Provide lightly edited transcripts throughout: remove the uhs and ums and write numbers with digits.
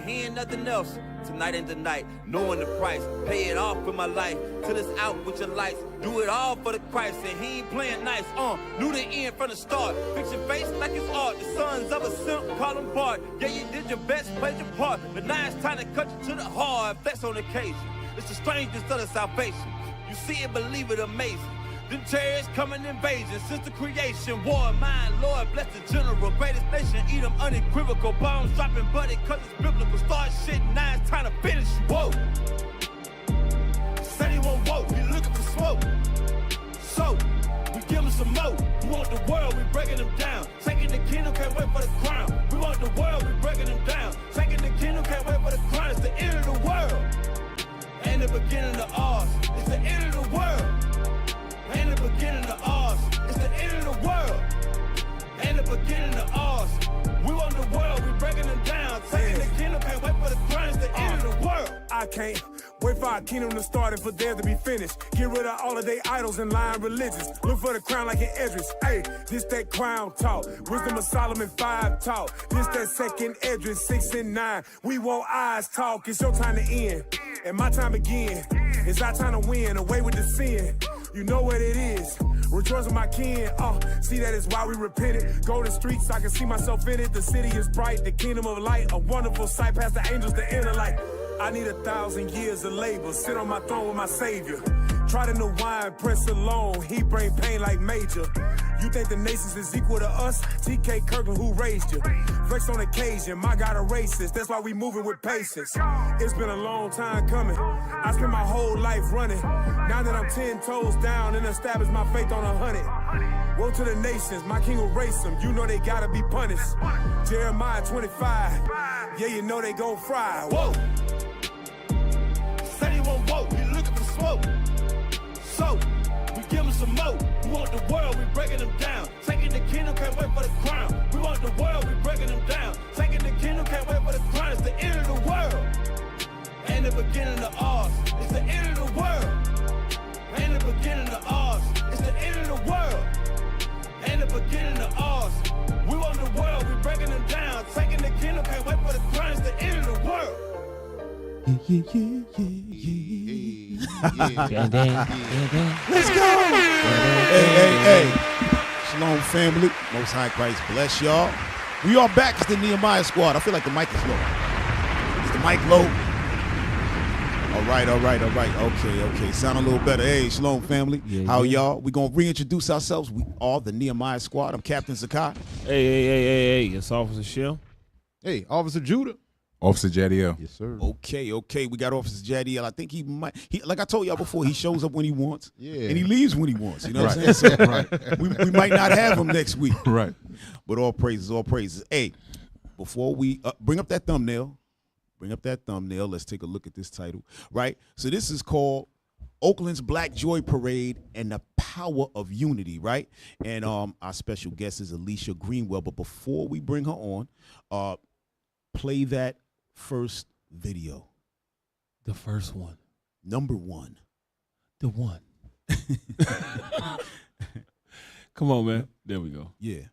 can't hear nothing else. Tonight ain't the night, knowing the price. Pay it off with my life, till it's out with your lights. Do it all for the Christ, and he ain't playing nice. Knew the end from the start. Fix your face like it's art. The sons of a simp, call him Bart. Yeah, you did your best, played your part. But now it's time to cut you to the heart. Flex on occasion. It's the strangest of the salvation. You see it, believe it, amazing. Them terrorists coming invasion since the creation. War, mine, Lord, bless the general. Greatest nation, eat them unequivocal. Bombs dropping, buddy, cause it's biblical. Start shit, now it's time to finish. Whoa. Said he won't vote, he looking for smoke. So, we give him some more. We want the world, we breaking them down. Taking the kingdom, can't wait for the crown. We want the world, we breaking them down. Taking the kingdom, can't wait for the crown. It's the end of the world. Ain't the beginning of ours. It's the end of the world. Ain't the beginning of ours. It's the end of the world. Ain't the beginning of ours. We want the world, we breaking them down. Taking the kingdom, can't wait for the crown. It's the end of the world. I can't wait for our kingdom to start and for theirs to be finished. Get rid of all of their idols and lying religions. Look for the crown like an Edris. Hey, this that crown talk. Wisdom of Solomon 5 talk. This that second Edris 6 and 9. We want eyes talk. It's your time to end and my time again. It's our time to win. Away with the sin. You know what it is. Rejoice with my kin. See that is why we repented. Go to streets, I can see myself in it. The city is bright, the kingdom of light. A wonderful sight past the angels, the inner light. I need 1,000 years of labor. Sit on my throne with my savior. Try the new wine, press alone. He bring pain like major. You think the nations is equal to us? TK Kirkland, who raised you? Flex on occasion, my God a racist. That's why we moving with patience. It's been a long time coming. I spent my whole life running. Now that I'm 10 toes down and established my faith on 100. Woe to the nations, my king will race them. You know they gotta be punished. Jeremiah 25. Yeah, you know they gon' fry. Whoa! Said he won't vote, he looking for smoke. So, we give him some more. We want the world, we breaking them down. Taking the kingdom, can't wait for the crown. We want the world, we breaking them down. Taking the kingdom, can't wait for the crown. It's the end of the world. Ain't the beginning of ours. It's the end of the world. Ain't the beginning of ours. It's the end of the world. Ain't the beginning of ours. We want the world, we breaking them down. Taking the kingdom, can't wait for the crown. It's the end of the world. Let's go. Hey. Shalom, family. Most High Christ bless y'all. We are back. It's the Nehemiah squad. I feel like the mic is low. Is the mic low? All right. Okay. Sound a little better. Hey, shalom, family. How y'all? We going to reintroduce ourselves. We are the Nehemiah squad. I'm Captain Zakai. Hey. It's Officer Shell. Hey, Officer Judah. Officer Jadiel. Yes, sir. Okay. We got Officer Jadiel. I think he might. Like I told y'all before, he shows up when he wants. Yeah. And he leaves when he wants. You know what I'm saying? So, Right. we might not have him next week. Right. But all praises. Hey, before we bring up that thumbnail, let's take a look at this title, right? So this is called Oakland's Black Joy Parade and the Power of Unity, right? And our special guest is Elisha Greenwell. But before we bring her on, play that first video. The first one. Number one. The one. Come on, man. There we go. Yeah.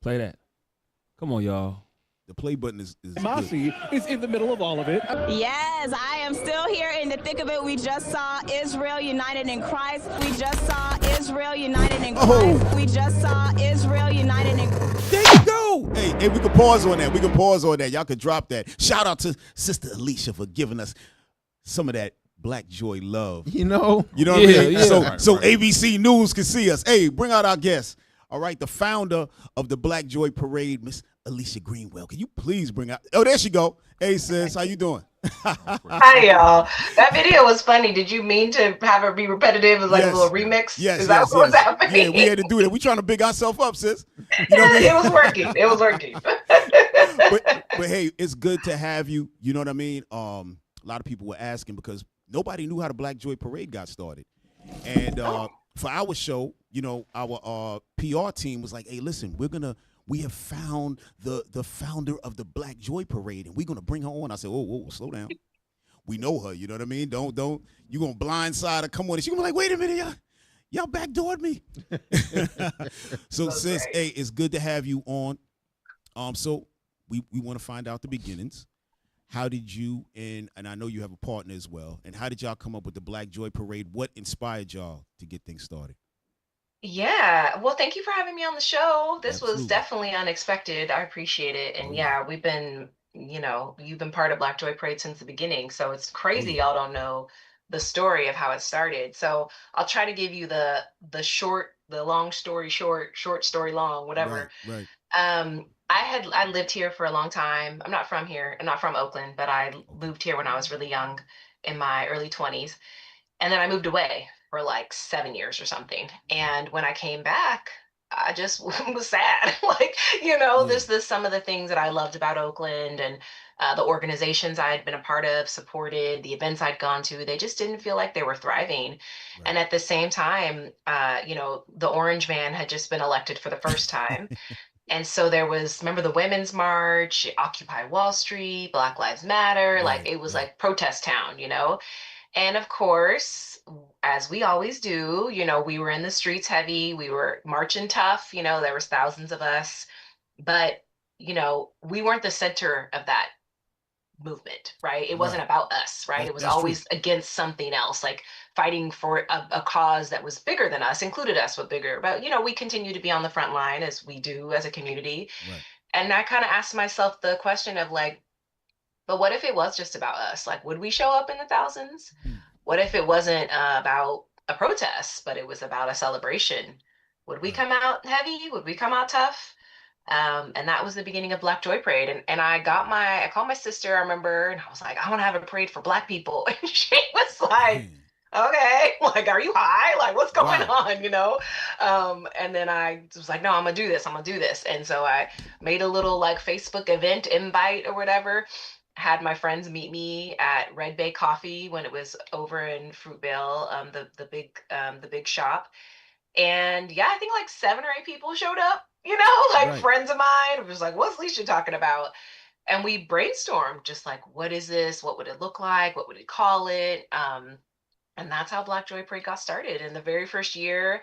Play that. Come on, y'all. The play button is Masi is in the middle of all of it. Yes, I am still here in the thick of it. We just saw Israel united in Christ. We just saw Israel united in Christ. We just saw Israel united in Christ. There you go. Hey, we can pause on that. Y'all can drop that. Shout out to Sister Elisha for giving us some of that Black Joy love. You know what I mean? Yeah. So ABC News can see us. Hey, bring out our guest. All right, the founder of the Black Joy Parade, Miss Elisha Greenwell. Can you please bring out? Oh, there she go. Hey, sis, how you doing? Hi, y'all. That video was funny. Did you mean to have it be repetitive as like a little remix? Yes. Is that what was happening? Yeah, we had to do that. We trying to big ourselves up, sis. You know what I mean? It was working. but hey, it's good to have you. You know what I mean? A lot of people were asking because nobody knew how the Black Joy Parade got started. And for our show, you know, our PR team was like, hey, listen, we have found the founder of the Black Joy Parade, and we're gonna bring her on. I said, whoa, slow down. We know her, you know what I mean? Don't you gonna blindside her, come on. And she gonna be like, wait a minute, y'all backdoored me. So sis, hey, it's good to have you on. So we want to find out the beginnings. How did you and I know you have a partner as well, and how did y'all come up with the Black Joy Parade? What inspired y'all to get things started? Yeah, well, thank you for having me on the show. This was Absolutely. definitely unexpected. I appreciate it. Oh And yeah. yeah, we've been, you've been part of Black Joy Parade since the beginning. So it's Oh crazy yeah. y'all don't know the story of how it started. So I'll try to give you the long story short, short story long, Right. whatever. Right. I lived here for a long time. I'm not from here. I'm not from Oakland, but I Okay. moved here when I was really young in my early 20s. And then I moved away for like 7 years or something. Okay. And when I came back, I just was sad. Like, Yeah. this some of the things that I loved about Oakland and the organizations I had been a part of, supported, the events I'd gone to, they just didn't feel like they were thriving. Right. And at the same time, the Orange Man had just been elected for the first time. And so there was, remember the Women's March, Occupy Wall Street, Black Lives Matter, like Right. it was Right. like protest town. And of course, as we always do, we were in the streets heavy, we were marching tough, there was thousands of us, but we weren't the center of that movement, right? It wasn't Right. about us, right? It was That's true. always against something else, like fighting for a cause that was bigger than us, included us, but bigger. But we continue to be on the front line as we do as a community. Right. And I kind of asked myself the question of like, but what if it was just about us? Like, would we show up in the thousands? Hmm. What if it wasn't about a protest, but it was about a celebration? Would we Right. come out heavy? Would we come out tough? And that was the beginning of Black Joy Parade. And I called my sister, I remember, and I was like, I want to have a parade for Black people. And she was like, Man. okay, like, are you high? Like, what's going Wow. on? And then I was like, no, I'm gonna do this. I'm gonna do this. And so I made a little like Facebook event invite or whatever, had my friends meet me at Red Bay Coffee when it was over in Fruitvale, the big shop. And yeah, I think like 7 or 8 people showed up, like Right. friends of mine. It was like, what's Leisha talking about? And we brainstormed just like, what is this? What would it look like? What would we call it? And that's how Black Joy Parade got started. In the very first year,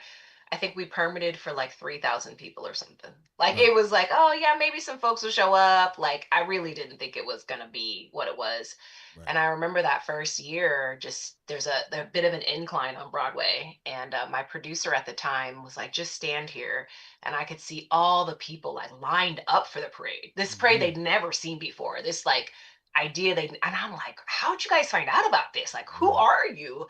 I think we permitted for like 3,000 people or something. Like Right. it was like, oh yeah, maybe some folks will show up. Like I really didn't think it was gonna be what it was. Right. And I remember that first year, just there's a bit of an incline on Broadway. And my producer at the time was like, just stand here. And I could see all the people like lined up for the parade. This parade Hmm. they'd never seen before. This like idea and I'm like, how'd you guys find out about this? Like, who Right. are you?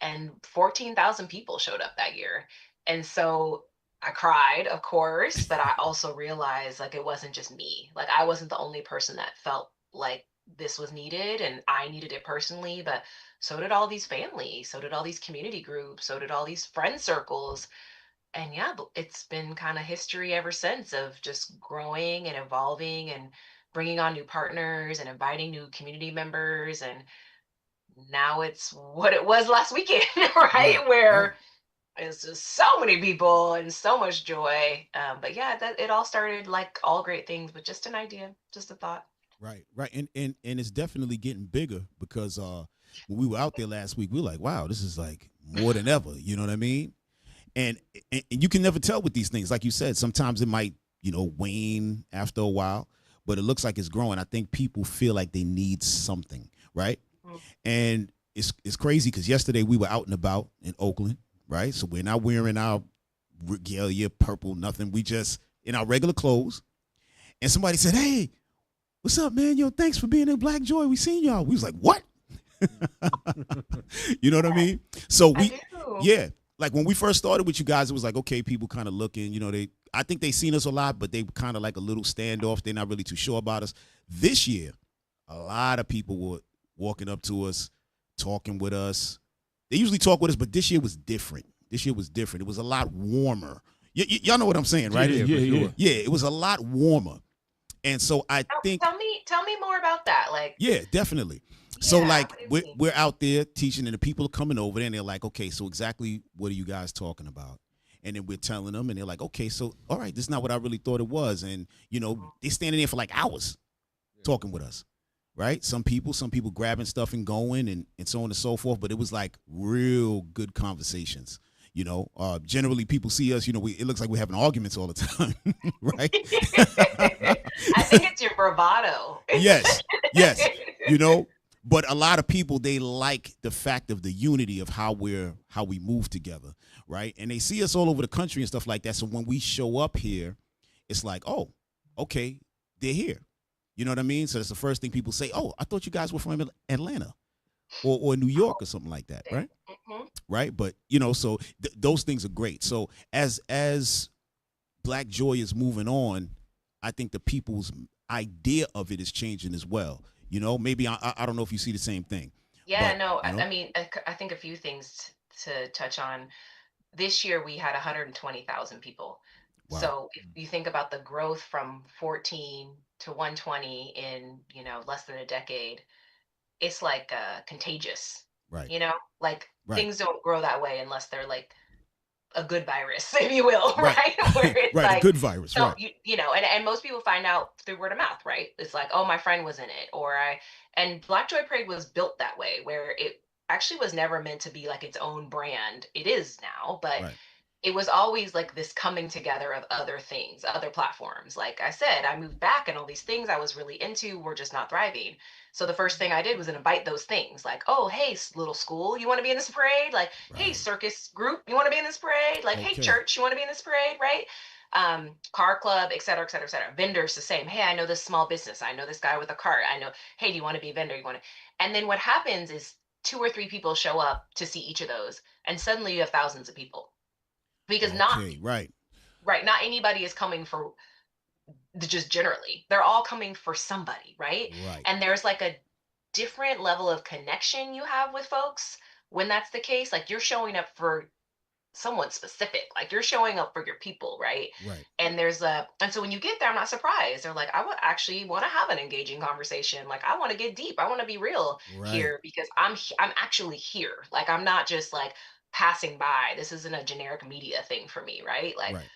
And 14,000 people showed up that year. And so I cried, of course, but I also realized like it wasn't just me. Like I wasn't the only person that felt like this was needed and I needed it personally, but so did all these families, so did all these community groups, so did all these friend circles. And yeah, it's been kind of history ever since of just growing and evolving and bringing on new partners and inviting new community members. And now it's what it was last weekend, right? Right. Right. Where it's just so many people and so much joy. But yeah, that it all started like all great things, but just an idea, just a thought. Right. Right. And it's definitely getting bigger because when we were out there last week, we were like, wow, this is like more than ever. You know what I mean? And you can never tell with these things. Like you said, sometimes it might, wane after a while, but it looks like it's growing. I think people feel like they need something, right? Mm. And it's crazy because yesterday we were out and about in Oakland, right? So we're not wearing our regalia, purple, nothing. We just in our regular clothes. And somebody said, hey, what's up, man? Yo, thanks for being in Black Joy. We seen y'all. We was like, what? You know what I mean? So I we, do. yeah, like when we first started with you guys, it was like, okay, people kind of looking, I think they seen us a lot, but they kind of like a little standoff. They're not really too sure about us. This year, a lot of people were walking up to us, talking with us. They usually talk with us, but this year was different. It was a lot warmer. Y'all know what I'm saying, right? Yeah. Yeah, it was a lot warmer. And so I think, Tell me more about that. Like, yeah, definitely. So yeah, like what do you we're, mean? we're out there teaching and the people are coming over there and they're like, okay, so exactly what are you guys talking about? And then we're telling them and they're like, okay, so all right, this is not what I really thought it was. And they're standing there for like hours talking with us. Right? Some people grabbing stuff and going and so on and so forth. But it was like real good conversations. Generally people see us, it looks like we're having arguments all the time, right? I think it's your bravado. Yes, yes, but a lot of people, they like the fact of the unity of how we move together, right? And they see us all over the country and stuff like that. So when we show up here, it's like, oh, okay, they're here. You know what I mean? So that's the first thing people say. Oh, I thought you guys were from Atlanta or New York or something like that, right? Mm-hmm. Right, but so those things are great. So as Black Joy is moving on, I think the people's idea of it is changing as well. Maybe I don't know if you see the same thing. Yeah, but, no, I mean, I think a few things to touch on. This year we had 120,000 people. Wow. So if you think about the growth from 14 to 120 in, less than a decade, it's like contagious, right. Like Right. things don't grow that way unless they're like a good virus, if you will, Right. right? Where it's right, like, a good virus, so right? and most people find out through word of mouth, right? It's like, oh, my friend was in it, and Black Joy Parade was built that way, where it actually was never meant to be like its own brand. It is now, but Right. it was always like this coming together of other things, other platforms. Like I said, I moved back and all these things I was really into were just not thriving. So the first thing I did was invite those things, like, oh, hey, little school, you want to be in this parade? Like, hey, Right. circus group, you want to be in this parade? Like, hey, Okay. church, you want to be in this parade, right? Car club, et cetera, et cetera, et cetera. Vendors, the same. Hey, I know this small business. I know this guy with a cart. I know, hey, do you want to be a vendor? You want to? And then what happens is 2 or 3 people show up to see each of those, and suddenly you have thousands of people. Because Okay, right. not anybody is coming for just generally. They're all coming for somebody, right? Right. And there's like a different level of connection you have with folks when that's the case. Like you're showing up for someone specific, like you're showing up for your people, right? Right. And so when you get there, I'm not surprised. They're like, I would actually want to have an engaging conversation. Like I want to get deep. I want to be real Right. here because I'm actually here. Like I'm not just like passing by. This isn't a generic media thing for me, right? Like Right.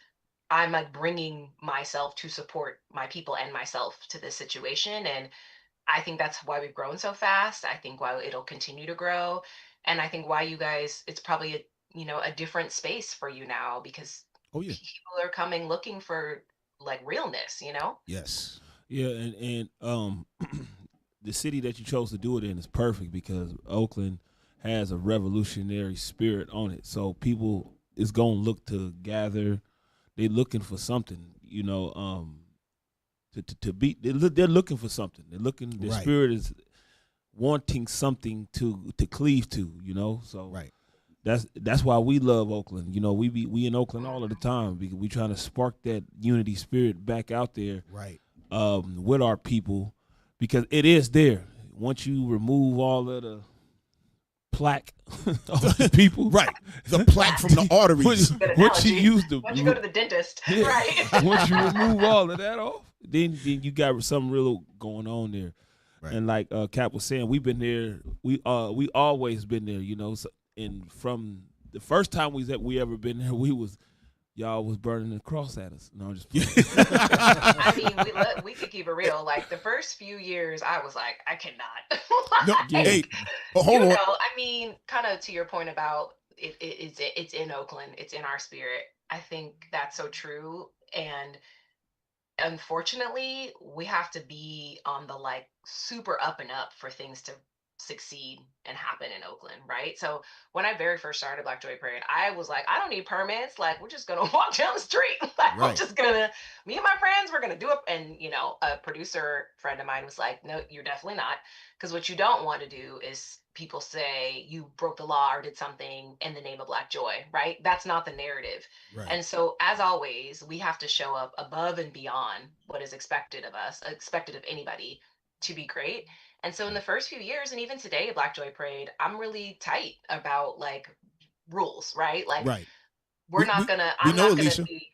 I'm like bringing myself to support my people and myself to this situation. And I think that's why we've grown so fast. I think why it'll continue to grow. And I think why you guys, it's probably a different space for you now because Oh yeah. people are coming looking for like realness, Yes. Yeah, and the city that you chose to do it in is perfect because Oakland has a revolutionary spirit on it. So people is gonna look to gather. They're looking for something, to beat. They're looking for something. They're looking. The Right. spirit is wanting something to cleave to, So Right. that's why we love Oakland. We in Oakland all of the time because we trying to spark that unity spirit back out there. Right. With our people because it is there. Once you remove all of the plaque of the people, Right. The plaque from the arteries. Once you use once you go to the dentist, Yeah. right? Once you remove all of that off, then you got something real going on there. Right. And like Cap was saying, we've been there. We always been there, So, and from the first time we ever been there, y'all was burning the cross at us. No, I'm just I mean, we could keep it real. Like the first few years, I was like, I cannot. No, Yeah. hey, hold on. I mean, kind of to your point about it's in Oakland, it's in our spirit. I think that's so true. And unfortunately, we have to be on the like super up and up for things to succeed and happen in Oakland, right? So when I very first started Black Joy Parade, I was like, I don't need permits. Like, we're just gonna walk down the street. Like, Right. I'm just gonna, me and my friends, we're gonna do it. And a producer friend of mine was like, no, you're definitely not, because what you don't want to do is people say you broke the law or did something in the name of Black Joy, right? That's not the narrative. Right. And so, as always, we have to show up above and beyond what is expected of us, expected of anybody to be great. And so in the first few years, and even today, Black Joy Parade, I'm really tight about like rules, right? Like Right. we're We- not we- gonna, we I'm know, not gonna Elisha. be,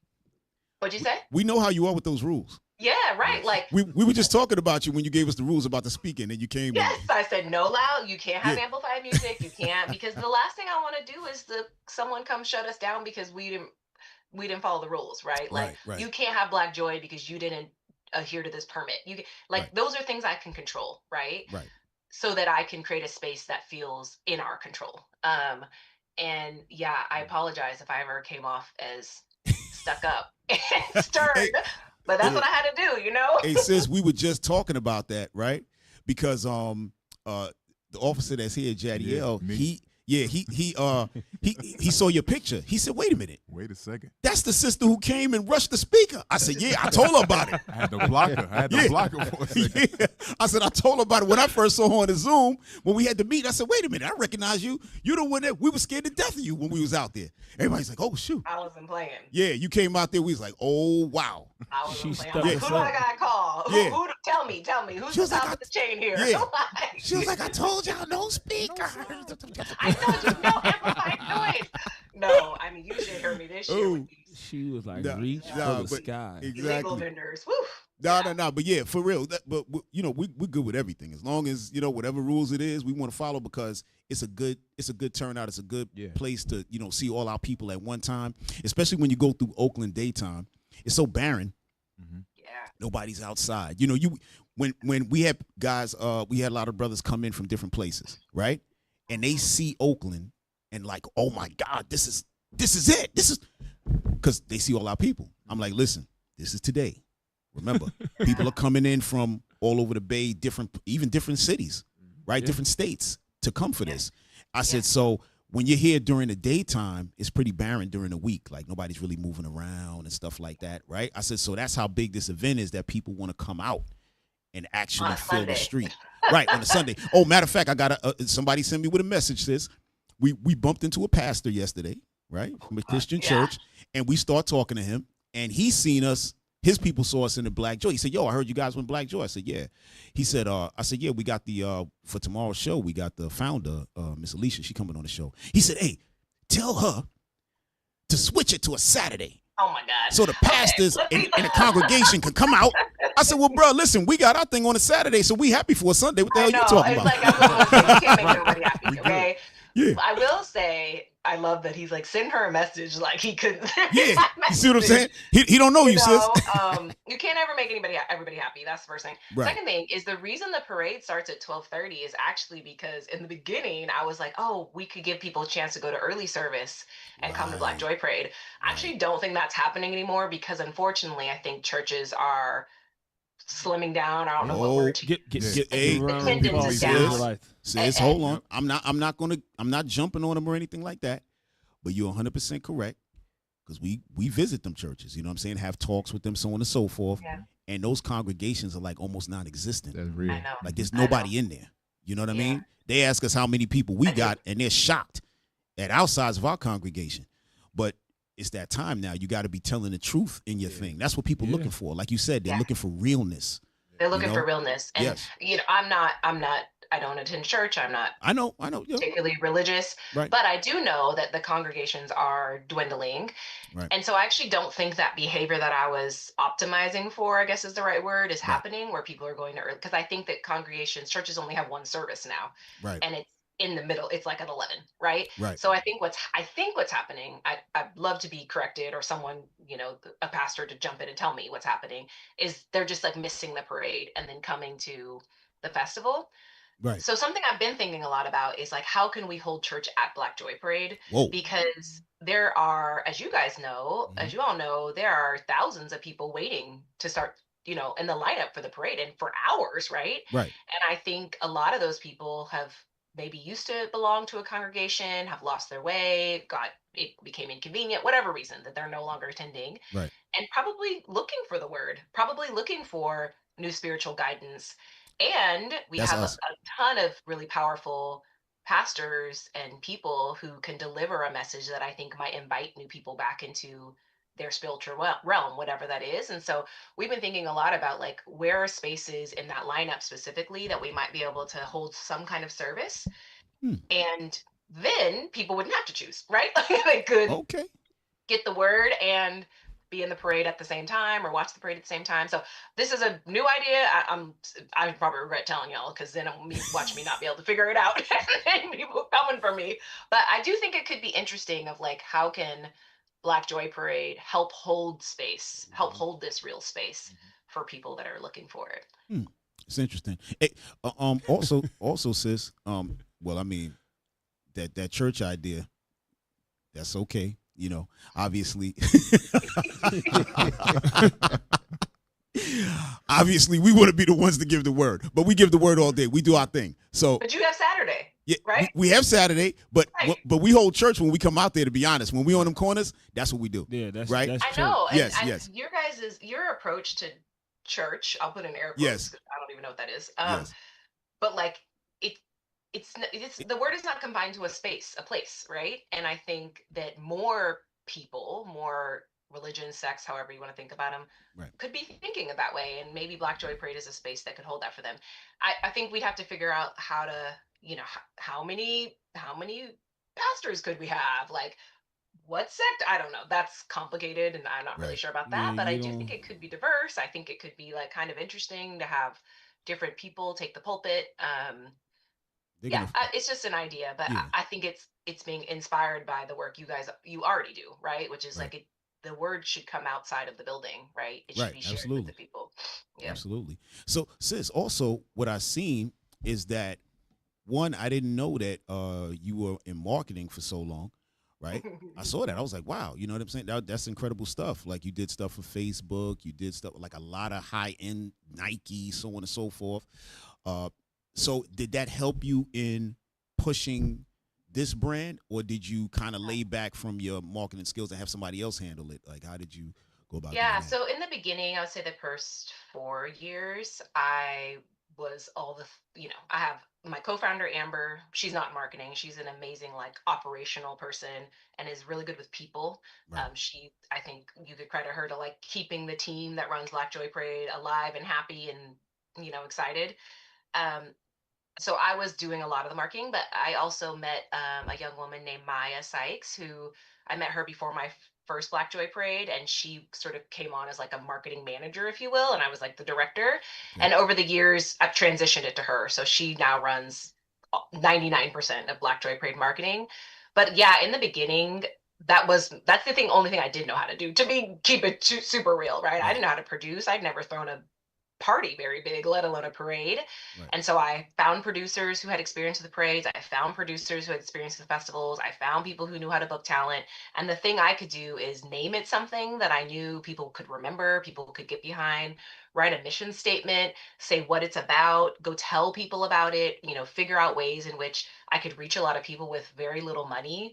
what'd you say? We know how you are with those rules. Yeah, right. Like, We were just talking about you when you gave us the rules about the speaking, and you came. yes, I said no loud. You can't have Yeah. amplified music. You can't, because the last thing I want to do is someone come shut us down because we didn't follow the rules, right? Like Right. you can't have Black Joy because you didn't adhere to this permit. Right. Those are things I can control, right? Right. So that I can create a space that feels in our control. And yeah, I apologize if I ever came off as stuck up and stern, but that's what I had to do, you know? Hey, sis, we were just talking about that, right? Because the officer that's here, Jadiel, he saw your picture. He said, "Wait a minute. Wait a second. That's the sister who came and rushed the speaker." I said, "Yeah, I told her about it." I had to block her for a second. Yeah. I said, "I told her about it when I first saw her on the Zoom when we had to meet." I said, "Wait a minute, I recognize you. You the one that we were scared to death of you when we was out there." Everybody's like, "Oh shoot." I wasn't playing. Yeah, you came out there. We was like, "Oh wow." I wasn't playing. stuck I'm like, with who do I gotta call? Yeah. Who tell me? Who's She was the top like, of the chain here? Yeah. Like, She was like, "I told y'all, no speaker." I told you, no amplified noise. No, I mean, you should hear me this year with these She was like, Nah, reach nah, for the but sky. illegal exactly. vendors. Woo. No. But yeah, for real. But you know, we're good with everything as long as you know whatever rules it is we want to follow because it's a good turnout. It's a good place to see all our people at one time, especially when you go through Oakland daytime. It's so barren. Mm-hmm. Yeah. Nobody's outside. You know, when we had guys, we had a lot of brothers come in from different places, right? And they see Oakland and like, oh my God, this is it. This is because they see all our people. I'm like, listen, this is today. Remember, people are coming in from all over the Bay, even different cities, right? Yeah. Different states to come for this. I said, so when you're here during the daytime, it's pretty barren during the week. Like nobody's really moving around and stuff like that, right? I said, so that's how big this event is that people want to come out and actually fill the street. Right, on a Sunday. Oh, matter of fact, I got somebody sent me with a message, sis. We bumped into a pastor yesterday, right, from a Christian church, and we start talking to him, and he's seen us. His people saw us in the Black Joy. He said, "Yo, I heard you guys went Black Joy." I said, "Yeah." He said, "I said, yeah, we got the for tomorrow's show. We got the founder, Miss Elisha. She coming on the show." He said, "Hey, tell her to switch it to a Saturday." Oh my God. So the pastors in the congregation can come out. I said, well, bro, listen, we got our thing on a Saturday, so we happy for a Sunday. What the hell you talking about? Like, you can't make everybody happy, okay? Yeah. I will say, I love that he's like, send her a message like he couldn't. Yeah. You see what I'm saying? He don't know you, sis. You can't ever make everybody happy. That's the first thing. Right. Second thing is the reason the parade starts at 12:30 is actually because in the beginning I was like, oh, we could give people a chance to go to early service and come to Black Joy Parade. I actually don't think that's happening anymore because unfortunately I think churches are slimming down. I don't know what word. Attendance is down. Sis, hold on. I'm not jumping on them or anything like that. But you're 100% correct. Because we visit them churches, you know what I'm saying? Have talks with them, so on and so forth. Yeah. And those congregations are like almost non-existent. That's real. I know. Like there's nobody in there. You know what I mean? They ask us how many people we got, and they're shocked at our size of our congregation. But it's that time now. You got to be telling the truth in your thing. That's what people are looking for. Like you said, they're looking for realness. They're looking for realness. And yes. I don't attend church. I'm not I know particularly religious, right. But I do know that the congregations are dwindling. Right. And so I actually don't think that behavior that I was optimizing for, I guess is the right word, is happening where people are going to early. Because I think that churches only have one service now. Right. And it's in the middle. It's like at 11, right? Right. So I think what's happening, I'd love to be corrected or someone, a pastor to jump in and tell me what's happening, is they're just like missing the parade and then coming to the festival. Right. So something I've been thinking a lot about is like, how can we hold church at Black Joy Parade? Whoa. Because there are, as you guys know, as you all know, there are thousands of people waiting to start, in the lineup for the parade and for hours, right? Right. And I think a lot of those people have maybe used to belong to a congregation, have lost their way, it became inconvenient, whatever reason that they're no longer attending. Right. And probably looking for the word, probably looking for new spiritual guidance. And we have a ton of really powerful pastors and people who can deliver a message that I think might invite new people back into their spiritual realm, whatever that is. And so we've been thinking a lot about like where are spaces in that lineup specifically that we might be able to hold some kind of service. And then people wouldn't have to choose, right? They could get the word and be in the parade at the same time or watch the parade at the same time. So this is a new idea. I probably regret telling y'all because then watch me not be able to figure it out and people coming for me. But I do think it could be interesting of like, how can Black Joy Parade help hold space, help hold this real space for people that are looking for it. It's interesting. Hey, also sis, well, I mean, that church idea, That's okay. You know, obviously. Obviously, we want to be the ones to give the word, but we give the word all day. We do our thing. So, But you have Saturday, yeah, right? we have Saturday, but Right. but we hold church when we come out there. To be honest, when we on them corners, that's what we do. Yeah, that's right. That's I church. know. And, Yes, and yes. your approach to church, I'll put in air quotes. Yes. 'Cause I don't even know what that is. Yes. But like it, it's the word is not confined to a place, right? And I think that more people, more religion, sects, however you want to think about them, Right. could be thinking that way. And maybe Black Joy Parade is a space that could hold that for them. I think we'd have to figure out how to, how many pastors could we have? Like, what sect? I don't know. That's complicated, and I'm not really Right. sure about Yeah, that. But I you do don't. think it could be diverse. I think it could be like kind of interesting to have different people take the pulpit. They're Yeah, gonna, it's just an idea, but yeah. I think it's being inspired by the work you already do, right? Which is Right. like the word should come outside of the building, right? It should Right, be shared with absolutely. the people. Yeah. Absolutely. So, sis, also what I seen is that one, I didn't know that you were in marketing for so long, right? I saw that. I was like, wow, you know what I'm saying? That's incredible stuff. Like you did stuff for Facebook, you did stuff like a lot of high end Nike, so on and so forth. So did that help you in pushing this brand, or did you kind of lay back from your marketing skills and have somebody else handle it? Like, how did you go about Yeah, doing that? so in the beginning, I would say the first 4 years, I was all I have my co-founder Amber. She's not in marketing. She's an amazing like operational person and is really good with people. Right. I think you could credit her to like keeping the team that runs Black Joy Parade alive and happy and excited. Um, so I was doing a lot of the marketing, but I also met a young woman named Maya Sykes, who I met her before my first Black Joy Parade, and she sort of came on as like a marketing manager, if you will, and I was like the director. Okay. And over the years, I've transitioned it to her, so she now runs 99% of Black Joy Parade marketing. But yeah, in the beginning, that's the thing, only thing I did know how to do. Keep it super real, right? I Right. didn't know how to produce. I'd never thrown a party very big, let alone a parade. Right. And so I found producers who had experience with the parades. I found producers who had experience with festivals. I found people who knew how to book talent. And the thing I could do is name it something that I knew people could remember, people could get behind, write a mission statement, say what it's about, go tell people about it, figure out ways in which I could reach a lot of people with very little money.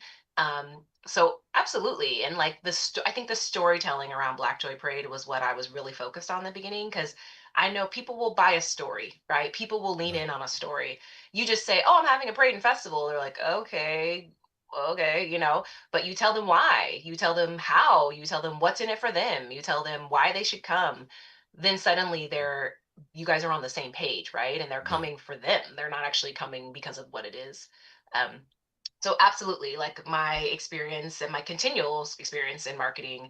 So absolutely. And like I think the storytelling around Black Joy Parade was what I was really focused on in the beginning, because I know people will buy a story, right? People will lean Right. in on a story. You just say, "Oh, I'm having a parade and festival." They're like, "Okay, okay," but you tell them why, you tell them how, you tell them what's in it for them, you tell them why they should come. Then suddenly you guys are on the same page, right? And they're Right. coming for them. They're not actually coming because of what it is. Um, so absolutely, like my experience and my continual experience in marketing,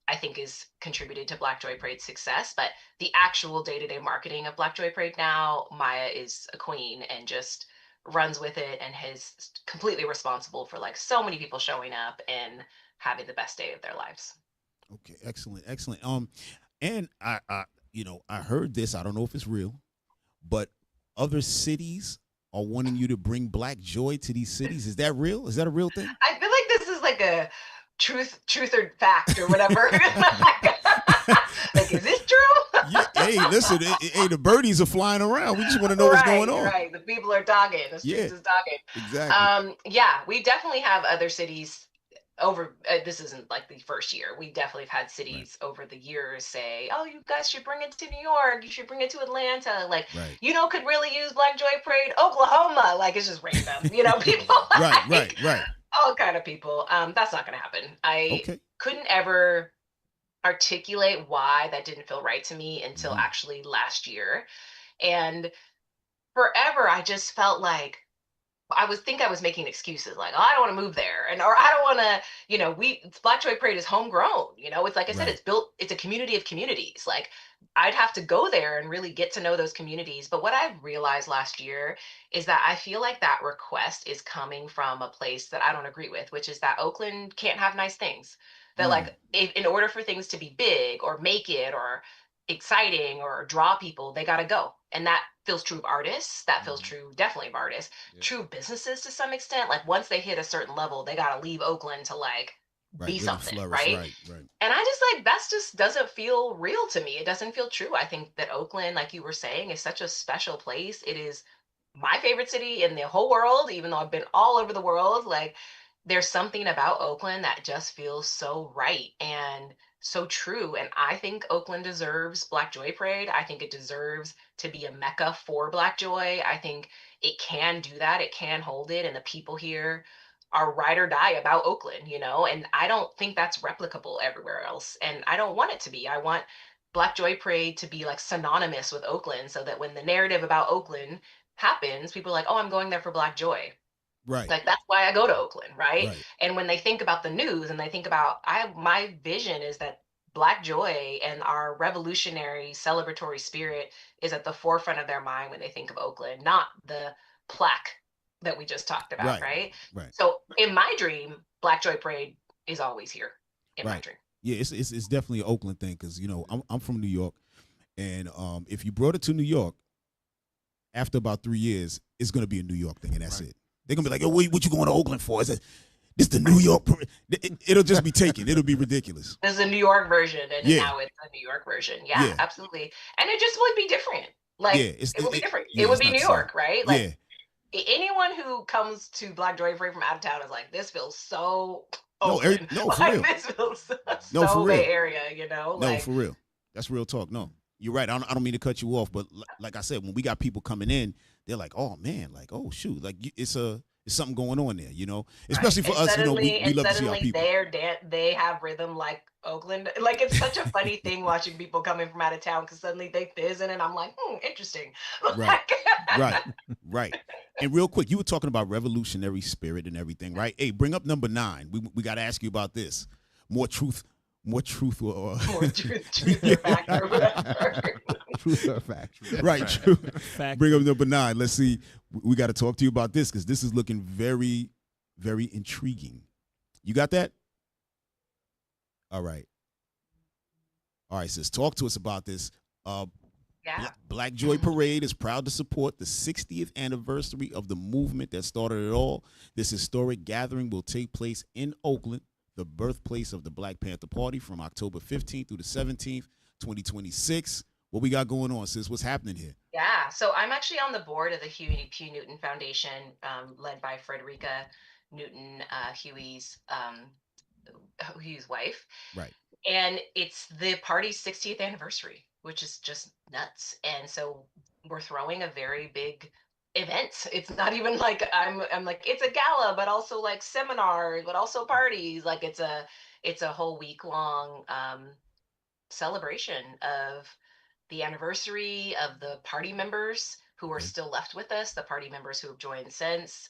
I think is contributed to Black Joy Parade's success. But the actual day-to-day marketing of Black Joy Parade now, Maya is a queen and just runs with it and is completely responsible for like so many people showing up and having the best day of their lives. Okay, excellent, excellent. And I heard this. I don't know if it's real, but other cities are wanting you to bring Black joy to these cities. Is that real? Is that a real thing? I feel like this is like a truth or fact or whatever. Like, is this true? Yeah. Hey, listen. Hey, the birdies are flying around. We just want to know what's going on. Right. The people are dogging. The streets is dogging. Exactly. Yeah, we definitely have other cities over. This isn't like the first year. We definitely have had cities over the years say, "Oh, you guys should bring it to New York. You should bring it to Atlanta. Like, Right. could really use Black Joy Parade. Oklahoma. Like, it's just random. People. Right. All kind of people. That's not going to happen. I Okay. couldn't ever articulate why that didn't feel right to me until Mhm. actually last year. And forever, I just felt like I was making excuses, like, "Oh, I don't want to move there," or "I don't want to." Black Joy Parade is homegrown. It's like I said, Right. it's built. It's a community of communities. Like, I'd have to go there and really get to know those communities. But what I realized last year is that I feel like that request is coming from a place that I don't agree with, which is that Oakland can't have nice things. That like, in order for things to be big or make it or exciting or draw people, they got to go, and that feels true of artists. That feels true, definitely, of artists. Yeah. True of businesses to some extent. Like once they hit a certain level, they gotta leave Oakland to like Right, be really something, flourish. right? Right. And I just like that's just doesn't feel real to me. It doesn't feel true. I think that Oakland, like you were saying, is such a special place. It is my favorite city in the whole world, even though I've been all over the world. Like there's something about Oakland that just feels so right and so true. And I think Oakland deserves Black Joy Parade. I think it deserves to be a mecca for Black Joy. I think it can do that. It can hold it. And the people here are ride or die about Oakland, you know? And I don't think that's replicable everywhere else. And I don't want it to be. I want Black Joy Parade to be like synonymous with Oakland so that when the narrative about Oakland happens, people are like, oh, I'm going there for Black Joy. Right. Like that's why I go to Oakland, right? Right. And when they think about the news and they think about my vision is that Black joy and our revolutionary celebratory spirit is at the forefront of their mind when they think of Oakland, not the plaque that we just talked about, right? Right. So in my dream, Black Joy Parade is always here in my dream. Yeah, it's definitely an Oakland thing because I'm from New York, and if you brought it to New York, after about 3 years, it's gonna be a New York thing, and that's it. They're gonna be like, "Oh, what you going to Oakland for?" This the New York. It'll just be taken. It'll be ridiculous. There's a New York version, and now it's a New York version. Yeah, absolutely. And it just would be different. Like it would be different. It would be New York, right? Like anyone who comes to Black Joy Parade from out of town is like, this feels so Oakland. No, for real. This feels for so real. Bay Area, you know? No, for real. That's real talk. No, you're right. I don't mean to cut you off, but like I said, when we got people coming in, they're like, "Oh man, like oh shoot, like it's something going on there," you know. Especially for us, you know, we love to see our people. They have rhythm like Oakland. Like it's such a funny thing watching people coming from out of town because suddenly they fizzing, and I'm like, interesting. Right. And real quick, you were talking about revolutionary spirit and everything, right? Hey, bring up number 9. We got to ask you about this. More truth or more truth or fact or whatever. Truth or fact. Right, true. Fact. Bring up number 9. Let's see. We got to talk to you about this because this is looking very, very intriguing. You got that? All right, sis. Talk to us about this. Black Joy Parade is proud to support the 60th anniversary of the movement that started it all. This historic gathering will take place in Oakland, the birthplace of the Black Panther Party, from October 15th through the 17th, 2026. What we got going on, sis? What's happening here? Yeah, so I'm actually on the board of the Huey P. Newton Foundation, led by Frederica Newton, Huey's wife. Right. And it's the party's 60th anniversary, which is just nuts. And so we're throwing a very big event. It's not even like I'm like it's a gala, but also like seminars, but also parties. Like it's a whole week long celebration of the anniversary of the party members who are still left with us, the party members who have joined since.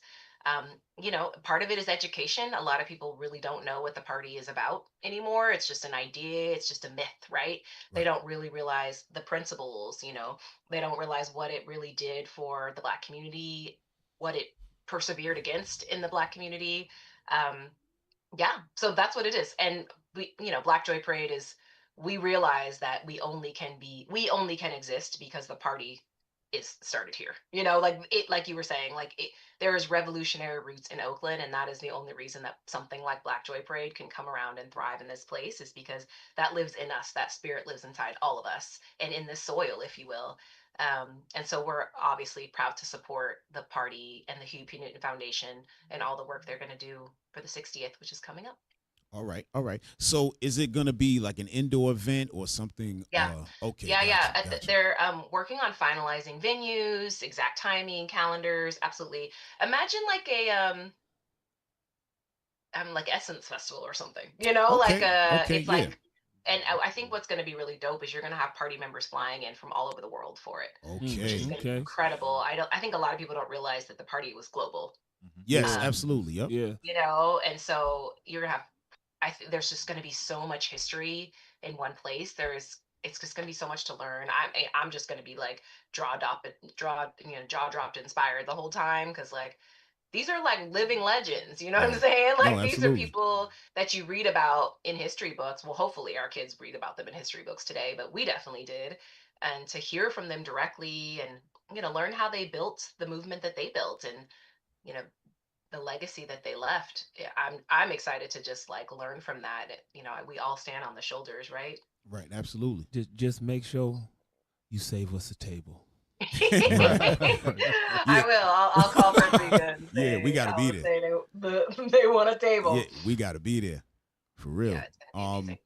You know, part of it is education. A lot of people really don't know what the party is about anymore. It's just an idea. It's just a myth, right? They don't really realize the principles, you know, they don't realize what it really did for the Black community, what it persevered against in the Black community. So that's what it is. And we, you know, Black Joy Parade is, we realize that we only can exist because the party is started here, you know, like you were saying, there is revolutionary roots in Oakland, and that is the only reason that something like Black Joy Parade can come around and thrive in this place, is because that lives in us. That spirit lives inside all of us and in this soil, if you will. And so we're obviously proud to support the party and the Huey P. Newton Foundation and all the work they're going to do for the 60th, which is coming up. All right. So is it going to be like an indoor event or something? Yeah. Okay. Gotcha. They're working on finalizing venues, exact timing, calendars. Absolutely. Imagine like a like Essence Festival or something, you know, it's like, and I think what's going to be really dope is you're going to have party members flying in from all over the world for it. Okay. Which is going to be incredible. I think a lot of people don't realize that the party was global. Yes, absolutely. Yep. Yeah. You know, and so you're going to have, there's just going to be so much history in one place. It's just going to be so much to learn. I'm just going to be like jaw dropped inspired the whole time, because like these are like living legends, you know what I'm saying? Like these are people that you read about in history books. Well, hopefully our kids read about them in history books today, but we definitely did. and to hear from them directly, and learn how they built the movement that they built, and you know the legacy that they left. Yeah, I'm excited to just like learn from that. We all stand on the shoulders, right? Right, absolutely. Just make sure you save us a table. I will. I'll call Rodrigo. Yeah, we gotta be there. Say they want a table. Yeah, we gotta be there for real. Yeah, it's gonna be amazing.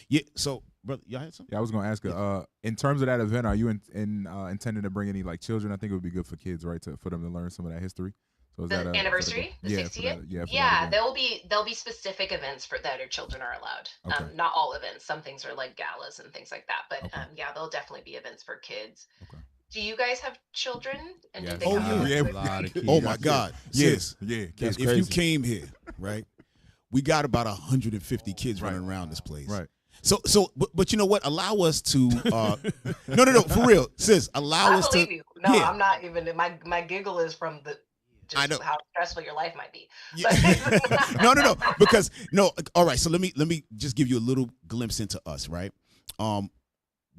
Yeah. So, brother, y'all had something? Yeah, I was gonna ask you. In terms of that event, are you intending to bring any like children? I think it would be good for kids, right, for them to learn some of that history. So is The that anniversary, the 60th. Yeah, there'll be specific events that our children are allowed. Okay. Not all events. Some things are like galas and things like that. But Okay. there'll definitely be events for kids. Okay. Do you guys have children? And Yes. do they Oh, come? yeah. Yeah. A lot of kids. Oh my God, sis. Yeah, If kids. you came here, right, we got about 150 kids Right. running around this place. Right. So, but you know what? Allow us to. No, for real, sis. Allow I us believe to. you. No, yeah. I'm not even. My giggle is from I know. how stressful your life might be. Yeah. no, because no. All right, so let me just give you a little glimpse into us, right?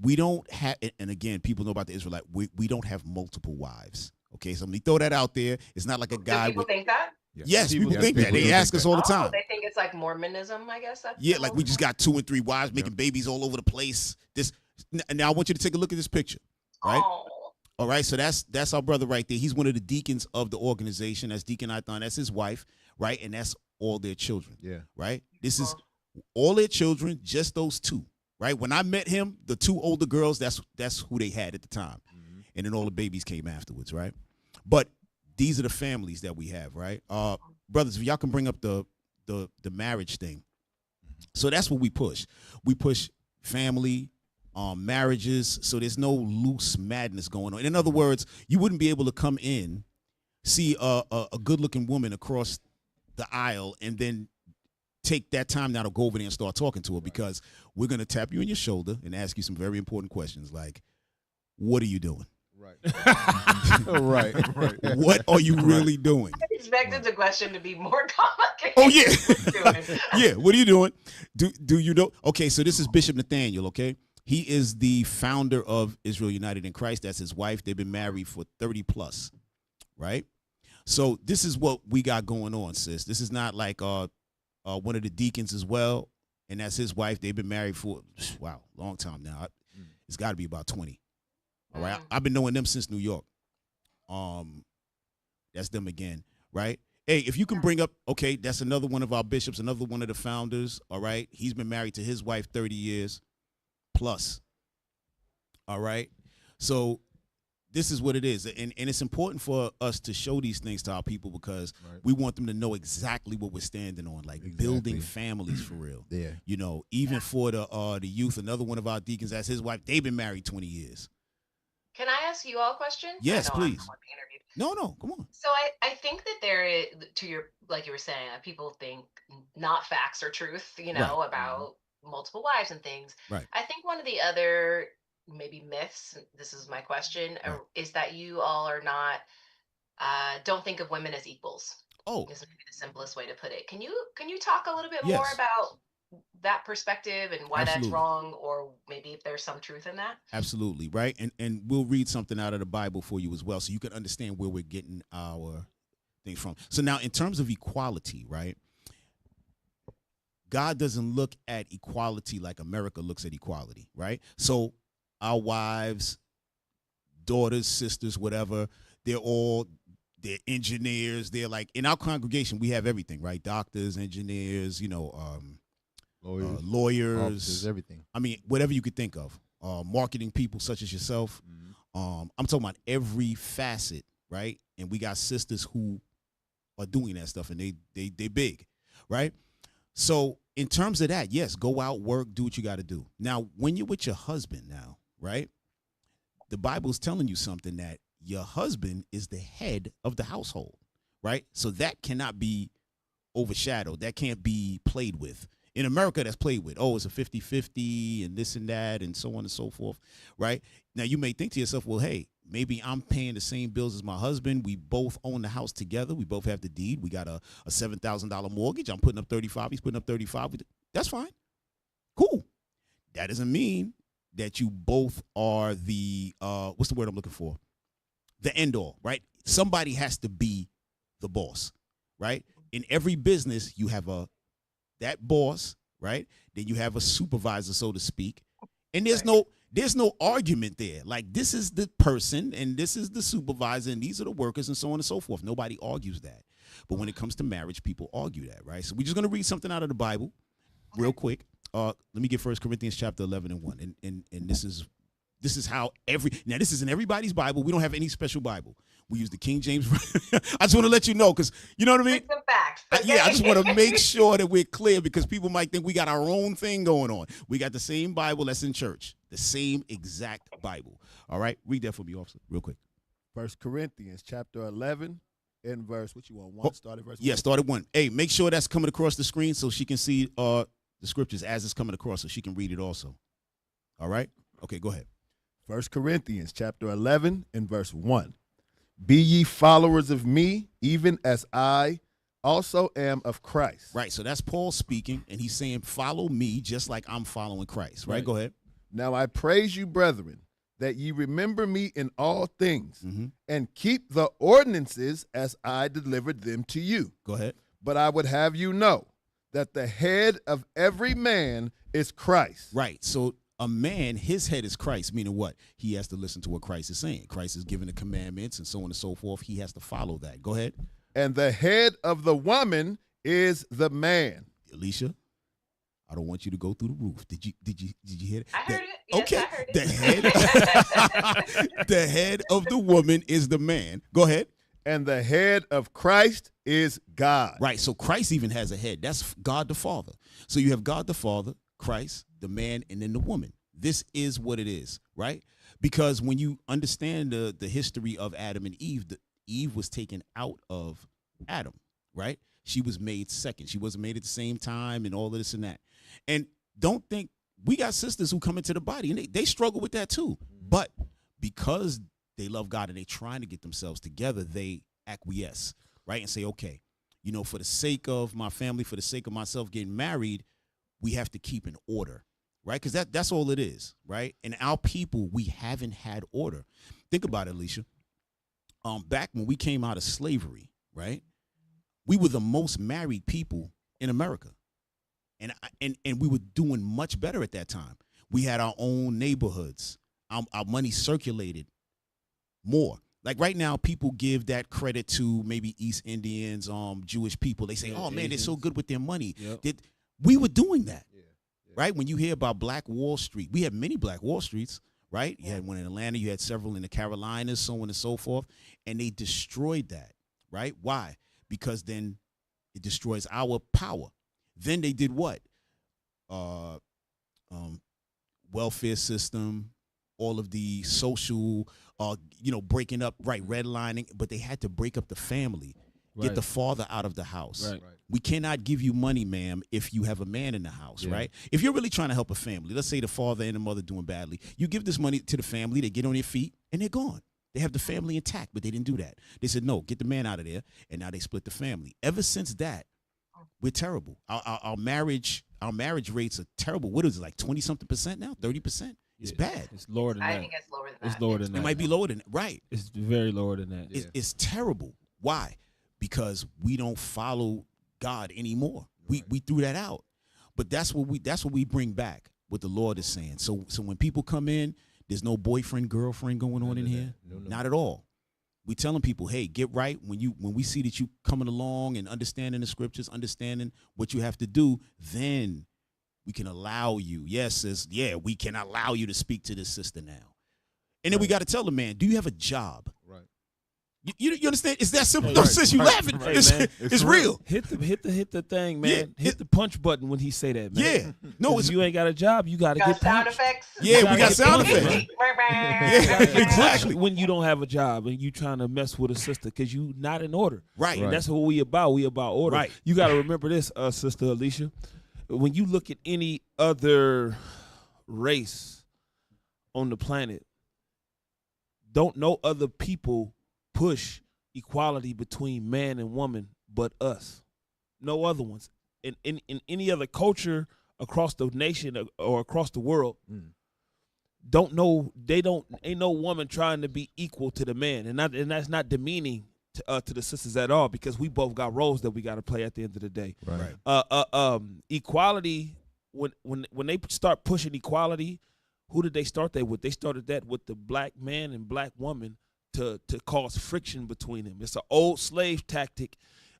We don't have, and again, people know about the Israelite. We don't have multiple wives. Okay, so let me throw that out there. It's not like a guy. Do people think that? Yes, people think that. They do ask think us all the Oh, time. they think it's like Mormonism, I guess. That's Yeah, the like we just got 2 and 3 wives making babies all over the place. Now I want you to take a look at this picture, right? Oh. All right, so that's our brother right there. He's one of the deacons of the organization. That's Deacon Ithon. That's his wife, right? And that's all their children. Yeah. Right? This is all their children, just those 2. Right? When I met him, the 2 older girls, that's who they had at the time. Mm-hmm. And then all the babies came afterwards, right? But these are the families that we have, right? Brothers, if y'all can bring up the marriage thing. So that's what we push. We push family, marriages, so there's no loose madness going on. In other words, you wouldn't be able to come in, see a good-looking woman across the aisle, and then take that time now to go over there and start talking to her, because we're going to tap you on your shoulder and ask you some very important questions like, what are you doing? Right. What are you really doing? I expected the question to be more complicated. Oh, yeah. Yeah, what are you doing? Do you know? Okay, so this is Bishop Nathaniel, okay? He is the founder of Israel United in Christ. That's his wife. They've been married for 30 plus, right? So this is what we got going on, sis. This is not like one of the deacons as well, and that's his wife. They've been married for, wow, long time now. It's got to be about 20. All right, I've been knowing them since New York. That's them again, right? Hey, if you can bring up, okay, that's another one of our bishops, another one of the founders. All right, he's been married to his wife 30 years plus. All right, so this is what it is, and it's important for us to show these things to our people, because we want them to know exactly what we're standing on, like building families for real. Yeah, you know, even for the youth. Another one of our deacons, that's his wife. They've been married 20 years. Can I ask you all a question? Yes, I know I'm please. the one being interviewed. No, come on. So I think that there is, to your, like you were saying, people think not facts or truth, about multiple wives and things. Right. I think one of the other maybe myths, this is my question, is that you all are not, don't think of women as equals. Oh, Is maybe the simplest way to put it. Can you talk a little bit more Yes. about that perspective and why Absolutely. that's wrong, or maybe if there's some truth in that? absolutely, right? And we'll read something out of the Bible for you as well, so you can understand where we're getting our things from. So now, in terms of equality, right? God doesn't look at equality like America looks at equality, right? So our wives, daughters, sisters, whatever, they're engineers. They're like, in our congregation, we have everything, right? Doctors, engineers, lawyers, officers, everything. I mean, whatever you could think of. Marketing people such as yourself. I'm talking about every facet, right? And we got sisters who are doing that stuff, and they big, right? So in terms of that, yes, go out, work, do what you got to do. Now, when you're with your husband now, right? The Bible's telling you something, that your husband is the head of the household, right? So that cannot be overshadowed. That can't be played with. In America, that's played with. Oh, it's a 50-50 and this and that and so on and so forth, right? Now, you may think to yourself, well, hey, maybe I'm paying the same bills as my husband. We both own the house together. We both have the deed. We got a $7,000 mortgage. I'm putting up 35. He's putting up 35. That's fine. Cool. That doesn't mean that you both are the what's the word I'm looking for? The end all, right? Somebody has to be the boss, right? In every business, you have that boss, right? Then you have a supervisor, so to speak, and there's no argument there. Like, this is the person and this is the supervisor and these are the workers and so on and so forth. Nobody argues that. But when it comes to marriage, people argue that, right? So we're just going to read something out of the Bible real quick. Let me get 1 Corinthians chapter 11 and 1. And this is how this is in everybody's Bible. We don't have any special Bible. We use the King James. I just want to let you know, because you know what I mean? Bring the facts. Yeah, I just want to make sure that we're clear, because people might think we got our own thing going on. We got the same Bible that's in church, the same exact Bible. All right? Read that for me, officer, real quick. 1 Corinthians chapter 11 and verse, what you want, 1? Start at verse 1? Yeah, start at 1. Hey, make sure that's coming across the screen so she can see the scriptures as it's coming across, so she can read it also. All right? Okay, go ahead. 1 Corinthians chapter 11 and verse 1. Be ye followers of me, even as I also am of Christ. Right, so that's Paul speaking, and he's saying, follow me just like I'm following Christ. Right? Go ahead. Now I praise you, brethren, that ye remember me in all things, and keep the ordinances as I delivered them to you. Go ahead. But I would have you know that the head of every man is Christ. Right, so a man, his head is Christ, meaning what? He has to listen to what Christ is saying. Christ is giving the commandments and so on and so forth. He has to follow that. Go ahead. And the head of the woman is the man. Elisha, I don't want you to go through the roof. Did you hear that? I heard it. Yes, okay. I heard it. The head of the woman is the man. Go ahead. And the head of Christ is God. Right. So Christ even has a head. That's God the Father. So you have God the Father, Christ, the man, and then the woman. This is what it is, right? Because when you understand the history of Adam and Eve, Eve was taken out of Adam, right? She was made second. She wasn't made at the same time and all of this and that. And don't think, we got sisters who come into the body and they struggle with that too. But because they love God and they're trying to get themselves together, they acquiesce, right? And say, okay, for the sake of my family, for the sake of myself getting married, we have to keep an order, right? Because that's all it is, right? And our people, we haven't had order. Think about it, Elisha. Back when we came out of slavery, right? We were the most married people in America. And we were doing much better at that time. We had our own neighborhoods. Our money circulated more. Like right now, people give that credit to maybe East Indians, Jewish people. They say, oh, man, they're so good with their money. Yep. We were doing that, right? When you hear about Black Wall Street, we had many Black Wall Streets, right? You had one in Atlanta. You had several in the Carolinas, so on and so forth. And they destroyed that, right? Why? Because then it destroys our power. Then they did what? Welfare system, all of the social, breaking up, right, redlining, but they had to break up the family, get the father out of the house. Right. We cannot give you money, ma'am, if you have a man in the house, right? If you're really trying to help a family, let's say the father and the mother doing badly, you give this money to the family, they get on their feet, and they're gone. They have the family intact, but they didn't do that. They said, no, get the man out of there, and now they split the family. Ever since that, we're terrible. Our marriage rates are terrible. What is it, like 20-something% now? 30%? It's bad. It's lower than that. I think it's lower than that. It's lower than that. It might be lower than that. Right. It's very lower than that. It's terrible. Why? Because we don't follow God anymore. Right. We threw that out. But that's what we bring back, what the Lord is saying. So when people come in, there's no boyfriend, girlfriend going on in here. No. Not at all. We telling people, hey, get right. When we see that you coming along and understanding the scriptures, understanding what you have to do, then we can allow you. Yes, we can allow you to speak to this sister now. And then we got to tell the man, do you have a job? Right. You understand? It's that simple. Don't sis, you laughing. Hey, it's real. Hit the thing, man. Yeah. Hit the punch button when he say that, man. Yeah. No, if you ain't got a job, you got to get sound punched. Effects. Yeah, we got sound effects. Yeah, exactly. When you don't have a job and you trying to mess with a sister because you not in order. Right. And that's what we about. We about order. Right. You got to remember this, Sister Elisha. When you look at any other race on the planet, don't no other people push equality between man and woman but us. No other ones. In any other culture across the nation or across the world, don't know, ain't no woman trying to be equal to the man, and that's not demeaning to the sisters at all, because we both got roles that we got to play at the end of the day. Right. Equality, when they start pushing equality, who did they start that with? They started that with the black man and black woman to cause friction between them. It's an old slave tactic.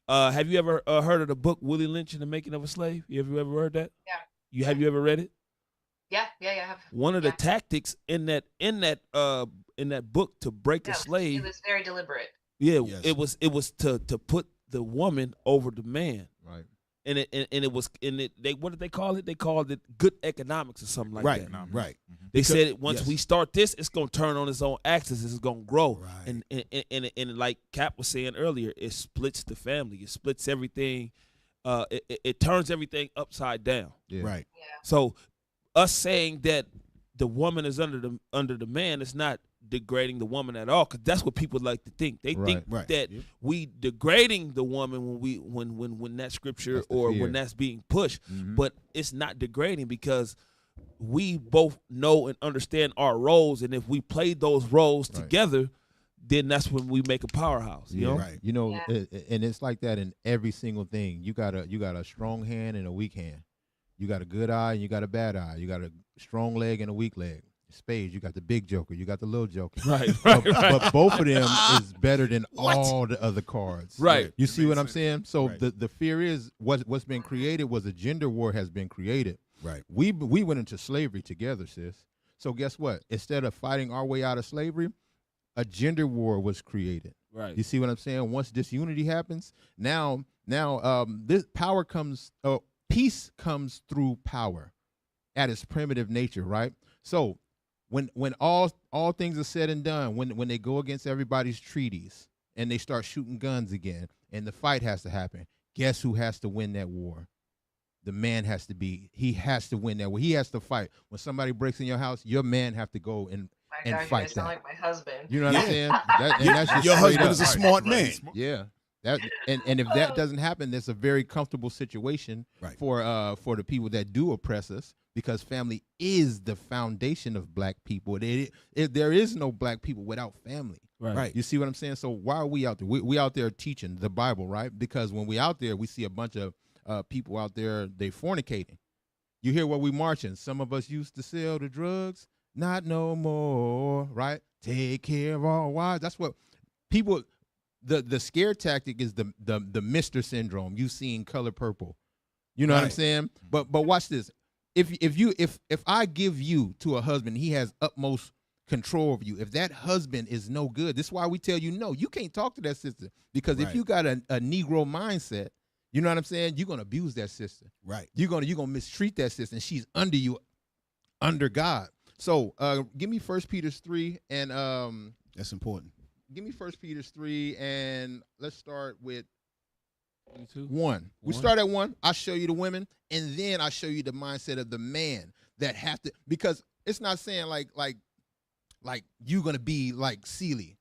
Have you ever heard of the book Willie Lynch and the Making of a Slave? You ever heard that? Yeah. Have you ever read it? Yeah, I have. One of the tactics in that book to break a slave. It was very deliberate. Yeah, Yes. it was to put the woman over the man. Right. And what did they call it? They called it good economics or something like Right. that. Right. They Because- said once yes. we start this, it's gonna turn on its own axis. It's gonna grow. Right. And like Cap was saying earlier, it splits the family. It splits everything. It turns everything upside down. Yeah. Right. Yeah. So us saying that the woman is under the man is not degrading the woman at all, because that's what people like to think. They think Right. that Yep. we degrading the woman when that scripture That's the or fear. when that's being pushed. Mhm. But it's not degrading, because we both know and understand our roles, and if we play those roles Right. together, then that's when we make a powerhouse. You know? Right. You know, Yeah. and it's like that in every single thing. You got a strong hand and a weak hand. You got a good eye and you got a bad eye. You got a strong leg and a weak leg. Spades, you got the big joker, you got the little joker. Right. But both of them is better than all the other cards. Right. You see what I'm saying? So Right. the fear is what's been created was a gender war has been created. Right. We went into slavery together, sis. So guess what? Instead of fighting our way out of slavery, a gender war was created. Right. You see what I'm saying? Once disunity happens, now this power comes. Peace comes through power, at its primitive nature, right? So when all things are said and done, when they go against everybody's treaties and they start shooting guns again, and the fight has to happen, guess who has to win that war? The man has to win that war. He has to fight. When somebody breaks in your house, your man have to go and My God, you fight guys sound that. like my husband. You know what I'm saying? And that's just Your straight husband up. is a smart man. Yeah. And if that doesn't happen, there's a very comfortable situation Right. for the people that do oppress us, because family is the foundation of black people. There is no black people without family. Right. You see what I'm saying? So why are we out there? We out there teaching the Bible, right? Because when we out there, we see a bunch of people out there, they fornicating. You hear what we marching. Some of us used to sell the drugs, not no more, right? Take care of our wives. That's what people. The scare tactic is the Mr. syndrome. You've seen Color Purple. You know what I'm Right. saying? But watch this. If I give you to a husband, he has utmost control of you. If that husband is no good, this is why we tell you no. You can't talk to that sister, because if Right. you got a Negro mindset, you know what I'm saying? You're gonna abuse that sister. Right. You're gonna mistreat that sister, and she's under you, under God. So give me 1 Peter 3 and That's important. give me 1 Peter 3 and let's start with 22. 1. We start at 1. I'll show you the women, and then I'll show you the mindset of the man that have to, because it's not saying like you're gonna be like Celie.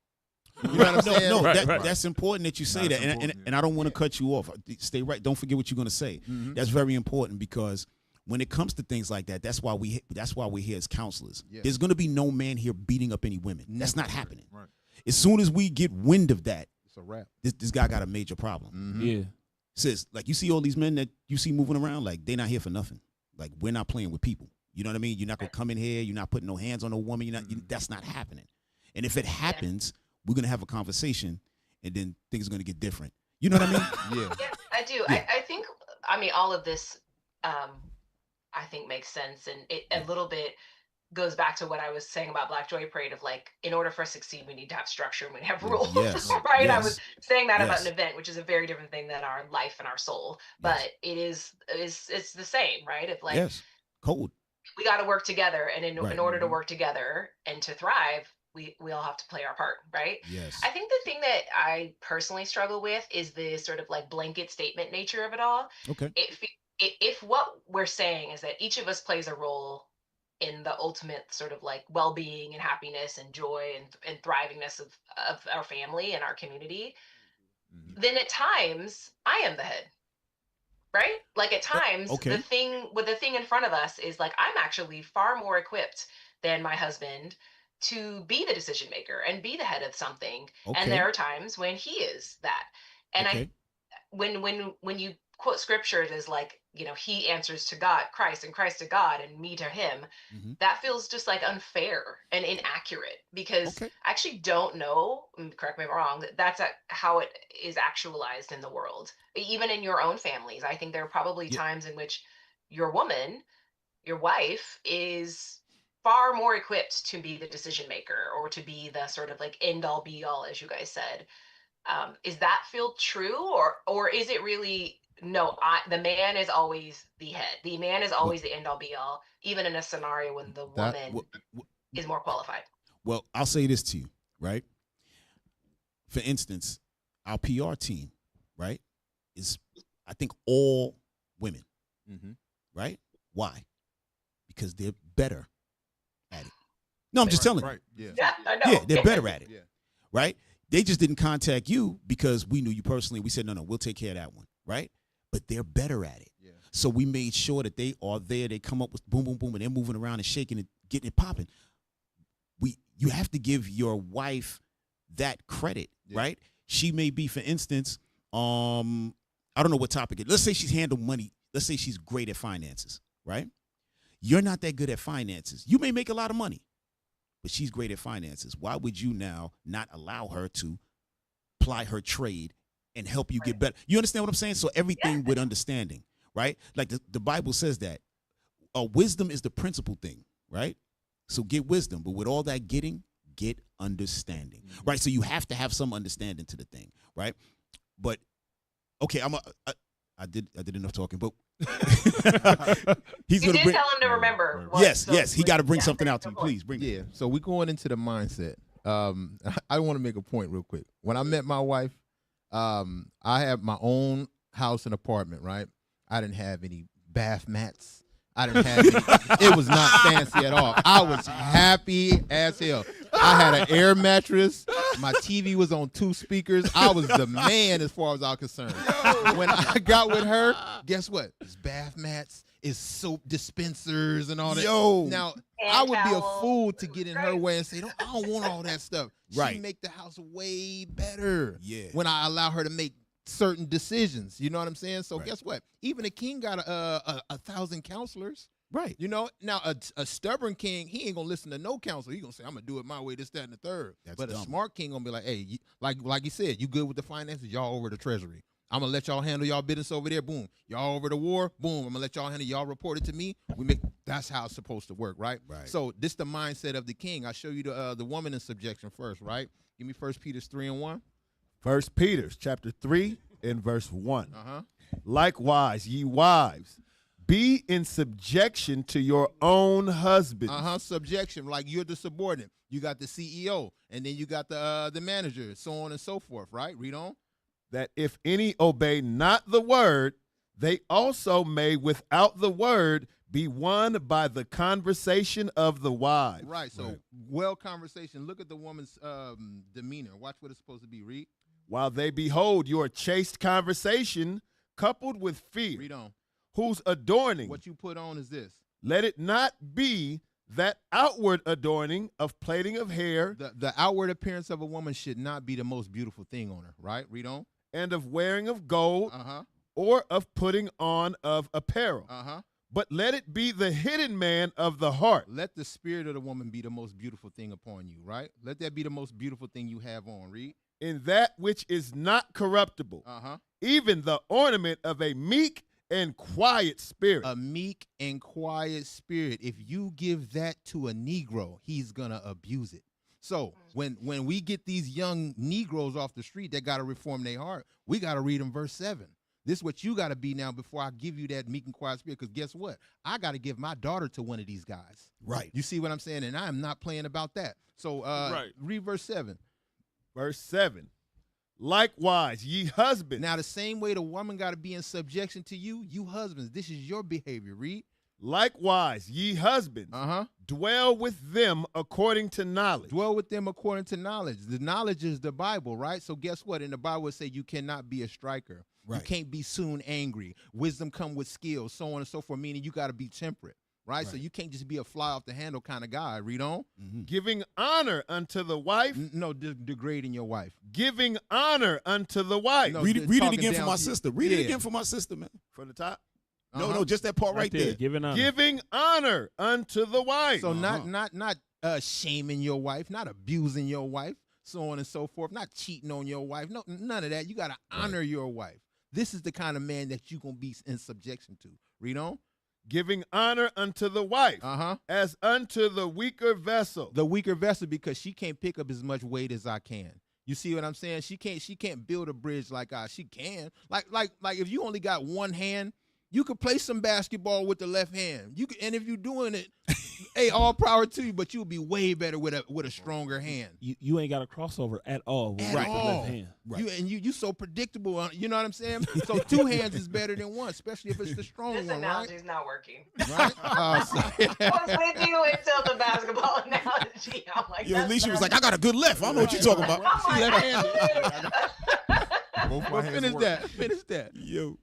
You know what I'm saying? No, Right, right. that's important that you say That's that, important, and I don't want to cut you off. Stay right. Don't forget what you're going to say. Mhm. That's very important, because when it comes to things like that, that's why we're here as counselors. Yeah. There's going to be no man here beating up any women. That's not happening. Right. As soon as we get wind of that, It's a wrap. this guy got a major problem. Mhm. Yeah. Sis, like, you see all these men that you see moving around, like, they're not here for nothing. Like, we're not playing with people. You know what I mean? You're not gonna come in here. You're not putting no hands on no woman. That's not happening. And if it happens, we're gonna have a conversation, and then things are gonna get different. You know what I mean? Yeah. Yeah, I do. Yeah. I think, I mean, all of this, I think makes sense. And it a little bit goes back to what I was saying about Black Joy Parade of, like, in order for us to succeed, we need to have structure and we have rules, Yes, right? I yes, was saying that about yes. an event, which is a very different thing than our life and our soul, Yes. but it's the same, right? If, like, Yes. Code. we got to work together, and in Right. order to work together and to thrive, we all have to play our part, right? Yes. I think the thing that I personally struggle with is the sort of like blanket statement nature of it all. Okay. If what we're saying is that each of us plays a role in the ultimate sort of like well-being and happiness and joy and thrivingness of our family and our community, then at times I am the head. Right? Like, at times okay. the thing in front of us is like, I'm actually far more equipped than my husband to be the decision maker and be the head of something. Okay. And there are times when he is that. And Okay. when you quote scriptures as like, he answers to God, Christ, and Christ to God, and me to him, that feels just like unfair and inaccurate, because Okay. I actually don't know, correct me if I'm wrong, that's how it is actualized in the world. Even in your own families, I think there are probably Yeah. times in which your woman, your wife, is far more equipped to be the decision maker, or to be the sort of like end all be all, as you guys said. Is that feel true, or is it really no? The man is always the head. The man is always the end all be all, even in a scenario when the woman is more qualified. Well, I'll say this to you, right? For instance, our PR team, right, is, I think, all women, right? Why? Because they're better at it. No, I'm just telling you. Right. Yeah. Yeah, I know. Yeah, they're better at it. Yeah. Right? They just didn't contact you because we knew you personally. We said, no, we'll take care of that one, right? But they're better at it. Yeah. So we made sure that they are there. They come up with boom, boom, boom, and they're moving around and shaking it, getting it popping. You have to give your wife that credit, right? She may be, for instance, I don't know what topic it is. Let's say she's handled money. Let's say she's great at finances, right? You're not that good at finances. You may make a lot of money, but she's great at finances. Why would you now not allow her to ply her trade and help you get better? You understand what I'm saying? So everything with understanding, right? Like the Bible says that wisdom is the principal thing, right? So get wisdom, but with all that getting, get understanding, right? So you have to have some understanding to the thing, right? But okay, I did enough talking, but he's You gonna did bring. tell him to remember. Yes, he got to bring something out to you. Please bring it. Yeah. So we going into the mindset. I want to make a point real quick. When I met my wife, I had my own house and apartment, right? I didn't have any bath mats. I didn't have any. It was not fancy at all. I was happy as hell. I had an air mattress. My TV was on 2 speakers. I was the man as far as I was concerned. When I got with her, guess what? It's bath mats, it's soap dispensers and all that. Now, I would be a fool to get in her way and say, I don't want all that stuff. Right. She make the house way better. Yeah. When I allow her to make certain decisions, you know what I'm saying? So guess what? Even a king got a 1,000 counselors. Right. You know, now a stubborn king, he ain't gonna listen to no counselor. He gonna say, I'm gonna do it my way, this, that, and the third. But dumb. a smart king gonna be like, hey, like you said, you good with the finances, y'all over the treasury. I'm gonna let y'all handle y'all business over there. Boom. Y'all over the war. Boom. I'm gonna let y'all handle. Y'all report it to me. That's how it's supposed to work, right? Right. So this the mindset of the king. I show you the woman in subjection first, right? Give me 1 Peter 3:1. 1 Peter chapter 3 and verse 1. Uh-huh. Likewise, ye wives, be in subjection to your own husbands. Subjection, like you're the subordinate. You got the CEO, and then you got the manager, so on and so forth, right? Read on. That if any obey not the word, they also may without the word be won by the conversation of the wives. Right, so well conversation. Look at the woman's demeanor. Watch what it's supposed to be. Read. While they behold your chaste conversation coupled with fear. Read on. Whose adorning. What you put on is this. Let it not be that outward adorning of plaiting of hair. The outward appearance of a woman should not be the most beautiful thing on her, right? Read on. And of wearing of gold, or of putting on of apparel. But let it be the hidden man of the heart. Let the spirit of the woman be the most beautiful thing upon you, right? Let that be the most beautiful thing you have on. Read. In that which is not corruptible, even the ornament of a meek and quiet spirit. A meek and quiet spirit. If you give that to a Negro, he's gonna abuse it. So when we get these young Negroes off the street that got to reform their heart, we got to read them verse 7. This is what you got to be now before I give you that meek and quiet spirit. Because guess what? I got to give my daughter to one of these guys. Right. You see what I'm saying? And I am not playing about that. So read verse 7. Verse 7. Likewise, ye husbands. Now the same way the woman got to be in subjection to you, you husbands, this is your behavior. Read. Likewise, ye husbands, dwell with them according to knowledge. Dwell with them according to knowledge. The knowledge is the Bible, right? So guess what? In the Bible, it say you cannot be a striker. Right. You can't be soon angry. Wisdom come with skill, so on and so forth, meaning you got to be temperate. right? So you can't just be a fly off the handle kind of guy. Read on. Giving honor unto the wife. No, degrading your wife. Giving honor unto the wife. No, Read it again for down my to- sister. Read it Yeah. again for my sister, man. From the top. No, just that part right there. Giving honor. Giving honor unto the wife. So not shaming your wife, not abusing your wife, so on and so forth, not cheating on your wife. No, none of that. You got to honor your wife. This is the kind of man that you're going to be in subjection to. Read on. Giving honor unto the wife. As unto the weaker vessel. The weaker vessel, because she can't pick up as much weight as I can. You see what I'm saying? She can't build a bridge like I. She can. Like if you only got one hand, you could play some basketball with the left hand. You could, and if you're doing it, hey, all power to you. But you'll be way better with a stronger hand. You ain't got a crossover at all with At the all. left hand. Right. You so predictable. You know what I'm saying? So two hands is better than one, especially if it's the strong This one, analogy right? is not working. Right? I was with you until the basketball analogy. I'm like, Yo, that's Alicia was not- like, I got a good left. I don't know what you're talking about. I'm like, left-handed. Both my Well, hands finish work. that. Finish that. Yo.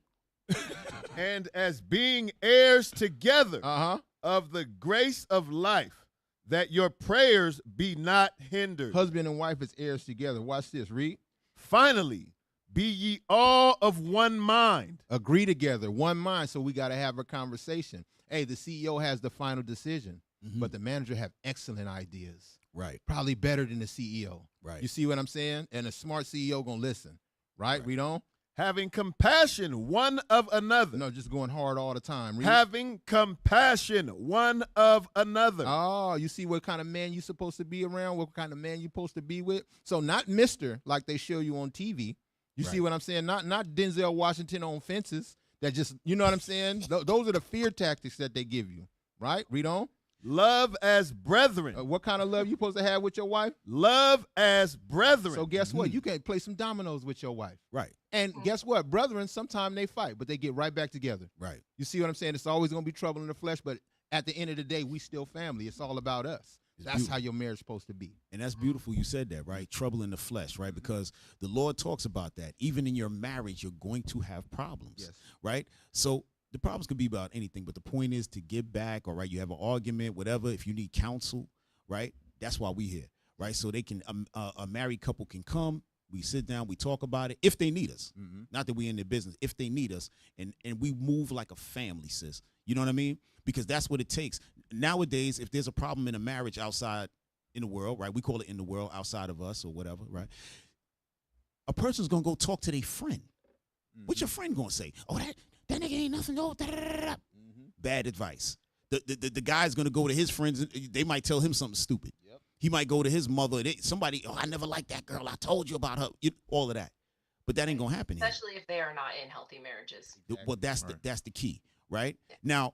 And as being heirs together Uh-huh. of the grace of life, that your prayers be not hindered. Husband and wife is heirs together. Watch this. Read. Finally, be ye all of one mind. Agree together, one mind. So we got to have a conversation. Hey, the CEO has the final decision, but the manager have excellent ideas. Right. Probably better than the CEO. Right. You see what I'm saying? And a smart CEO gonna listen. Right? Read on. Having compassion one of another. No, just going hard all the time. Read. Having compassion one of another. Oh, you see what kind of man you supposed to be around, what kind of man you supposed to be with. So not Mr. like they show you on TV. You see what I'm saying? Not Denzel Washington on Fences. That just, you know what I'm saying? Those are the fear tactics that they give you. Right? Read on. Love as brethren. What kind of love you supposed to have with your wife? Love as brethren. So guess what? You can play some dominoes with your wife. Right. And guess what? Brethren, sometimes they fight, but they get right back together. Right. You see what I'm saying? It's always going to be trouble in the flesh, but at the end of the day, we still family. It's all about us. That's how your marriage is supposed to be. And that's beautiful. You said that, right? Trouble in the flesh, right? Because the Lord talks about that. Even in your marriage, you're going to have problems, right? So the problems could be about anything, but the point is to give back, all right? You have an argument, whatever. If you need counsel, right? That's why we here, right? So they can, a married couple can come. We sit down, we talk about it if they need us. Not that we in their business. If they need us, and we move like a family, sis. You know what I mean? Because that's what it takes. Nowadays, if there's a problem in a marriage outside in the world, right? We call it in the world, outside of us or whatever, right? A person's going to go talk to their friend. What your friend going to say? Oh, that nigga ain't nothing. No, bad advice. The guy's going to go to his friends. And they might tell him something stupid. He might go to his mother. Somebody, oh, I never liked that girl. I told you about her. All of that. But that ain't going to happen here. Especially if they are not in healthy marriages. Well, that's the key, right? Now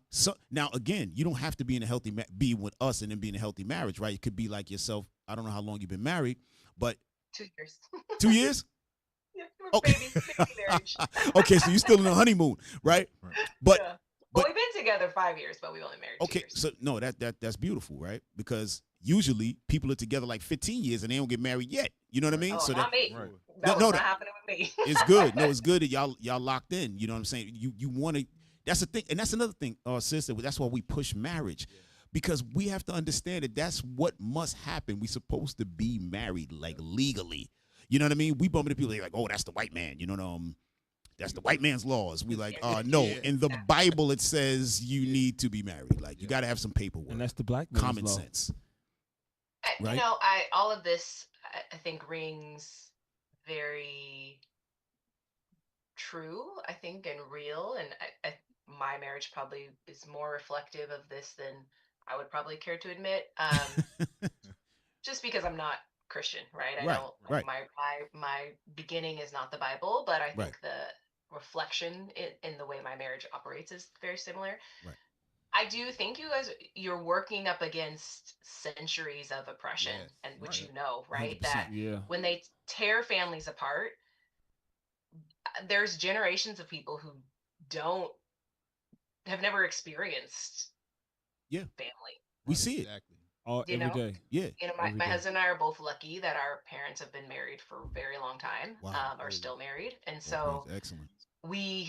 again, you don't have to be in a healthy be with us and then be in a healthy marriage, right? It could be like yourself. I don't know how long you've been married, but 2 years. 2 years? Yeah, we're baby marriage. Okay, so you're still in the honeymoon, right? But Yeah. Well, we've been together 5 years, but we only married 2 okay, years. so no, that's beautiful, right? Because usually people are together like 15 years and they don't get married yet. You know what I mean? Oh, so not me. Right. That No, was no, not happening with me. it's good. No, it's good that y'all locked in. You know what I'm saying? You want to. That's the thing, and that's another thing, sister. That's why we push marriage, because we have to understand that that's what must happen. We supposed to be married, like legally. You know what I mean? We bump into people like, oh, that's the white man. You know, that's the white man's laws. We like, no. In the Bible, it says you need to be married. Like you got to have some paperwork. And that's the black man's common law. sense. You know, all of this, I think, rings very true, I think, and real. And my marriage probably is more reflective of this than I would probably care to admit. Just because I'm not Christian, right? I don't. My beginning is not the Bible, but I think the reflection in the way my marriage operates is very similar. Right. I do think you're working up against centuries of oppression, and which you know, right? 100%. That when they tear families apart, there's generations of people who have never experienced family. We see it. Exactly. Every day. Yeah. You know, my husband and I are both lucky that our parents have been married for a very long time, are still married. And so excellent. we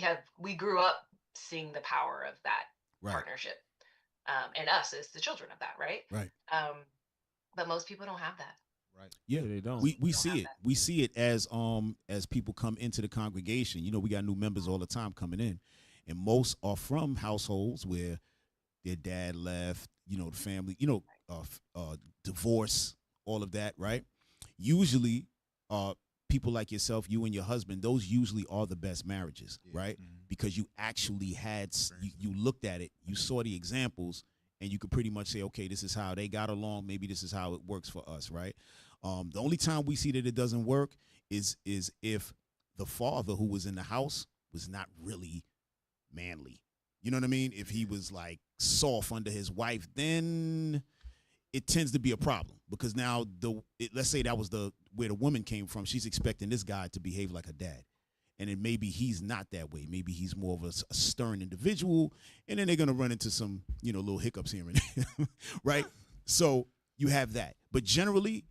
grew up seeing the power of that partnership. and us as the children of that, right? Right. But most people don't have that. Right. Yeah, they don't. We see it. We see it as people come into the congregation. We got new members all the time coming in, and most are from households where their dad left. The family. Divorce, all of that. Right. Usually, people like yourself, you and your husband, those usually are the best marriages, right? Because you actually had you looked at it, you saw the examples, and you could pretty much say, okay, this is how they got along. Maybe this is how it works for us, right? The only time we see that it doesn't work is if the father who was in the house was not really manly. You know what I mean? If he was like soft under his wife, then it tends to be a problem, because now let's say that was where the woman came from. She's expecting this guy to behave like her dad. And then maybe he's not that way. Maybe he's more of a stern individual. And then they're going to run into some, little hiccups here and there. Right? So you have that. But generally,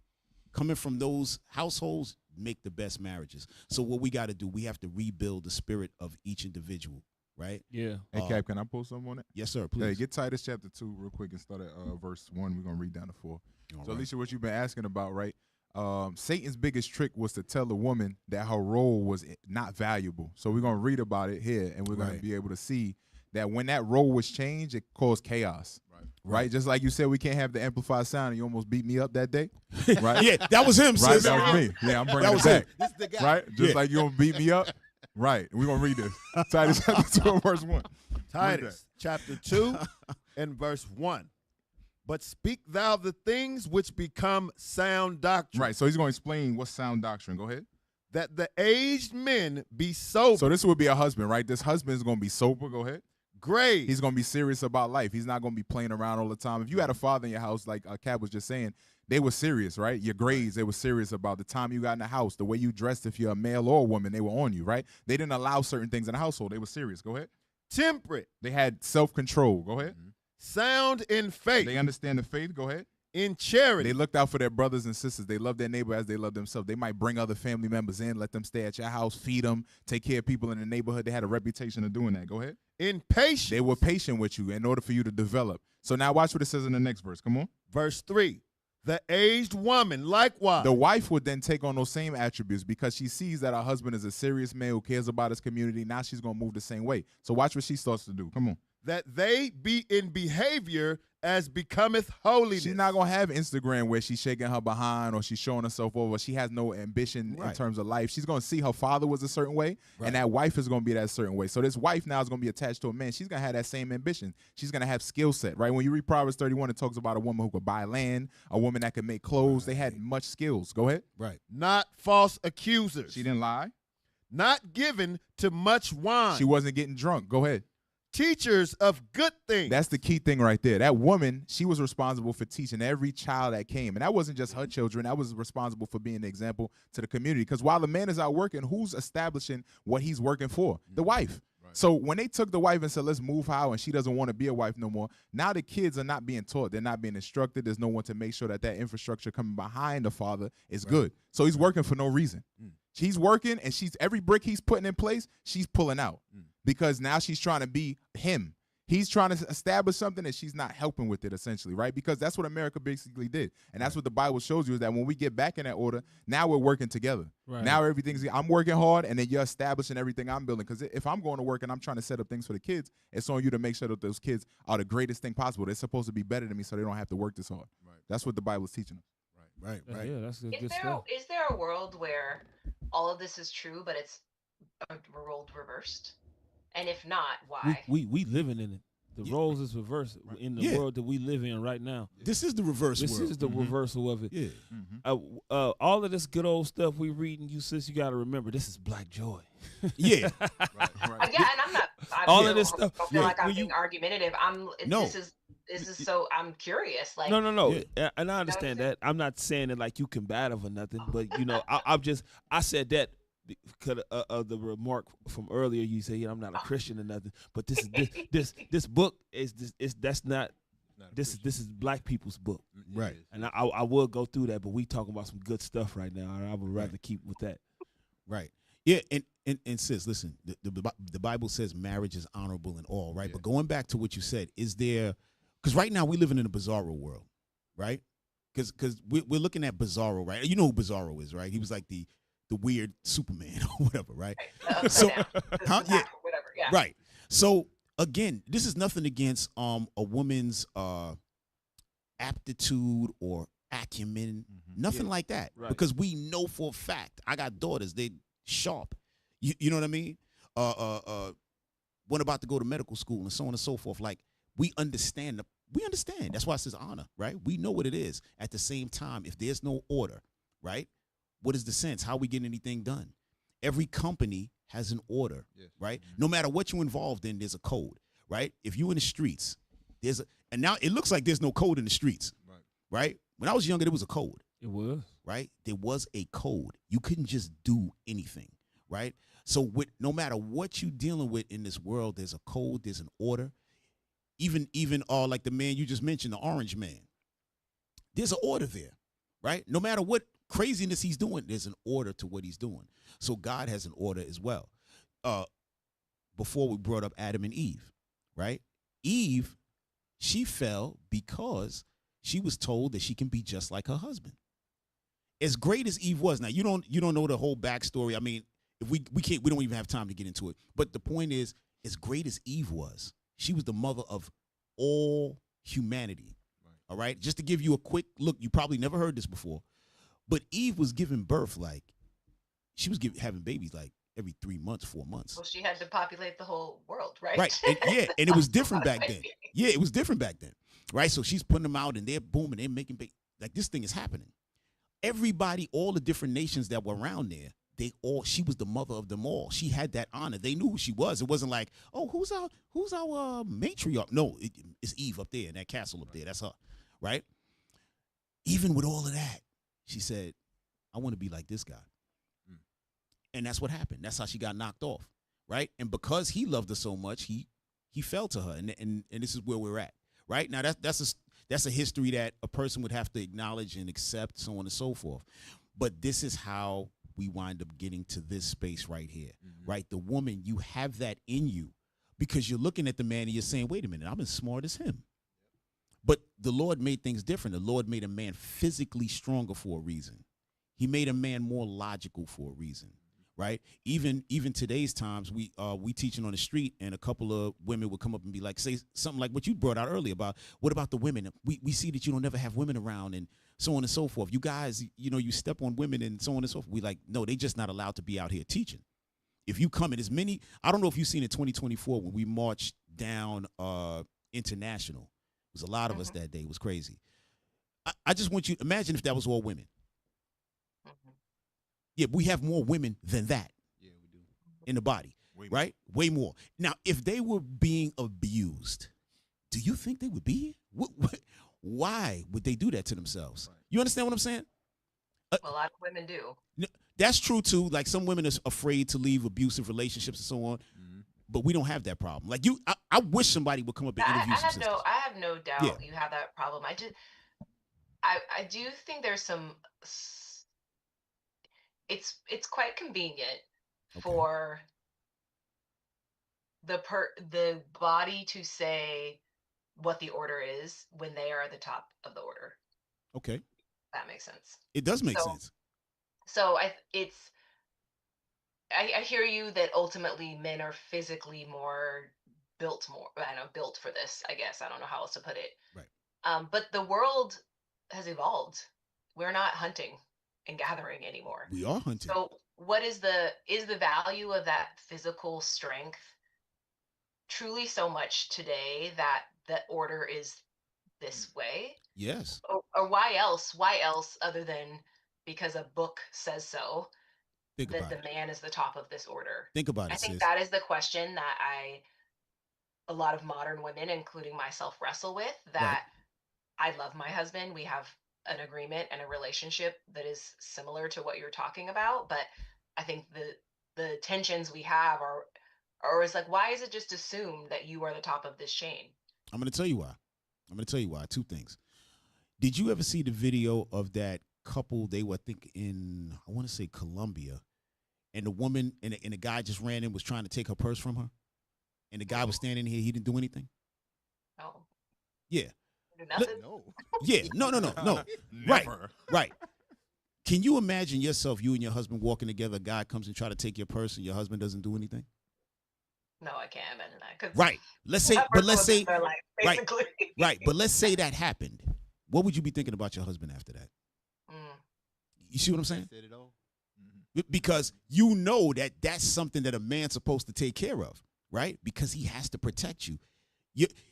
coming from those households make the best marriages. So what we got to do, we have to rebuild the spirit of each individual. Right? Yeah. Hey, Cap, can I post something on it? Yes, sir. Please. Hey, get Titus chapter 2 real quick and start at verse 1. We're going to read down to 4. All So, right. Elisha, what you've been asking about, right? Satan's biggest trick was to tell the woman that her role was not valuable. So we're going to read about it here, and we're going Right. to be able to see that when that role was changed, it caused chaos. Right? Just like you said, we can't have the amplified sound, and you almost beat me up that day. Right? Yeah, that was him, Right? sis. That was me. Yeah, I'm bringing That it was back. him. This is the guy. Right? Just Yeah. like you going to beat me up. Right. We're going to read this. Titus chapter 2, verse 1. Titus chapter 2 and verse 1. But speak thou the things which become sound doctrine. Right. So he's going to explain what's sound doctrine. Go ahead. That the aged men be sober, So this would be a husband, right? This husband is going to be sober. Go ahead. grave. He's going to be serious about life. He's not going to be playing around all the time. If you had a father in your house, like Kat was just saying, they were serious, right? Your grades, they were serious about the time you got in the house, the way you dressed, if you're a male or a woman, they were on you, right? They didn't allow certain things in the household. They were serious. Go ahead. temperate, They had self-control. Go ahead. sound in faith, They understand the faith. Go ahead. in charity. They looked out for their brothers and sisters. They loved their neighbor as they loved themselves. They might bring other family members in, let them stay at your house, feed them, take care of people in the neighborhood. They had a reputation of doing that. Go ahead. in patience. They were patient with you in order for you to develop. So now watch what it says in the next verse. Come on. Verse 3. The aged woman likewise. The wife would then take on those same attributes because she sees that her husband is a serious man who cares about his community. Now she's going to move the same way. So watch what she starts to do. Come on. that they be in behavior as becometh holiness. She's not going to have Instagram where she's shaking her behind or she's showing herself over. She has no ambition in Right. terms of life. She's going to see her father was a certain way, and that wife is going to be that certain way. So this wife now is going to be attached to a man. She's going to have that same ambition. She's going to have skill set, right? When you read Proverbs 31, it talks about a woman who could buy land, a woman that could make clothes. They had much skills. Go ahead. Right. Not false accusers. She didn't lie. Not given to much wine. She wasn't getting drunk. Go ahead. Teachers of good things. That's the key thing right there. That woman, she was responsible for teaching every child that came. And that wasn't just her children. That was responsible for being an example to the community. Because while the man is out working, who's establishing what he's working for? The wife. So when they took the wife and said, let's move her out, and she doesn't want to be a wife no more, now the kids are not being taught. They're not being instructed. There's no one to make sure that that infrastructure coming behind the father is good. So he's working for no reason. She's working, and she's every brick he's putting in place, she's pulling out. Because now she's trying to be him. He's trying to establish something and she's not helping with it, essentially, right? Because that's what America basically did. And that's what the Bible shows you, is that when we get back in that order, now we're working together. Right. Now everything's, I'm working hard, and then you're establishing everything I'm building. Because if I'm going to work and I'm trying to set up things for the kids, it's on you to make sure that those kids are the greatest thing possible. They're supposed to be better than me so they don't have to work this hard. Right. That's what the Bible is teaching us. Right. Yeah, that's good, Is good there stuff. is there a world where all of this is true, but it's a world reversed? And if not, why? We living in it. The Yeah. roles is reversed in the Yeah. world that we live in right now. This is the reverse This world. is the reversal of it. Yeah. All of this good old stuff we reading, you sis, you got to remember, this is black joy. Yeah. Yeah, and I'm not. I All of feel- this stuff, I feel yeah, like I'm when you- being argumentative. No. This is so. I'm curious. Like No. Yeah. And I understand that. I'm not saying it like you combative or nothing, but I said that because of the remark from earlier. You say, I'm not a Christian or nothing, but this is this book is this is black people's book, Right. and I will go through that, but we talking about some good stuff right now, and I would rather keep with that. Right. Yeah, and sis, listen, the Bible says marriage is honorable and all, right? But going back to what you said, is there Because right now we're living in a bizarro world, right? Because we're looking at Bizarro, right? You know who Bizarro is, right? He was like the weird Superman or whatever, right? Right. So, Down. huh? Yeah, Whatever. Yeah. right. So again, this is nothing against a woman's aptitude or acumen, nothing like that. Right. Because we know for a fact, I got daughters, they sharp. You know what I mean? One about to go to medical school and so on and so forth. Like we understand. That's why it says honor, right? We know what it is. At the same time, if there's no order, right? What is the sense? How we get anything done? Every company has an order, right? No matter what you're involved in, there's a code, right? If you're in the streets, and now it looks like there's no code in the streets, right? When I was younger, there was a code. It was. Right? There was a code. You couldn't just do anything, right? So no matter what you're dealing with in this world, there's a code, there's an order. Even like the man you just mentioned, the orange man. There's an order there, right? No matter what craziness he's doing, there's an order to what he's doing. So God has an order as well. Before we brought up Adam and Eve, right? Eve, she fell because she was told that she can be just like her husband. As great as Eve was, now you don't know the whole backstory. I mean, if we don't even have time to get into it. But the point is, as great as Eve was, she was the mother of all humanity. All right, just to give you a quick look, you probably never heard this before, but Eve was giving birth like she was having babies like every 3 months, 4 months. Well, she had to populate the whole world, right? Right, and it was different back then. Yeah, it was different back then, right? So she's putting them out, and they're booming, they're making like this thing is happening. Everybody, all the different nations that were around there, she was the mother of them all. She had that honor. They knew who she was. It wasn't like, oh, who's our matriarch? No, it's Eve up there in that castle up there. That's her, right? Even with all of that, she said, I want to be like this guy. And that's what happened. That's how she got knocked off, right? And because he loved her so much, he fell to her, and this is where we're at, right? Now that's a history that a person would have to acknowledge and accept, so on and so forth. But this is how we wind up getting to this space right here, right? The woman, you have that in you because you're looking at the man and you're saying, wait a minute, I'm as smart as him. But the Lord made things different. The Lord made a man physically stronger for a reason. He made a man more logical for a reason, right? Even today's times, we teaching on the street, and a couple of women would come up and be like, say something like what you brought out earlier about, what about the women? We see that you don't never have women around and so on and so forth. You guys, you step on women and so on and so forth. We like, no, they just not allowed to be out here teaching. If you come in as many, I don't know if you've seen in 2024 when we marched down International. It was a lot of us that day. It was crazy. I just want you to imagine if that was all women. Yeah, we have more women than that. Yeah, we do. In the body, right? Way more. Now, if they were being abused, do you think they would be here? Why would they do that to themselves? Right. You understand what I'm saying? A lot of women do. That's true too. Like some women are afraid to leave abusive relationships and so on. But we don't have that problem. Like I wish somebody would come up and interview some sisters. I have no doubt you have that problem. I do think there's some. It's quite convenient for the body to say what the order is when they are at the top of the order. Okay. That makes sense. It does make sense. So I hear you that ultimately men are physically built for this, I guess. I don't know how else to put it. Right. But the world has evolved. We're not hunting and gathering anymore. We are hunting. So what is the value of that physical strength truly so much today that the order is this way? Yes. Or why else other than because a book says so, that the man is the top of this order? Think about it. I think that is the question that a lot of modern women, including myself, wrestle with. That I love my husband. We have an agreement and a relationship that is similar to what you're talking about. But I think the tensions we have are is like, why is it just assumed that you are the top of this chain? I'm going to tell you why. Two things. Did you ever see the video of that couple? They were, I think, in, I want to say Colombia, and the woman and the guy just ran in, was trying to take her purse from her, and the guy was standing here. He didn't do anything. Oh. Yeah. Do nothing. No. Yeah. No. Right. Never. Right. Can you imagine yourself, you and your husband walking together, a guy comes and try to take your purse and your husband doesn't do anything? No, I can't imagine that. 'Cause Right. Let's say, that but person let's was say, in their life, right, basically. right. But let's say that happened. What would you be thinking about your husband after that? Mm. You see what I'm saying? Said it all. Because you know that that's something that a man's supposed to take care of, right? Because he has to protect you.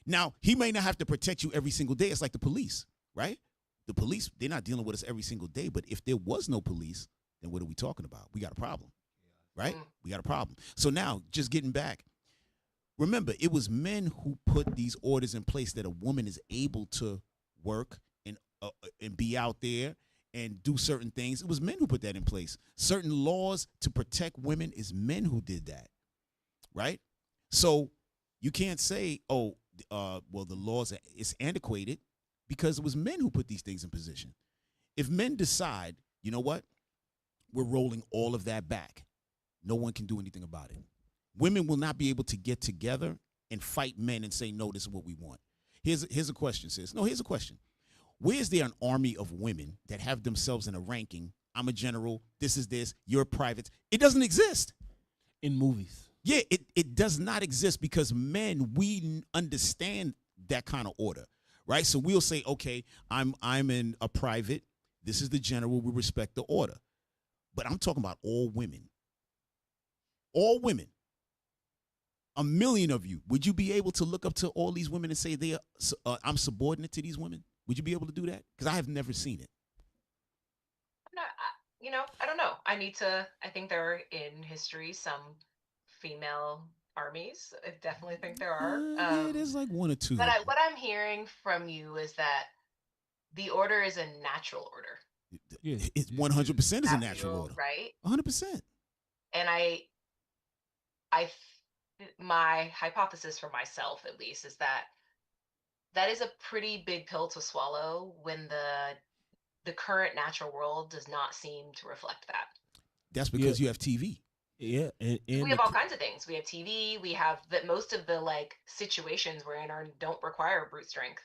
Now, he may not have to protect you every single day. It's like the police, right? The police, they're not dealing with us every single day. But if there was no police, then what are we talking about? We got a problem, right? We got a problem. So now, just getting back, remember, it was men who put these orders in place that a woman is able to work and be out there and do certain things. It was men who put that in place. Certain laws to protect women is men who did that, right? So you can't say, well, the laws, it's antiquated, because it was men who put these things in position. If men decide, you know what, we're rolling all of that back, no one can do anything about it. Women will not be able to get together and fight men and say, no, this is what we want. Here's a question, sis. No, here's a question. Where's there an army of women that have themselves in a ranking? I'm a general. This is this. You're a private. It doesn't exist. In movies. Yeah, it does not exist, because men, we understand that kind of order, right? So we'll say, okay, I'm in a private. This is the general. We respect the order. But I'm talking about all women. All women. A million of you. Would you be able to look up to all these women and say I'm subordinate to these women? Would you be able to do that? Because I have never seen it. I don't know. I think there are in history some female armies. I definitely think there are. Yeah, there's like one or two. But what I'm hearing from you is that the order is a natural order. Yeah. It's 100% is a natural order. Right? 100%. And my hypothesis for myself, at least, is that is a pretty big pill to swallow when the current natural world does not seem to reflect that. That's because you have TV. Yeah, and we have all kinds of things. We have TV. We have that. Most of the situations we're in don't require brute strength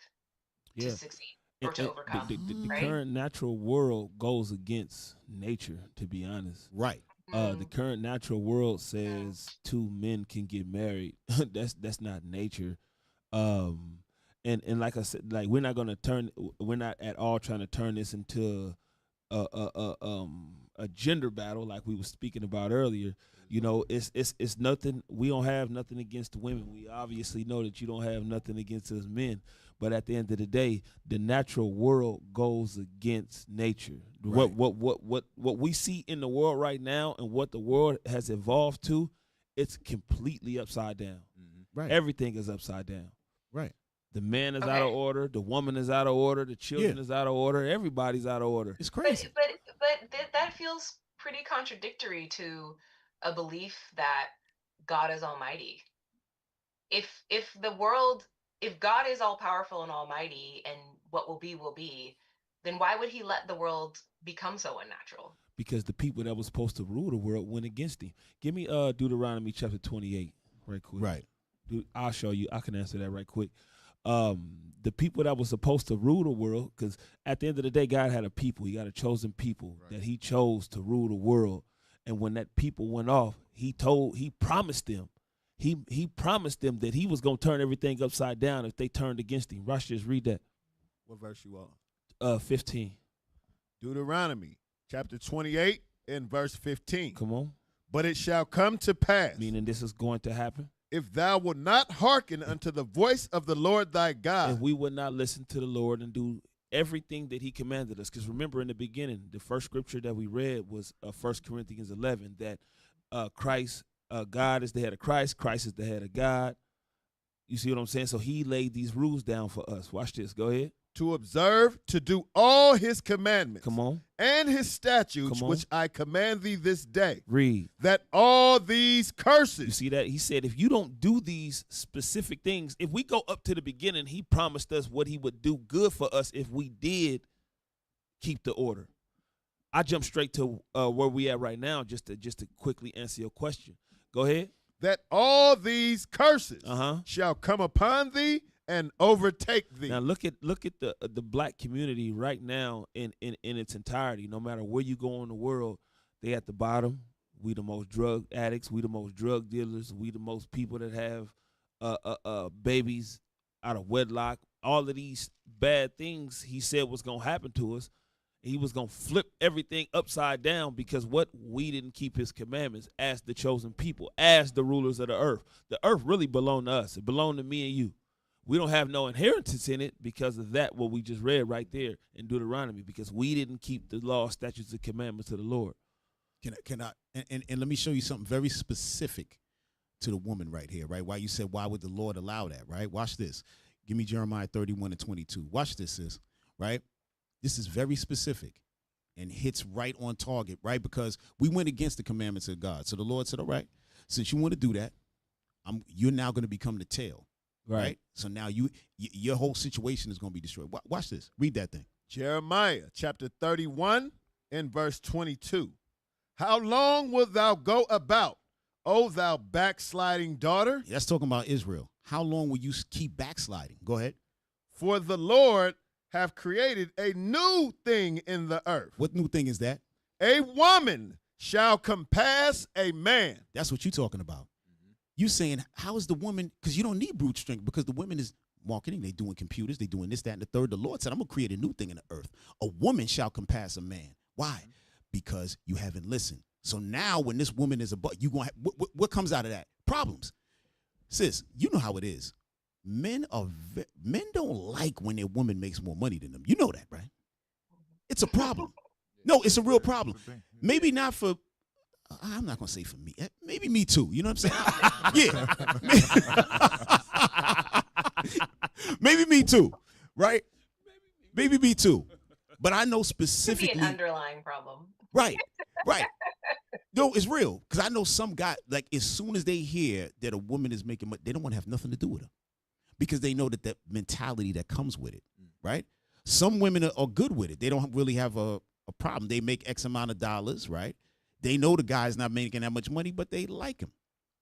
to succeed or to overcome. The right? current natural world goes against nature, to be honest. Right. The current natural world says two men can get married. That's not nature. And like I said, like we're not at all trying to turn this into a gender battle like we were speaking about earlier. You know, it's nothing. We don't have nothing against the women. We obviously know that you don't have nothing against us men. But at the end of the day, the natural world goes against nature. Right. What we see in the world right now and what the world has evolved to, it's completely upside down. Mm-hmm. Right. Everything is upside down. Right. The man is out of order. The woman is out of order. The children is out of order. Everybody's out of order. It's crazy. But that feels pretty contradictory to a belief that God is almighty. If God is all powerful and almighty and what will be, then why would he let the world become so unnatural? Because the people that was supposed to rule the world went against him. Give me Deuteronomy chapter 28 right quick. Right. I'll show you. I can answer that right quick. The people that was supposed to rule the world, because at the end of the day, God had a people. He got a chosen people that he chose to rule the world. And when that people went off, he promised them. He promised them that he was going to turn everything upside down if they turned against him. Rush, just read that. What verse you on? 15. Deuteronomy chapter 28 and verse 15. Come on. But it shall come to pass. Meaning this is going to happen. If thou wilt not hearken unto the voice of the Lord thy God. If we would not listen to the Lord and do everything that he commanded us. Because remember in the beginning, the first scripture that we read was 1 Corinthians 11, that God is the head of Christ. Christ is the head of God. You see what I'm saying? So he laid these rules down for us. Watch this. Go ahead. To observe, to do all his commandments. Come on. And his statutes, which I command thee this day. Read. That all these curses. You see that? He said, if you don't do these specific things, if we go up to the beginning, he promised us what he would do good for us if we did keep the order. I jump straight to where we at right now just to quickly answer your question. Go ahead. That all these curses shall come upon thee and overtake thee. Now look at the black community right now in its entirety. No matter where you go in the world, they at the bottom. We the most drug addicts. We the most drug dealers. We the most people that have babies out of wedlock. All of these bad things he said was gonna happen to us. He was gonna flip everything upside down because what we didn't keep his commandments as the chosen people, as the rulers of the earth. The earth really belonged to us. It belonged to me and you. We don't have no inheritance in it because of that, what we just read right there in Deuteronomy, because we didn't keep the law, statutes, and commandments of the Lord. Can I and let me show you something very specific to the woman right here, right? Why you said, why would the Lord allow that, right? Watch this. Give me Jeremiah 31:22. Watch this, sis, right? This is very specific and hits right on target, right? Because we went against the commandments of God. So the Lord said, all right, since you want to do that, you're now going to become the tail, right? So now your whole situation is going to be destroyed. Watch this. Read that thing. Jeremiah chapter 31 and verse 22. How long wilt thou go about, O thou backsliding daughter? That's talking about Israel. How long will you keep backsliding? Go ahead. For the Lord have created a new thing in the earth. What new thing is that? A woman shall compass a man. That's what you're talking about. You saying, how is the woman, because you don't need brute strength, because the women is marketing, they doing computers, they doing this, that, and the third. The Lord said, I'm going to create a new thing in the earth. A woman shall compass a man. Why? Because you haven't listened. So now when this woman is you going what comes out of that? Problems. Sis, you know how it is. Men don't like when their woman makes more money than them. You know that, right? It's a problem. No, it's a real problem. Maybe not for, I'm not going to say for me. Maybe me too. You know what I'm saying? Yeah. Maybe me too, right? Maybe me too. But I know specifically. Could be an underlying problem. Right. No, it's real. Because I know some guy, like as soon as they hear that a woman is making money, they don't want to have nothing to do with her. Because they know that mentality that comes with it, right? Some women are good with it. They don't really have a problem. They make X amount of dollars, right? They know the guy's not making that much money, but they like him.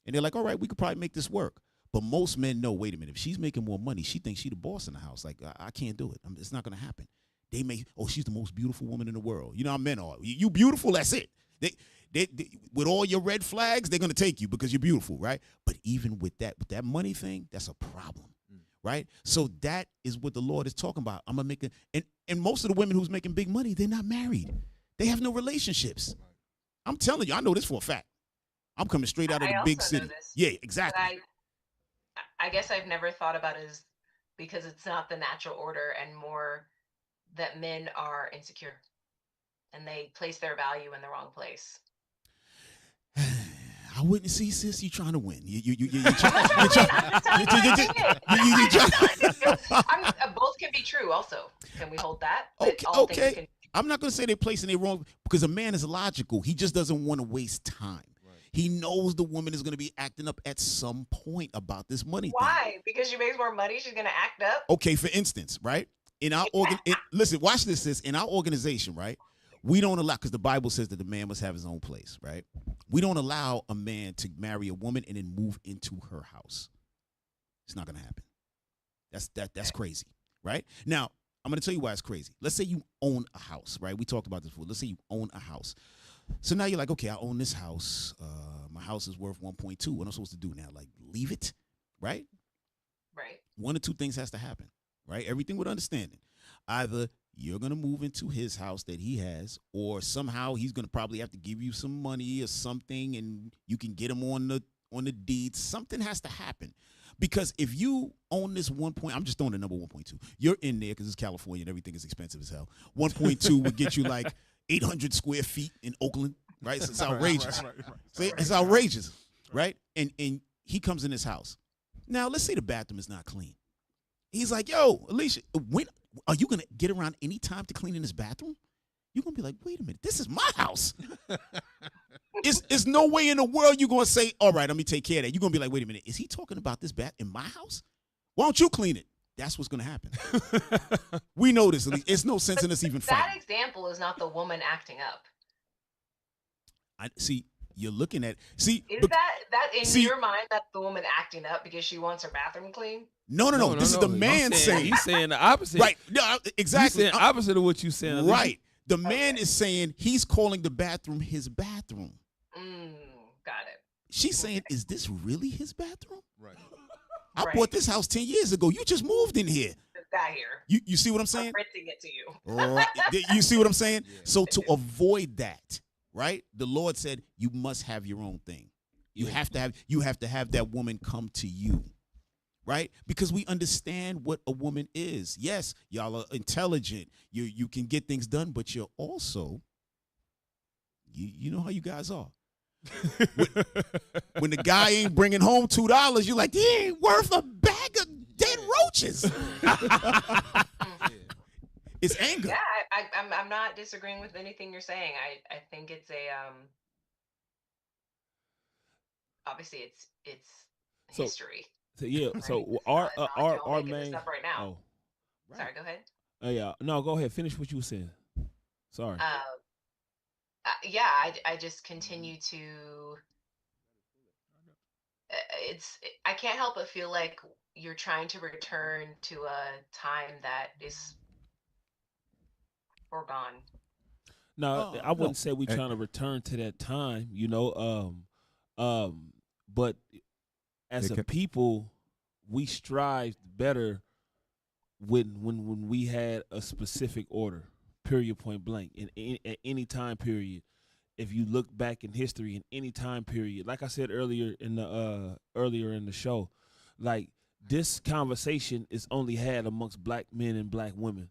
And they're like, all right, we could probably make this work. But most men know, wait a minute, if she's making more money, she thinks she's the boss in the house. Like, I can't do it. It's not going to happen. They may, she's the most beautiful woman in the world. You know how men are. You beautiful, that's it. They with all your red flags, they're going to take you because you're beautiful, right? But even with that money thing, that's a problem. Right? So that is what the Lord is talking about. I'm going to make it. And most of the women who's making big money, they're not married. They have no relationships. I'm telling you, I know this for a fact. I'm coming straight out of the big city. Yeah, exactly. I guess I've never thought about it as because it's not the natural order and more that men are insecure and they place their value in the wrong place. I wouldn't see, sis. You trying to win. Both can be true. Also, can we hold that? Okay. I'm not going to say they're placing it wrong because a man is logical. He just doesn't want to waste time. Right. He knows the woman is going to be acting up at some point about this money. Why? Thing. Because she makes more money, she's going to act up. Okay. For instance, right? In our listen, watch this. Sis. In our organization, right? We don't allow, because the Bible says that the man must have his own place, right? We don't allow a man to marry a woman and then move into her house. It's not going to happen. That's crazy, right? Now, I'm going to tell you why it's crazy. Let's say you own a house, right? We talked about this before. Let's say you own a house. So now you're like, okay, I own this house. My house is worth 1.2. What am I supposed to do now? Like, leave it, right? Right. One or two things has to happen, right? Everything with understanding. Either you're going to move into his house that he has, or somehow he's going to probably have to give you some money or something, and you can get him on the deed. Something has to happen. Because if you own this I'm just throwing the number 1.2. You're in there because it's California and everything is expensive as hell. 1.2 would get you like 800 square feet in Oakland, right? So it's outrageous. It's outrageous, right? And he comes in his house. Now, let's say the bathroom is not clean. He's like, yo, Elisha, when are you going to get around any time to clean in this bathroom? You're going to be like, wait a minute, this is my house. It's no way in the world you're going to say, all right, let me take care of that. You're going to be like, wait a minute, is he talking about this bath in my house? Why don't you clean it? That's what's going to happen. We know this. It's no sense in us even fighting. That example is not the woman acting up. I see. you're looking at. See, Is that in see- your mind that's the woman acting up because she wants her bathroom clean? no. This is the man saying. He's saying the opposite. Right. No, exactly. He's saying opposite of what you saying. Right. The man is saying he's calling the bathroom his bathroom. Got it. She's saying, is this really his bathroom? Right. I Right. bought this house 10 years ago. You just moved in here. Just got here. You see what I'm saying? I'm renting it to you. Right. You see what I'm saying? So to avoid that, right? The Lord said you must have your own thing. You have to have that woman come to you. Right? Because we understand what a woman is. Yes, y'all are intelligent. You can get things done, but you're also you know how you guys are. when the guy ain't bringing home $2, you're like, he ain't worth a bag of dead roaches. It's anger. Yeah, I'm not disagreeing with anything you're saying. I think it's a obviously it's So- history. So, yeah. Right. So It's our not our making this main. up right now. Oh, Sorry, go ahead. yeah. No, go ahead. Finish what you were saying. Sorry. Yeah, I just continue to. I can't help but feel like you're trying to return to a time that is foregone. No, I wouldn't say we're trying to return to that time, but as a people, we strived better when we had a specific order, period, point blank, at any time period. If you look back in history, in any time period, like I said earlier in the show, like this conversation is only had amongst black men and black women.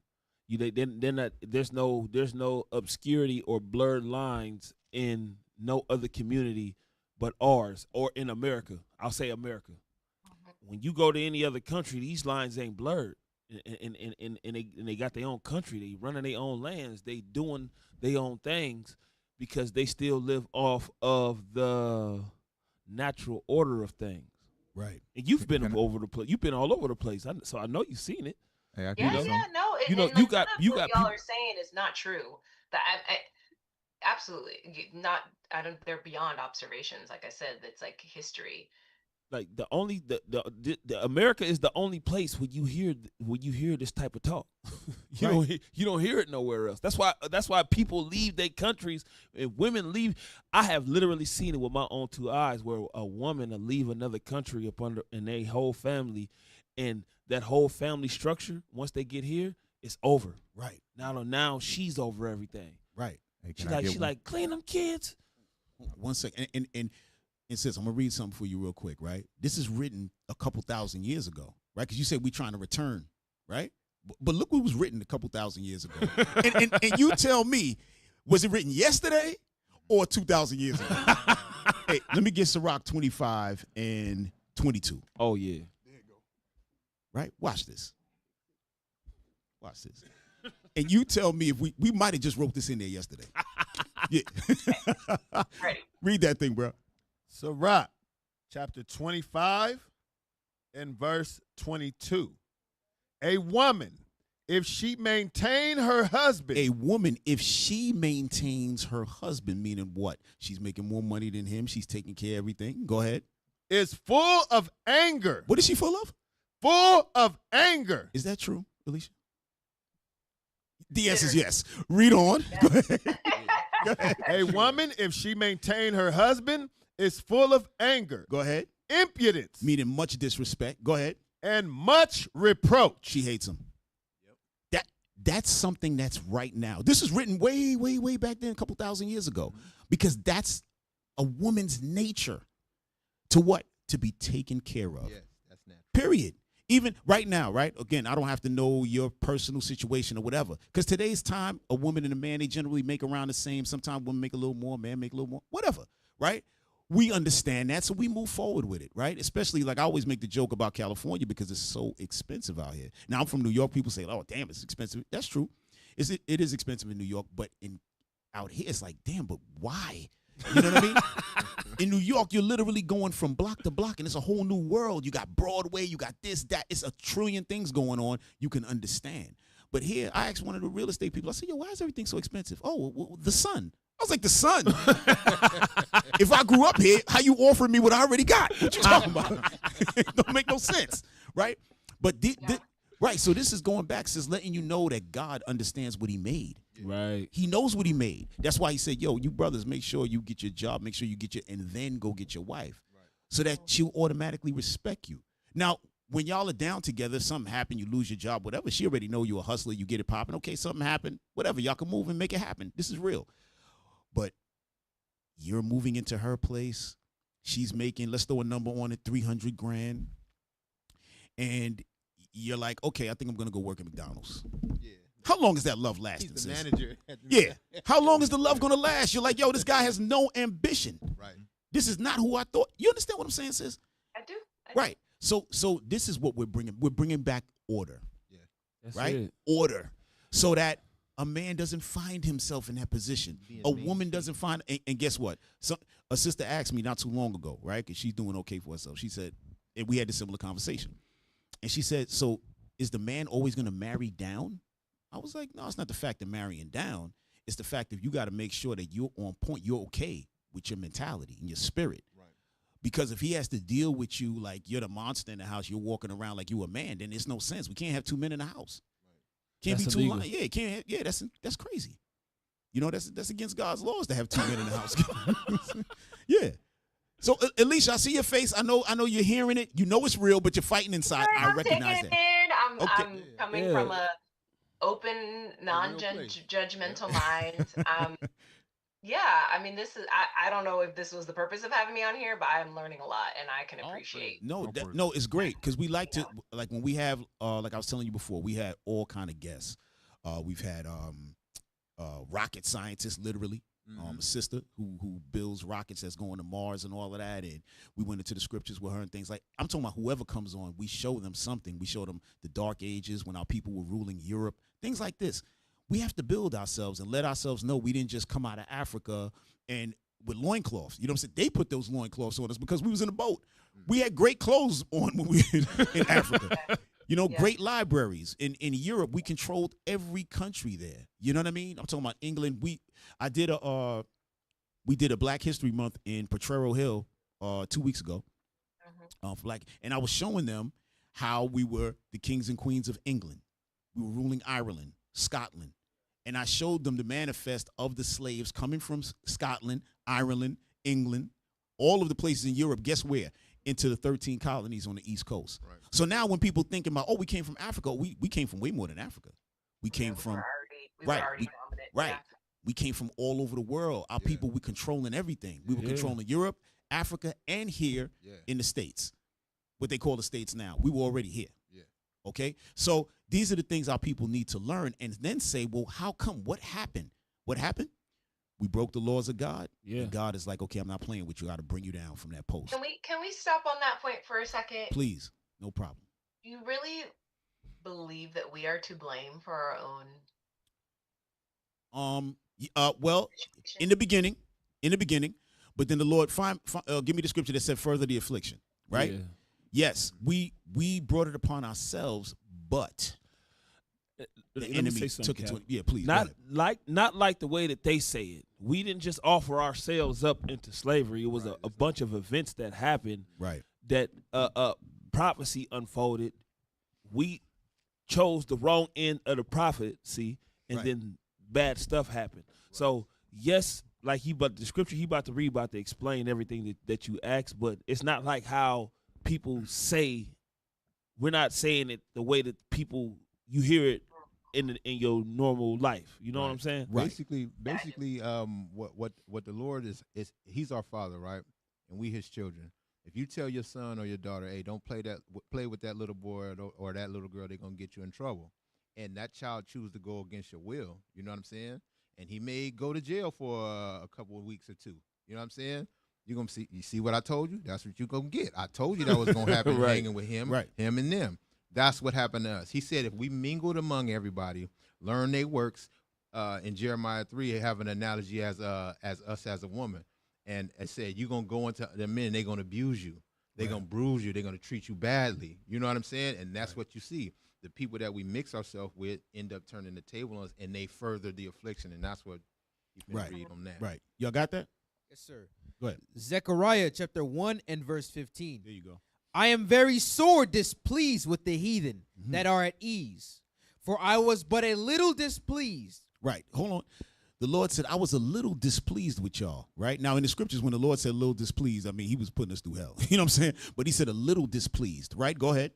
They're not. There's no obscurity or blurred lines in no other community but ours, or in America. I'll say America. When you go to any other country, these lines ain't blurred, and they got their own country. They running their own lands. They doing their own things because they still live off of the natural order of things. Right. And you've been all over the place. You've been all over the place. So I know you've seen it. Hey, I Yeah, think so. yeah, no. You know, and, you like, got- none of you what got y'all people- are saying is not true. That I absolutely not. I don't. They're beyond observations. Like I said, it's like history. Like the America is the only place where you hear this type of talk. You don't hear it nowhere else. That's why people leave their countries and women leave. I have literally seen it with my own two eyes where a woman will leave another country and their whole family, and that whole family structure once they get here, it's over. Right. Now she's over everything. Right. Hey, She can I get one? like clean them kids. 1 second. And sis, I'm gonna read something for you real quick, right? This is written a couple thousand years ago, right? Because you said we're trying to return, right? But look what was written a couple thousand years ago. and you tell me, was it written yesterday or 2,000 years ago? Hey, let me get Sirach 25 and 22. Oh yeah. Right? Watch this. Watch this. And you tell me if we might have just wrote this in there yesterday. Yeah. Ready. Read that thing, bro. Sirach, chapter 25 and verse 22. A woman, if she maintain her husband. A woman, if she maintains her husband, meaning what? She's making more money than him. She's taking care of everything. Go ahead. Is full of anger. What is she full of? Full of anger. Is that true, Elisha? The answer is yes. Read on. Go ahead. Go ahead. A woman, if she maintain her husband, is full of anger. Go ahead. Impudence. Meaning much disrespect. Go ahead. And much reproach. She hates him. That's something that's right now. This is written way, way, way back then, a couple thousand years ago, because that's a woman's nature. To what? To be taken care of. Yes, that's natural. Period. Even right now, right? Again, I don't have to know your personal situation or whatever. Because today's time, a woman and a man, they generally make around the same. Sometimes women make a little more, man make a little more, whatever, right? We understand that, so we move forward with it, right? Especially, like I always make the joke about California because it's so expensive out here. Now, I'm from New York. People say, oh, damn, it's expensive. That's true. It is expensive in New York, but out here, it's like, damn, but why? You know what I mean? In New York, you're literally going from block to block, and it's a whole new world. You got Broadway, you got this, that. It's a trillion things going on you can understand. But here, I asked one of the real estate people, I said, yo, why is everything so expensive? Oh, well, the sun. I was like, the son. If I grew up here, how you offering me what I already got? What you talking about? It don't make no sense, right? But right, so this is going back, says letting you know that God understands what he made. Right. He knows what he made. That's why he said, yo, you brothers, make sure you get your job, make sure you get your, and then go get your wife. Right. So that she'll automatically respect you. Now, when y'all are down together, something happened, you lose your job, whatever, she already know you're a hustler, you get it popping. Okay, something happened, whatever, y'all can move and make it happen. This is real. But you're moving into her place. She's making, let's throw a number on it, 300 grand. And you're like, okay, I think I'm going to go work at McDonald's. Yeah. How long is that love lasting? He's the manager. Yeah. How long is the love going to last? You're like, yo, this guy has no ambition. Right. This is not who I thought. You understand what I'm saying, sis? I do. Right. So this is what we're bringing. We're bringing back order. Yeah. That's right? it. Order. So that a man doesn't find himself in that position. A woman doesn't find, and guess what? So a sister asked me not too long ago, right? Because she's doing okay for herself. She said, and we had a similar conversation. And she said, so is the man always going to marry down? I was like, no, it's not the fact of marrying down. It's the fact that you got to make sure that you're on point. You're okay with your mentality and your spirit. Right. Because if he has to deal with you like you're the monster in the house, you're walking around like you a man, then there's no sense. We can't have two men in the house. Can't That's be two illegal. Yeah, can't. Yeah, that's crazy. You know, that's against God's laws to have two men in the house. Yeah. So Elisha, I see your face. I know you're hearing it. You know it's real, but you're fighting inside. I recognize that. I'm coming from a open, non-judgmental mind. Yeah, I mean, this is, I don't know if this was the purpose of having me on here, but I'm learning a lot and I can appreciate. No, it's great because we like to, like when we have, like I was telling you before, we had all kind of guests. We've had rocket scientists, literally, a sister who builds rockets that's going to Mars and all of that. And we went into the scriptures with her and things like, I'm talking about whoever comes on, we show them something. We show them the dark ages when our people were ruling Europe, things like this. We have to build ourselves and let ourselves know we didn't just come out of Africa and with loincloths. You know what I'm saying? They put those loincloths on us because we was in a boat. We had great clothes on when we were in Africa. You know, great libraries. In Europe, we controlled every country there. You know what I mean? I'm talking about England. We did a Black History Month in Potrero Hill 2 weeks ago. And I was showing them how we were the kings and queens of England. We were ruling Ireland, Scotland. And I showed them the manifest of the slaves coming from Scotland, Ireland, England, all of the places in Europe. Guess where? Into the 13 colonies on the East Coast. Right. So now when people thinking about, oh, we came from Africa, we came from way more than Africa. We came from, we came from all over the world. Our people, we controlling everything. We were controlling Europe, Africa, and here in the States. What they call the States now. We were already here. Okay, so these are the things our people need to learn and then say, well, how come? What happened? What happened? We broke the laws of God. Yeah. And God is like, okay, I'm not playing with you. I got to bring you down from that post. Can we stop on that point for a second? Please, no problem. You really believe that we are to blame for our own? Well, in the beginning, but then the Lord give me the scripture that said further the affliction, right? Yeah. Yes, we brought it upon ourselves, but the enemy took it to it. Yeah, please. Not like the way that they say it. We didn't just offer ourselves up into slavery. It was a bunch of events that happened. Right. That prophecy unfolded. We chose the wrong end of the prophecy, and then bad stuff happened. Right. So yes, like the scripture he about to read about to explain everything that you asked, but it's not like how people say. We're not saying it the way that people you hear it in your normal life. You know what I'm saying? Right. Basically, what the Lord is He's our Father, right? And we His children. If you tell your son or your daughter, hey, don't play with that little boy or that little girl, they're gonna get you in trouble, and that child choose to go against your will, you know what I'm saying? And he may go to jail for a couple of weeks or two. You know what I'm saying? You're gonna see what I told you? That's what you're gonna get. I told you that was gonna happen hanging with him, him and them. That's what happened to us. He said if we mingled among everybody, learn their works, in Jeremiah 3, have an analogy as us as a woman. And it said you're gonna go into the men, they're gonna abuse you, they're gonna bruise you, they're gonna treat you badly. You know what I'm saying? And that's what you see. The people that we mix ourselves with end up turning the table on us, and they further the affliction, and that's what Keep it read on that. Right. Y'all got that? Yes, sir. Go ahead. Zechariah chapter 1 and verse 15. There you go. I am very sore displeased with the heathen Mm-hmm. that are at ease, for I was but a little displeased. Right. Hold on. The Lord said, I was a little displeased with y'all, right? Now, in the scriptures, when the Lord said a little displeased, I mean, he was putting us through hell. You know what I'm saying? But he said a little displeased, right? Go ahead.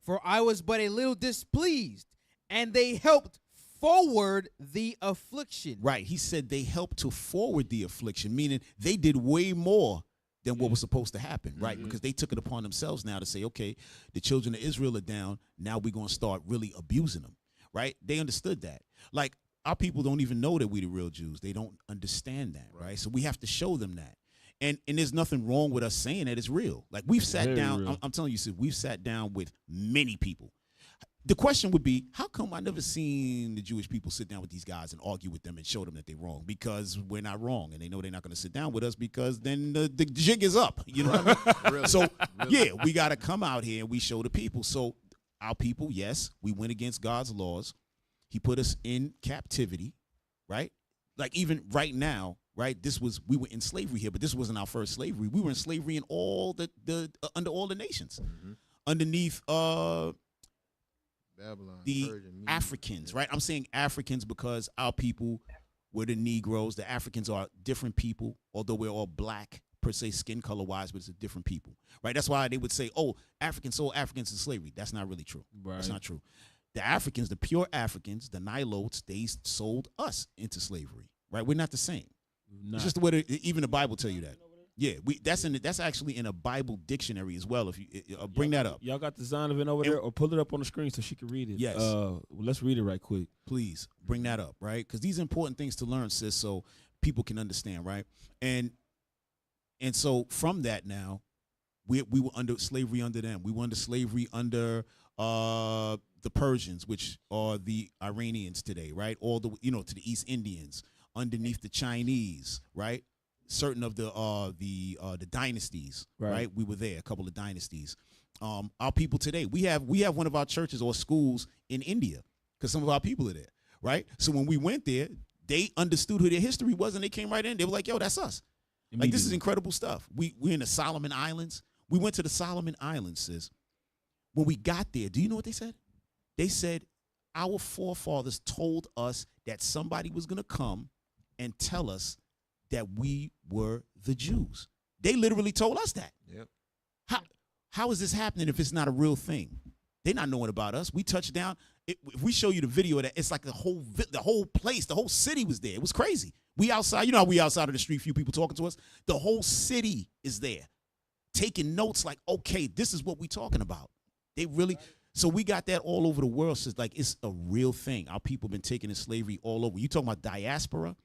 For I was but a little displeased, and they helped forward the affliction. Right. He said they helped to forward the affliction, meaning they did way more than what was supposed to happen, right? Because they took it upon themselves now to say, okay, the children of Israel are down. Now we're going to start really abusing them, right? They understood that. Like, our people don't even know that we the real Jews. They don't understand that, right? So we have to show them that. And there's nothing wrong with us saying that it's real. Like, we've sat Very down. real. I'm telling you, sis, we've sat down with many people. The question would be, how come I never seen the Jewish people sit down with these guys and argue with them and show them that they're wrong? Because we're not wrong, and they know they're not going to sit down with us because then the jig is up. You know what I mean? Really? So, yeah, we got to come out here and we show the people. So our people, yes, we went against God's laws. He put us in captivity, right? Like, even right now, right? We were in slavery here, but this wasn't our first slavery. We were in slavery in all under all the nations, underneath Babylon, the Persia, Media. Africans, right? I'm saying Africans because our people were the Negroes. The Africans are different people, although we're all black per se, skin color wise, but it's a different people, right? That's why they would say, "Oh, Africans sold Africans in slavery." That's not really true. Right. That's not true. The Africans, the pure Africans, the Nilotes, they sold us into slavery, right? We're not the same. It's just the way even the Bible tell you that. Yeah, that's actually in a Bible dictionary as well. If you bring that up, Y'all got the Zonovan over there, or pull it up on the screen so she can read it. Yes. Well, let's read it right quick. please bring that up, right? Because these are important things to learn, sis, so people can understand, right? And so from that now, we were under slavery under them. We were under slavery under the Persians, which are the Iranians today, right? All the to the East Indians, underneath the Chinese, right? Certain of the dynasties, right? We were there, a couple of dynasties. Our people today, we have one of our churches or schools in India because some of our people are there, right? So when we went there, they understood who their history was and they came right in. They were like, "Yo, that's us." Like, this is incredible stuff. We're in the Solomon Islands. We went to the Solomon Islands, sis. When we got there, do you know what they said? They said, our forefathers told us that somebody was going to come and tell us that we were the Jews. They literally told us that. Yep. How is this happening if it's not a real thing? They're not knowing about us. We touched down. If we show you the video of that, it's like the whole place, the whole city was there. It was crazy. We outside, you know how we outside of the street, few people talking to us. The whole city is there, taking notes like, okay, this is what we talking about. They really, so we got that all over the world. So it's like, it's a real thing. Our people have been taken in slavery all over. You talking about diaspora?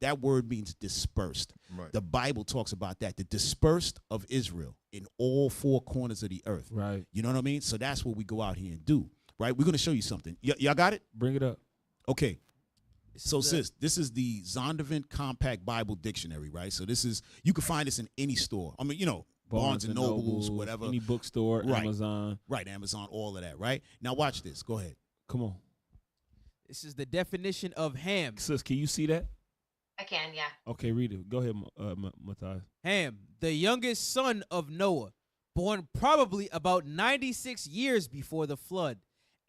That word means dispersed. Right. The Bible talks about that, the dispersed of Israel in all four corners of the earth. Right. You know what I mean? So that's what we go out here and do, right? We're going to show you something. Y'all got it? Bring it up. Okay. So, sis, this is the Zondervan Compact Bible Dictionary, right? So this is, you can find this in any store. I mean, Barnes and Nobles, whatever. Any bookstore, Right. Amazon. Right, Amazon, all of that, right? Now watch this. Go ahead. Come on. This is the definition of Ham. Sis, can you see that? I can, yeah. Okay, read it. Go ahead, Matthias. Ham, the youngest son of Noah, born probably about 96 years before the flood,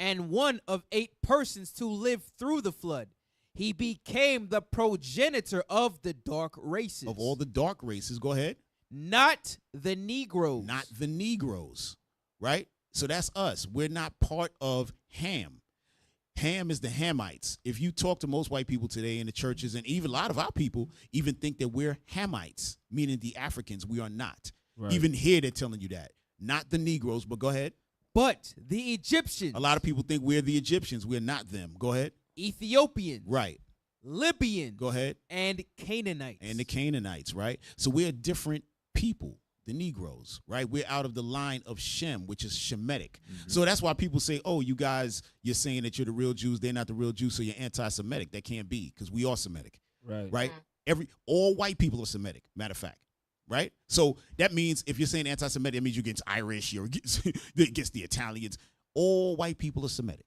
and one of 8 persons to live through the flood. He became the progenitor of the dark races. Of all the dark races, go ahead. Not the Negroes. Not the Negroes, right? So that's us. We're not part of Ham. Ham is the Hamites. If you talk to most white people today in the churches, and even a lot of our people even think that we're Hamites, meaning the Africans. We are not. Right. Even here, they're telling you that. Not the Negroes, but go ahead. But the Egyptians. A lot of people think we're the Egyptians. We're not them. Go ahead. Ethiopians. Right. Libyans. Go ahead. And Canaanites. And the Canaanites, right? So we're different people, the Negroes, right? We're out of the line of Shem, which is Shemitic. So that's why people say, oh, you guys, you're saying that you're the real Jews. They're not the real Jews, so you're anti-Semitic. That can't be, because we are Semitic, right? All white people are Semitic, matter of fact, right? So that means if you're saying anti-Semitic, that means you're against Irish, you're against the Italians. All white people are Semitic.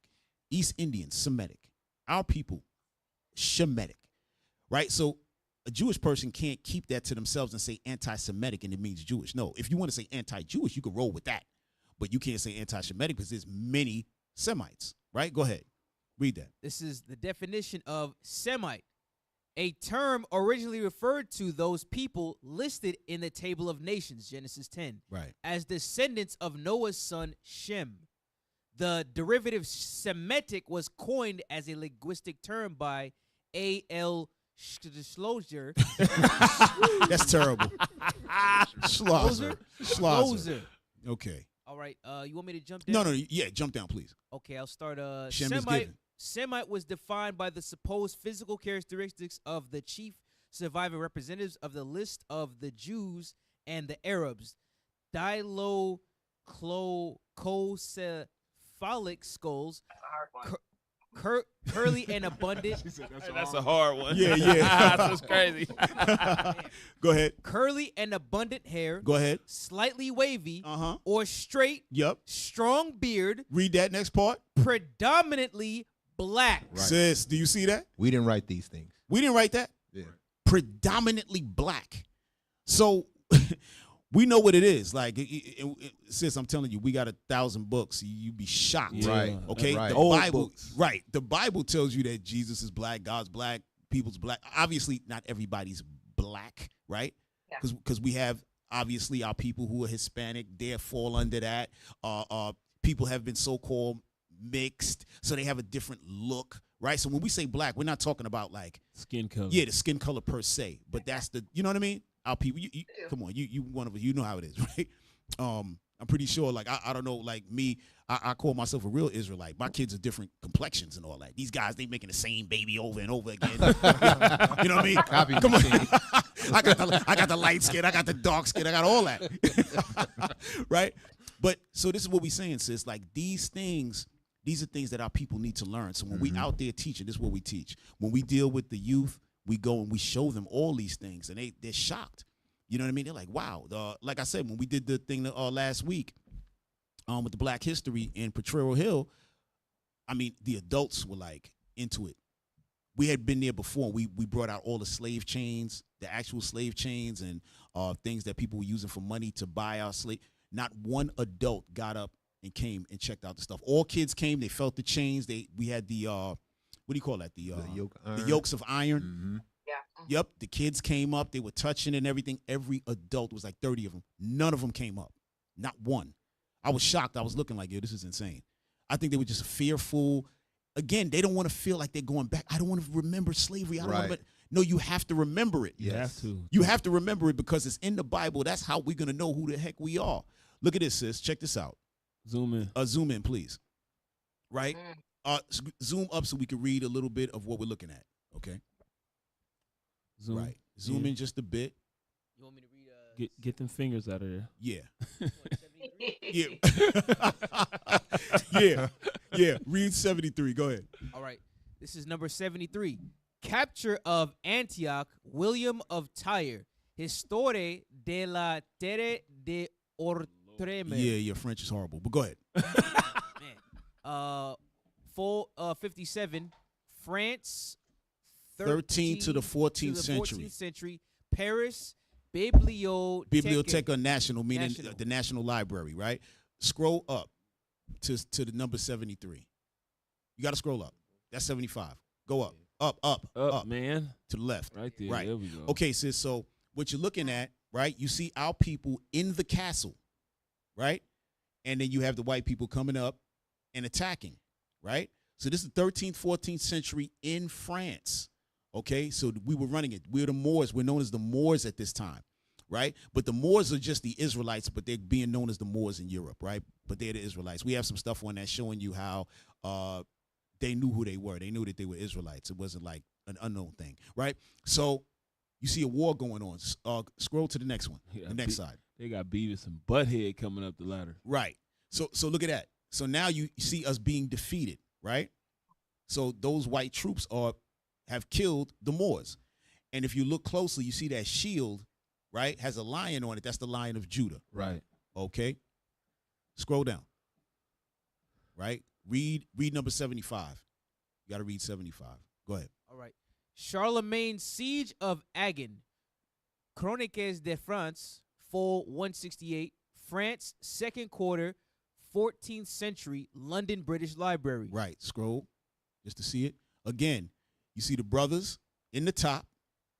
East Indians, Semitic. Our people, Shemitic, right? So a Jewish person can't keep that to themselves and say anti-Semitic and it means Jewish. No, if you want to say anti-Jewish, you can roll with that. But you can't say anti-Semitic because there's many Semites, right? Go ahead. Read that. This is the definition of Semite, a term originally referred to those people listed in the Table of Nations, Genesis 10, Right. as descendants of Noah's son Shem. The derivative Semitic was coined as a linguistic term by A.L. Schlosser. That's terrible. Schlosser. Okay. All right. You want me to jump down? No, yeah, jump down, please. Okay, I'll start. Shem is given. Semite was defined by the supposed physical characteristics of the chief surviving representatives of the list of the Jews and the Arabs. Diloclococephalic skulls. That's a hard one. Curly and abundant. That's a hard one. Yeah. That's crazy. Go ahead. Curly and abundant hair. Go ahead. Slightly wavy. Uh-huh. Or straight. Yep. Strong beard. Read that next part. Predominantly black. Right. Sis, do you see that? We didn't write these things. We didn't write that. Yeah. Predominantly black. So we know what it is. Like, sis, I'm telling you, we got 1,000 books. You'd be shocked. Yeah, Right. Okay. Right. The Old Bible. books. Right. The Bible tells you that Jesus is black, God's black, people's black. Obviously, not everybody's black, right? Yeah. Because we have obviously our people who are Hispanic. They fall under that. People have been so-called mixed, so they have a different look, right? So when we say black, we're not talking about like Skin color. the skin color per se, but that's the, you know what I mean? Our people, you come on, you one of us, you know how it is, right? I'm pretty sure, like, I don't know, like me, I call myself a real Israelite. My kids are different complexions and all that. These guys, they making the same baby over and over again. You know what I mean? Copy Come on. machine. I got the light skin, I got the dark skin, I got all that. Right? But so this is what we're saying, sis. Like, these are things that our people need to learn. So when we out there teaching, this is what we teach. When we deal with the youth, we go and we show them all these things, and they're shocked. You know what I mean? They're like, wow. Like I said, when we did the thing last week with the Black History in Potrero Hill, I mean, the adults were like into it. We had been there before. We brought out all the slave chains, the actual slave chains, and things that people were using for money to buy our slave. Not one adult got up and came and checked out the stuff. All kids came. They felt the chains. We had the what do you call that? The yokes of iron. Mm-hmm. Yeah. Yep. The kids came up. They were touching and everything. Every adult was like 30 of them. None of them came up. Not one. I was shocked. I was looking like, yo, this is insane. I think they were just fearful. Again, they don't want to feel like they're going back. I don't want to remember slavery. I don't want to. No, you have to remember it. You have to. You have to remember it because it's in the Bible. That's how we're going to know who the heck we are. Look at this, sis. Check this out. Zoom in. Zoom in, please. Right? Zoom up so we can read a little bit of what we're looking at. Okay? Zoom. Right. Zoom in just a bit. You want me to read? Get them fingers out of there. Yeah. Yeah. Yeah. Read 73. Go ahead. All right. This is number 73. Capture of Antioch, William of Tyre. Historia de la Terre de Ortreme. Yeah, your French is horrible, but go ahead. Man. 57. France. 13 to the 14th century. 14th century. Paris. Biblioteca National, meaning National. the National Library, right? Scroll up to the number 73. You got to scroll up. That's 75. Go up. Up, man. To the left. Right there. Right. There we go. Okay, sis. So what you're looking at, right? You see our people in the castle, right? And then you have the white people coming up and attacking, right? So this is 13th, 14th century in France. Okay, so we were running it. We're the Moors. We're known as the Moors at this time, right? But the Moors are just the Israelites, but they're being known as the Moors in Europe, right? But they're the Israelites. We have some stuff on that showing you how they knew who they were. They knew that they were Israelites. It wasn't like an unknown thing, right? So you see a war going on. Scroll to the next one, the next side. They got Beavis and Butthead coming up the ladder. Right. So look at that. So now you see us being defeated, right? So those white troops have killed the Moors. And if you look closely, you see that shield, right, has a lion on it. That's the Lion of Judah. Right. Okay. Scroll down. Right? Read number 75. You got to read 75. Go ahead. All right. Charlemagne's siege of Agen. Chroniques de France, full 168. France, second quarter, 14th century, London British Library. Right. Scroll just to see it. Again, you see the brothers in the top,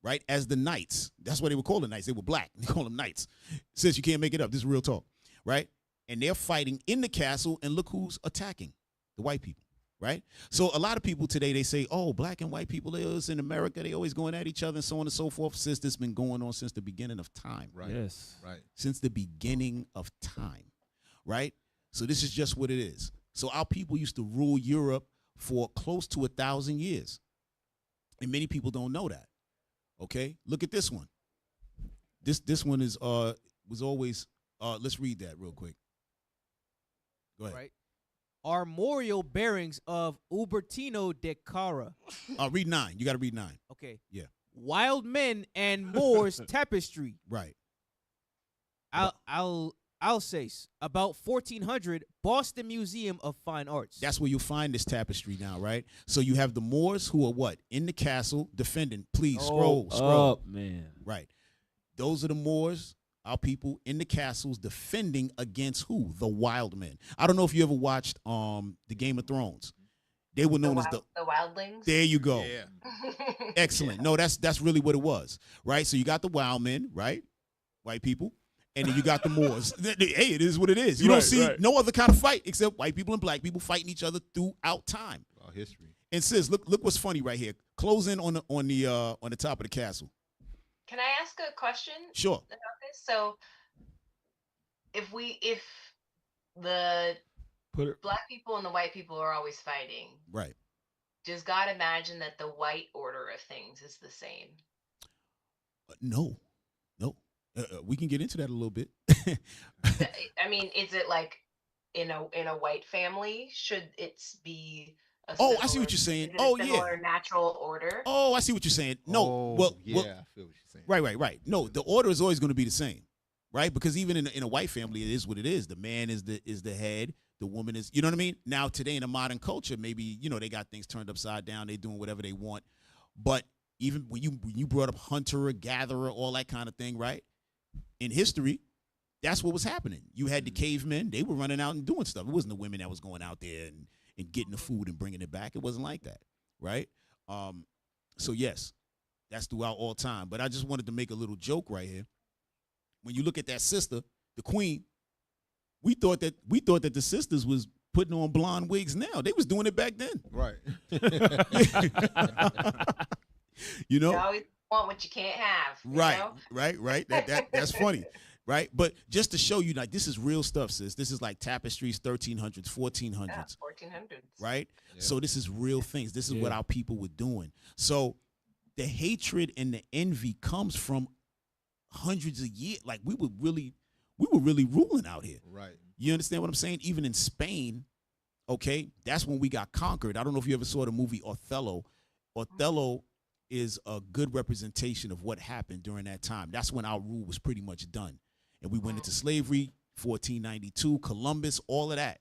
right, as the knights. That's what they would call the knights. They were black. They call them knights. Since you can't make it up, this is real talk, right? And they're fighting in the castle, and look who's attacking, the white people, right? So a lot of people today, they say, oh, black and white people is in America, they always going at each other and so on and so forth. Sis, this has been going on since the beginning of time. Right. Yes. Right. Since the beginning of time, right? So this is just what it is. So our people used to rule Europe for close to 1,000 years. And many people don't know that. Okay? Look at this one. This one is was always let's read that real quick. Go ahead. Right. Armorial bearings of Ubertino de Cara. Read 9. You got to read 9. Okay. Yeah. Wild Men and Moors Tapestry. Right. Alsace, about 1400, Boston Museum of Fine Arts. That's where you'll find this tapestry now, right? So you have the Moors who are what? In the castle defending. Please scroll. Up, man. Right. Those are the Moors, our people in the castles defending against who? The wild men. I don't know if you ever watched the Game of Thrones. They were known as the wildlings. There you go. Yeah. Excellent. No, that's really what it was, right? So you got the wild men, right? White people. And then you got the Moors. Hey, it is what it is. You don't see no other kind of fight except white people and black people fighting each other throughout time. History. And sis, look what's funny right here. Close in on the top of the castle. Can I ask a question? Sure. About this? So, if the black people and the white people are always fighting, right? Does God imagine that the white order of things is the same? No. We can get into that a little bit. I mean, is it like in a white family? Should it be a I see what you're saying. similar natural order? Oh, I see what you're saying. No, I feel what you're saying. Right. No, the order is always going to be the same, right? Because even in a white family, it is what it is. The man is the head. The woman is, you know what I mean? Now today in a modern culture, maybe they got things turned upside down. They're doing whatever they want. But even when you brought up hunter, gatherer, all that kind of thing, right? In history, that's what was happening. You had the cavemen. They were running out and doing stuff. It wasn't the women that was going out there and getting the food and bringing it back. It wasn't like that, right? So, yes, that's throughout all time. But I just wanted to make a little joke right here. When you look at that sister, the queen, we thought that the sisters was putting on blonde wigs now. They was doing it back then. Right. You always want what you can't have. Right. That's funny, right? But just to show you, like, this is real stuff, sis. This is like tapestries, 1300s, 1400s. Yeah, 1400s. Right? Yeah. So this is real things. This is what our people were doing. So the hatred and the envy comes from hundreds of years. Like, we were really ruling out here. Right. You understand what I'm saying? Even in Spain, okay, that's when we got conquered. I don't know if you ever saw the movie Othello. Othello is a good representation of what happened during that time. That's when our rule was pretty much done. And we went into slavery, 1492, Columbus, all of that.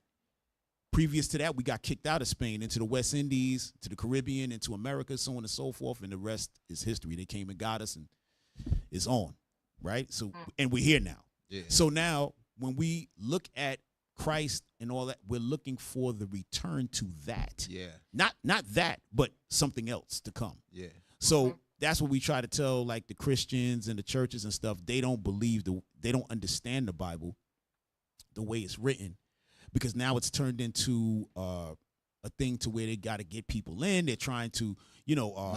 Previous to that, we got kicked out of Spain into the West Indies, to the Caribbean, into America, so on and so forth, and the rest is history. They came and got us, and it's on, right? So, and we're here now. Yeah. So now, when we look at Christ and all that, we're looking for the return to that. Yeah. Not that, but something else to come. Yeah. So that's what we try to tell, like, the Christians and the churches and stuff. They don't believe they don't understand the Bible the way it's written, because now it's turned into a thing to where they got to get people in. They're trying to,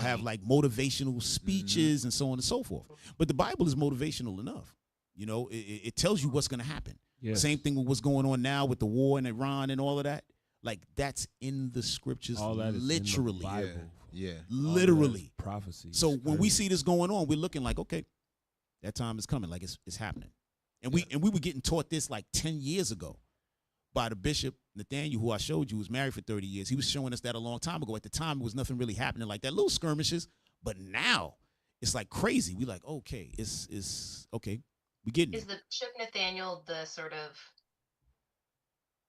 have like motivational speeches and so on and so forth. But the Bible is motivational enough. It tells you what's going to happen. Yes. Same thing with what's going on now with the war in Iran and all of that. Like, that's in the scriptures, All that is literally. in the Bible. Yeah. Literally. Prophecy. So when we see this going on, we're looking like, okay, that time is coming. Like, it's happening. And we were getting taught this like 10 years ago by the bishop, Nathaniel, who I showed you, was married for 30 years. He was showing us that a long time ago. At the time, it was nothing really happening like that. Little skirmishes. But now it's like crazy. We like, okay, it's okay. We getting Is it. the Bishop Nathaniel the sort of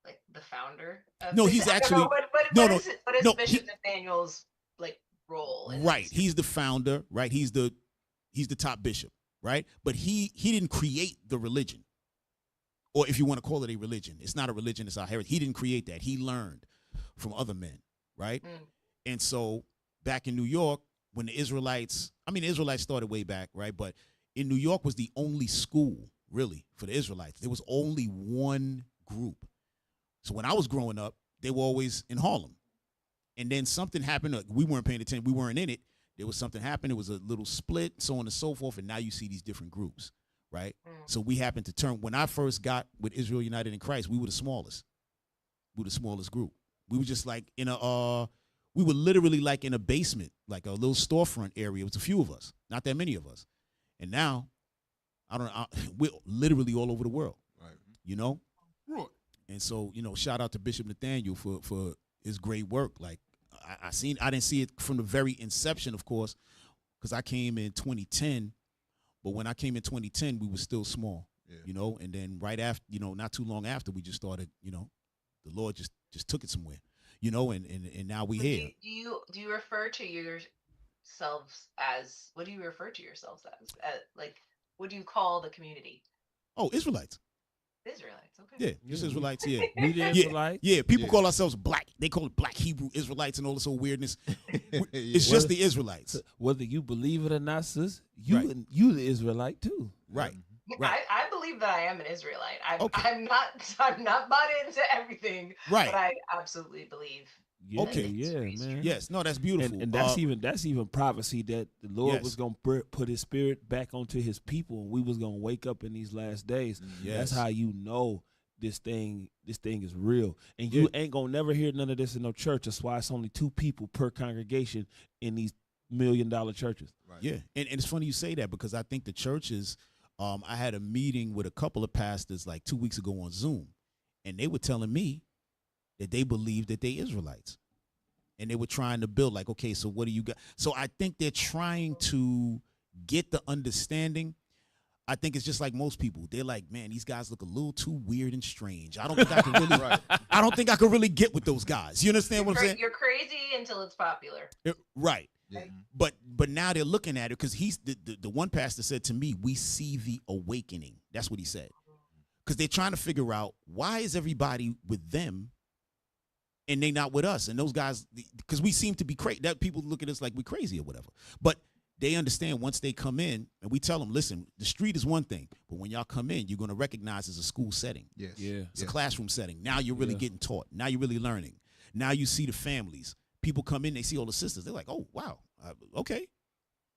like the founder of No, this? he's I don't actually know, what is no, Bishop Nathaniel's like role. In Right. this. He's the founder, right? He's the top bishop, right? But he didn't create the religion. Or if you want to call it a religion. It's not a religion, it's our heritage. He didn't create that. He learned from other men, right? And so back in New York, when the Israelites started way back, right? But in New York was the only school, really, for the Israelites. There was only one group. So when I was growing up, they were always in Harlem. And then something happened. We weren't paying attention. We weren't in it. There was something happened. It was a little split, so on and so forth. And now you see these different groups, right? So we happened to turn. When I first got with Israel United in Christ, we were the smallest. We were the smallest group. We were just like we were literally like in a basement, like a little storefront area. It was a few of us, not that many of us. And now, we're literally all over the world, right? You know? Right. And so, shout out to Bishop Nathaniel for his great work. Like, I didn't see it from the very inception, of course, because I came in 2010. But when I came in 2010, we were still small, and then right after, not too long after, we just started, the Lord just took it somewhere, and now we here. Do you refer to yourselves as, what do you refer to yourselves as? Like, what do you call the community? Oh, Israelites. Israelites, okay. Yeah, just Israelites, yeah. We the Israelites? Yeah, people call ourselves black. They call it black Hebrew Israelites and all this old weirdness. It's just the Israelites. Whether you believe it or not, sis, you the Israelite too. Right. I believe that I am an Israelite. I'm not bought into everything, right? But I absolutely believe. Yeah, man. Yes, no, that's beautiful. And that's even prophecy that the Lord was gonna put His Spirit back onto His people, and we was gonna wake up in these last days. Yes. That's how you know this thing is real, and you ain't gonna never hear none of this in no church. That's why it's only 2 people per congregation in these $1 million churches. Right. Yeah, and it's funny you say that because I think the churches. I had a meeting with a couple of pastors like 2 weeks ago on Zoom, and they were telling me that they believe that they Israelites. And they were trying to build like, okay, so what do you got? So I think they're trying to get the understanding. I think it's just like most people. They're like, man, these guys look a little too weird and strange. I don't think I can really I don't think I could really get with those guys. You understand what I'm saying? You're crazy until it's popular. Right. Yeah. But now they're looking at it because he's the one pastor said to me, we see the awakening. That's what he said. Because they're trying to figure out why is everybody with them and they not with us. And those guys, because we seem to be crazy. That people look at us like we're crazy or whatever. But they understand once they come in and we tell them, listen, the street is one thing, but when y'all come in, you're going to recognize it's a school setting. Yes. Yeah. It's a classroom setting. Now you're really getting taught. Now you're really learning. Now you see the families. People come in, they see all the sisters. They're like, oh, wow, okay.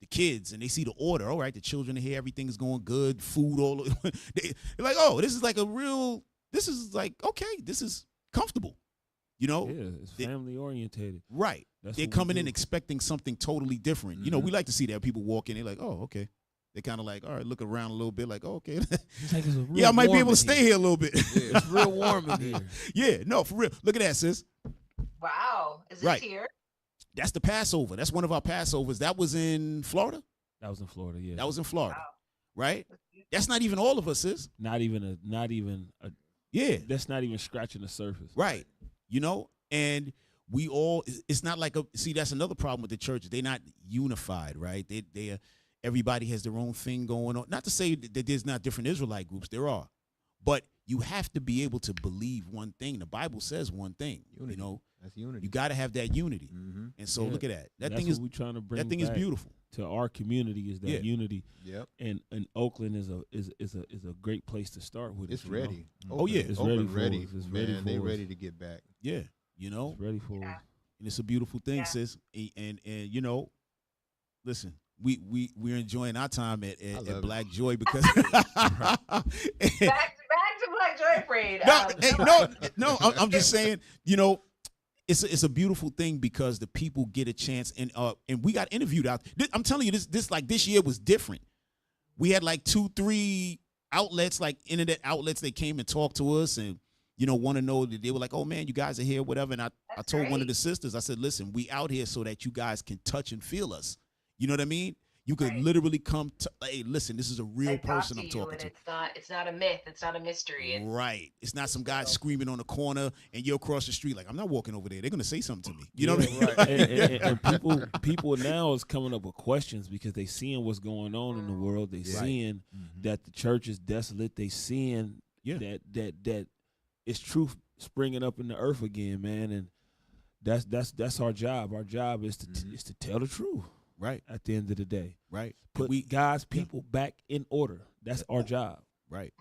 The kids, and they see the order. All right, the children are here. Everything is going good. Food, all. They're like, oh, this is like this is like, okay, this is comfortable. Yeah, it's family orientated. Right. They're coming in expecting something totally different. Mm-hmm. We like to see that people walk in. They're like, oh, okay. They kind of like, all right, look around a little bit like, oh, okay. Like yeah, I might be able to stay here a little bit. Yeah, it's real warm in here. Yeah, no, for real. Look at that, sis. Wow. Is this here? That's the Passover. That's one of our Passovers. That was in Florida? That was in Florida, yeah. That was in Florida. Wow. Right? That's not even all of us, sis. Not even a yeah. That's not even scratching the surface. Right. And we all, it's not like that's another problem with the church. They're not unified, right? They everybody has their own thing going on. Not to say that there's not different Israelite groups. There are. But you have to be able to believe one thing. The Bible says one thing, unity. That's unity. You got to have that unity. Mm-hmm. And so look at that. That's thing is what we're trying to bring. That thing is beautiful. To our community is that unity. Yep. And Oakland is a great place to start with. It's ready. Oh yeah, it's Oakland ready. It's ready. They ready to get back. Yeah, it's ready for us. And it's a beautiful thing, sis. And listen, we're enjoying our time at Black Joy because back to Black Joy Parade. No, I'm just saying, it's a beautiful thing because the people get a chance and we got interviewed out. I'm telling you, this year was different. We had like 2-3 outlets, like internet outlets, they came and talked to us and want to know that they were like, oh man, you guys are here, whatever. And I told one of the sisters, I said, listen, we out here so that you guys can touch and feel us. You know what I mean? You could Right. literally come to, hey, listen, this is a real And talk person I'm you, talking and to. it's not a myth. It's not a mystery. It's Right. It's not some guy real. screaming on the corner and you're across the street like, I'm not walking over there. They're gonna say something to me. You know what I mean? right. And people now is coming up with questions because they seeing what's going on in the world. They seeing that the church is desolate. They seeing that it's truth springing up in the earth again, man. And that's our job. Our job is to tell the truth. Right. At the end of the day. Right. Put God's people back in order. That's our job. Right.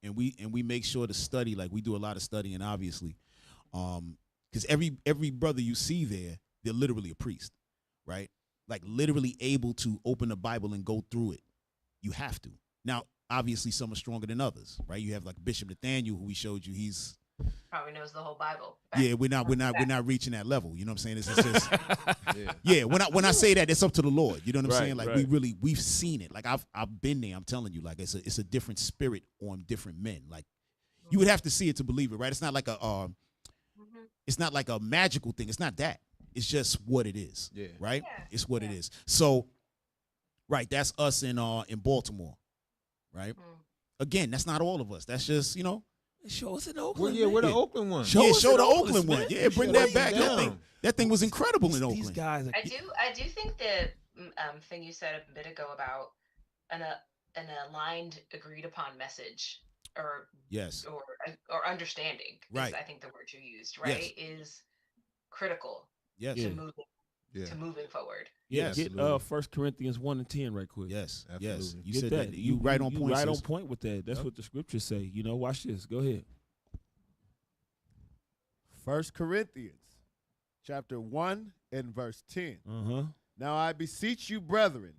And we make sure to study, like we do a lot of studying, obviously. Because every brother you see there, they're literally a priest, right? Like literally able to open the Bible and go through it. You have to. Now, obviously some are stronger than others, right? You have like Bishop Nathaniel, who we showed you, he's Probably knows the whole Bible. yeah, we're not reaching that level. You know what I'm saying? It's just yeah. When I say that, it's up to the Lord. You know what I'm saying? Like we've seen it. Like I've been there. I'm telling you, like it's a different spirit on different men. Like you would have to see it to believe it, right? It's not like it's not like a magical thing. It's not that. It's just what it is. Yeah. Right? Yeah. It's what it is. So, right, that's us in Baltimore. Right? Again, that's not all of us. That's just, you know. Show us in Oakland. Well, yeah, we're the Oakland one. Show the Oakland one. Yeah, bring that back. That thing was incredible in Oakland. These guys. I do think the thing you said a bit ago about an aligned, agreed upon message, or understanding. Right. I think the word you used, right, is critical. Yes. To moving forward. Yes. Get 1 Corinthians 1:10 right quick. Yes. Absolutely. Yes. You Get said that. that. You right on point. Right on point with that. That's what the scriptures say. You know, watch this. Go ahead. 1 Corinthians chapter 1 and verse 10. Now I beseech you, brethren,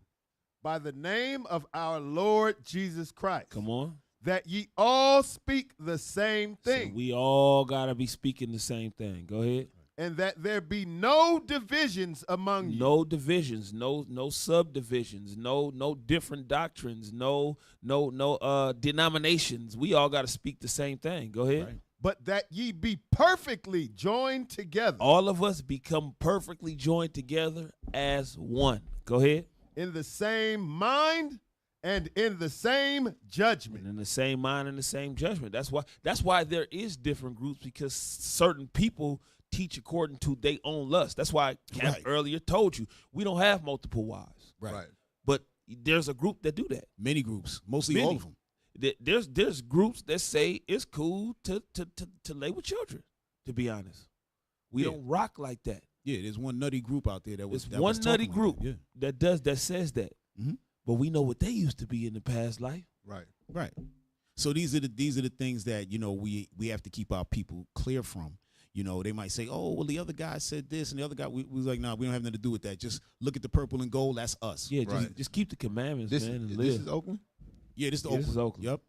by the name of our Lord Jesus Christ. Come on. That ye all speak the same thing. So we all gotta be speaking the same thing. Go ahead. And that there be no divisions among you. No divisions, no subdivisions, no different doctrines, no denominations. We all got to speak the same thing. Go ahead. Right. But that ye be perfectly joined together. All of us become perfectly joined together as one. Go ahead. In the same mind and in the same judgment. And in the same mind and the same judgment. That's why there is different groups, because certain people teach according to their own lust. That's why Camp earlier told you we don't have multiple wives. Right. But there's a group that do that. Many groups, mostly all of them. There's groups that say it's cool to lay with children. To be honest, we don't rock like that. Yeah, there's one nutty group out there that was. There's one nutty group that says that. Mm-hmm. But we know what they used to be in the past life. Right. So these are the things that, you know, we have to keep our people clear from. You know, they might say, oh, well, the other guy said this, and the other guy, we was like, nah, we don't have nothing to do with that. Just look at the purple and gold. That's us. Yeah, just keep the commandments, man, and live. This is Oakland? Yeah, this is This is Oakland. Yep.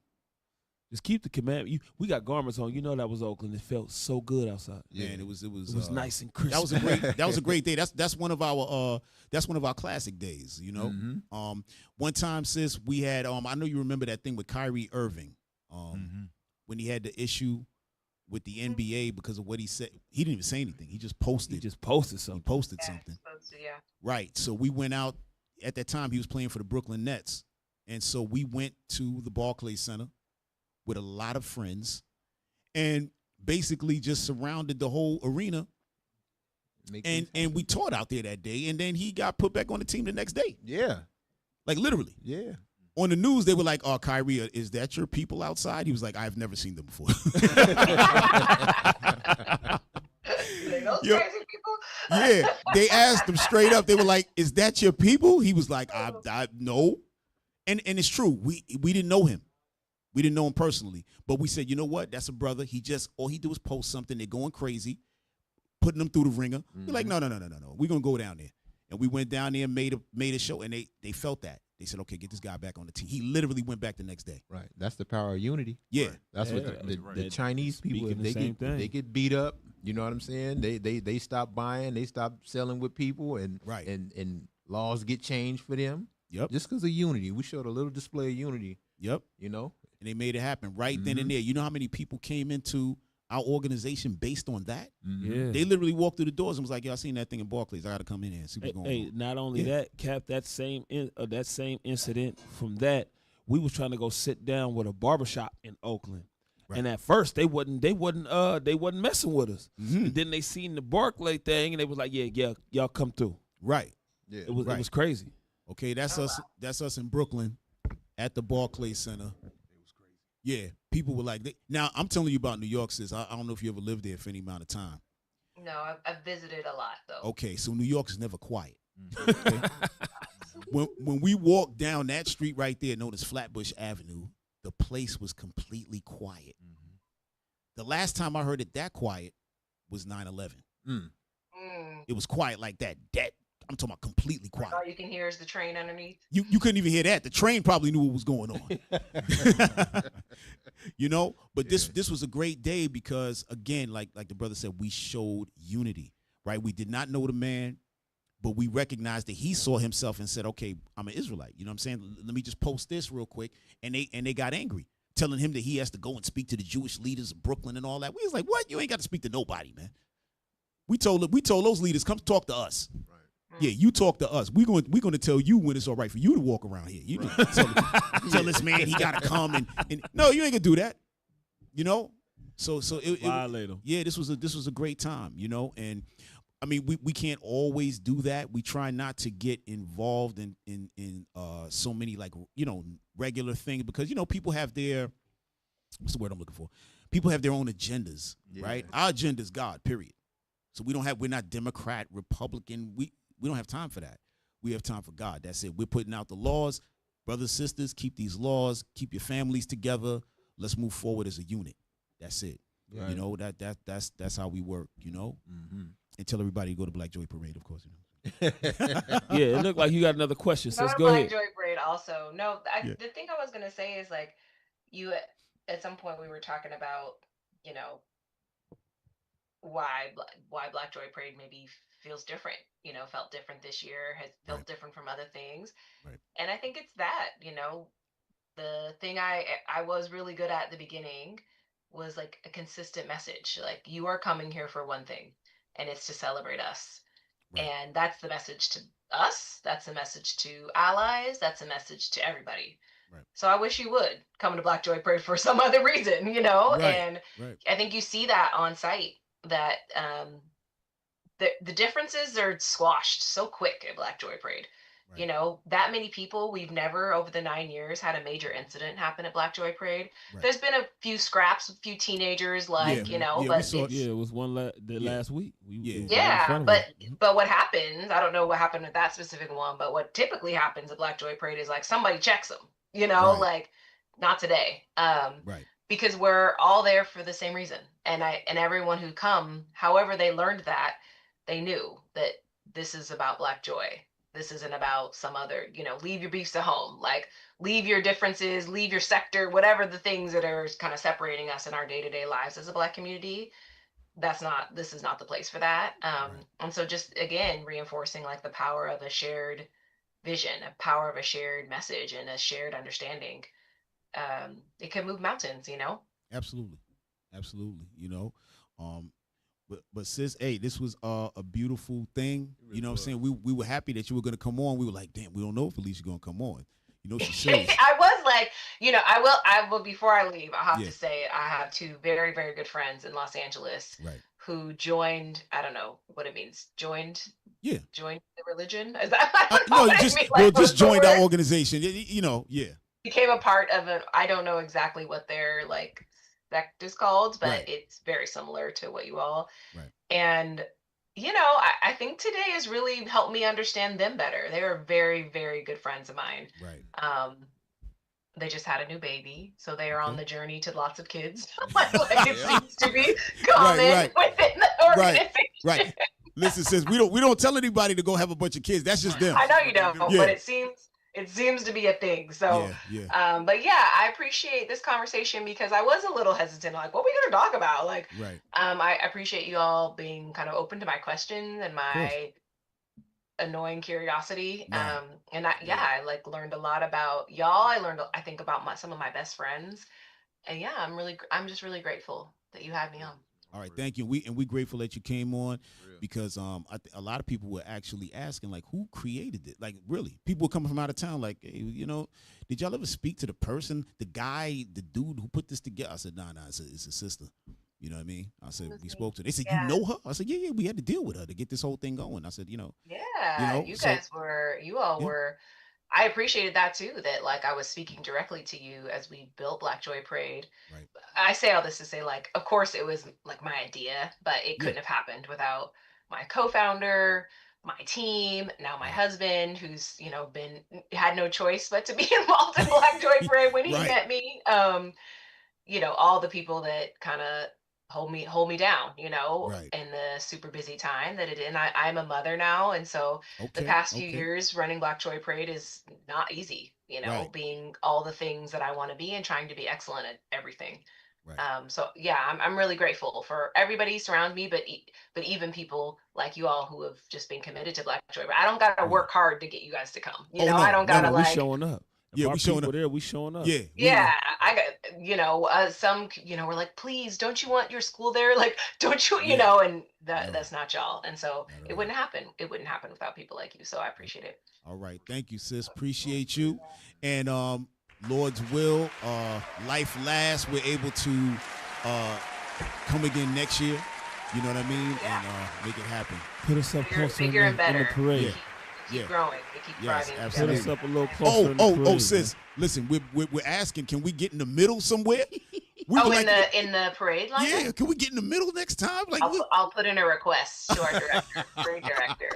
Just keep the commandment. We got garments on. You know that was Oakland. It felt so good outside. Yeah, and it was nice and crisp. That was a great day. That's one of our classic days. You know, one time, sis, we had I know you remember that thing with Kyrie Irving, when he had the issue with the NBA because of what he said. He didn't even say anything. He just posted. Something. Yeah. Right. So we went out at that time. He was playing for the Brooklyn Nets, and so we went to the Barclays Center with a lot of friends, and basically just surrounded the whole arena. And we taught out there that day, and then he got put back on the team the next day. Yeah. Like literally. Yeah. On the news, they were like, "Oh, Kyrie, is that your people outside?" He was like, "I've never seen them before." Those crazy people. Yeah, they asked him straight up. They were like, "Is that your people?" He was like, "I no," and it's true. We didn't know him. We didn't know him personally, but we said, you know what? That's a brother. All he do is post something. They're going crazy, putting them through the ringer. We're like, no. We're gonna go down there, and we went down there and made a show, and they felt that. They said, okay, get this guy back on the team. He literally went back the next day. Right. That's the power of unity. Yeah. That's what the Chinese people, if they get beat up, you know what I'm saying? They stop buying, they stop selling with people, and laws get changed for them. Yep. Just because of unity. We showed a little display of unity. Yep. You know? And they made it happen right then and there. You know how many people came into our organization based on that. Yeah. They literally walked through the doors and was like, "Yo, I seen that thing in Barclays. I got to come in here and see what's going on." Not only that, Cap, that same incident from that, we was trying to go sit down with a barbershop in Oakland. Right. And at first they wasn't messing with us. Mm-hmm. And then they seen the Barclay thing and they was like, yeah, y'all come through. Right. Yeah. It was crazy. Okay, that's us. That's us in Brooklyn at the Barclays Center. It was crazy. Yeah, people were like, now I'm telling you about New York, sis. I don't know if you ever lived there for any amount of time. No, I've visited a lot though. Okay, so New York is never quiet. Okay? when we walked down that street right there, known as Flatbush Avenue, the place was completely quiet. The last time I heard it that quiet was 9/11. It was quiet like that. I'm talking about completely quiet. All you can hear is the train underneath. You couldn't even hear that. The train probably knew what was going on. You know, but this was a great day because, again, like the brother said, we showed unity, right? We did not know the man, but we recognized that he saw himself and said, okay, I'm an Israelite. You know what I'm saying? Let me just post this real quick. And they got angry, telling him that he has to go and speak to the Jewish leaders of Brooklyn and all that. We was like, what? You ain't got to speak to nobody, man. We told those leaders, come talk to us. Yeah, you talk to us. We're going to tell you when it's all right for you to walk around here. You tell this man he got to come and no, you ain't gonna do that. You know, so Violate him. Yeah, this was a great time. You know, and I mean we can't always do that. We try not to get involved in so many regular things because people have their what's the word I'm looking for? People have their own agendas, right? Our agenda is God. Period. So we're not Democrat, Republican. We don't have time for that. We have time for God. That's it. We're putting out the laws. Brothers, sisters, keep these laws. Keep your families together. Let's move forward as a unit. That's it. Right. You know, that's how we work, And tell everybody to go to Black Joy Parade, of course. Yeah, it looked like you got another question. So let's go Black ahead. Joy Parade also. No, the thing I was going to say is like you at some point we were talking about, why Black Joy Parade maybe feels different, felt different this year, has felt different from other things. Right. And I think it's that, the thing I was really good at the beginning was like a consistent message. Like you are coming here for one thing, and it's to celebrate us. Right. And that's the message to us. That's the message to allies. That's a message to everybody. Right. So I wish you would come to Black Joy Parade for some other reason, Right. And I think you see that on site. That the differences are squashed so quick at Black Joy Parade. Right. That many people, we've never over the 9 years had a major incident happen at Black Joy Parade. Right. There's been a few scraps, a few teenagers, but it was one last week. But what happens? I don't know what happened with that specific one, but what typically happens at Black Joy Parade is like somebody checks them. Like not today. Right. Because we're all there for the same reason. And everyone who come, however they learned that, they knew that this is about Black joy. This isn't about some other, leave your beefs at home. Like leave your differences, leave your sector, whatever the things that are kind of separating us in our day-to-day lives as a Black community. This is not the place for that. And so just again, reinforcing like the power of a shared vision, a power of a shared message and a shared understanding. It can move mountains, Absolutely. But sis, hey, this was a beautiful thing. Really you know what I'm saying? We were happy that you were gonna come on. We were like, damn, we don't know if Elisha gonna come on. She's serious. I was like, I will before I leave, I have to say I have two very, very good friends in Los Angeles who joined, I don't know what it means, joined the religion. Is that just joined our organization. Became a part of I don't know exactly what their like sect is called, but it's very similar to what you all. Right. And I think today has really helped me understand them better. They are very, very good friends of mine. Right. They just had a new baby, so they are on the journey to lots of kids. It seems to be common within the organization. Right. Listen, sis, we don't tell anybody to go have a bunch of kids. That's just them. I know you don't, but it seems to be a thing. So, but I appreciate this conversation because I was a little hesitant. Like, what are we going to talk about? Like, I appreciate you all being kind of open to my questions and my annoying curiosity. And I like learned a lot about y'all. I learned, I think, about some of my best friends. And yeah, I'm just really grateful that you had me on. All right, thank you. We grateful that you came on because a lot of people were actually asking like who created it. Like really, people were coming from out of town like, hey, did y'all ever speak to the person, the guy, the dude who put this together? I said, nah, it's a sister. You know what I mean? I said we spoke to her. They said you know her. I said yeah, we had to deal with her to get this whole thing going. I said you all were. I appreciated that too, that like I was speaking directly to you as we built Black Joy Parade. Right. I say all this to say, like, of course it was like my idea, but it couldn't have happened without my co-founder, my team, now my husband, who's, had no choice but to be involved in Black Joy Parade when he met me. All the people that kind of hold me down, in the super busy time that it is. And I'm a mother now. And so the past few years running Black Joy Parade is not easy, being all the things that I want to be and trying to be excellent at everything. Right. So yeah, I'm really grateful for everybody surround me, but even people like you all who have just been committed to Black Joy. I don't got to work hard to get you guys to come. I don't got to we showing up. Yeah, we showing up. There, we showing up. Yeah. I got, some, we're like, please, don't you want your school there? Like, don't you, and that's not y'all. And so it wouldn't happen. It wouldn't happen without people like you. So I appreciate it. All right. Thank you, sis. Appreciate you. And, Lord's will, life lasts. We're able to, come again next year. You know what I mean? Yeah. And, make it happen. Put us up closer bigger and better. in the parade. Keep growing. We keep thriving. Absolutely. Put us up a little closer. Oh, sis. Listen, we're asking, can we get in the middle somewhere? In the parade line? Yeah, can we get in the middle next time? Like I'll put in a request to our director, parade director.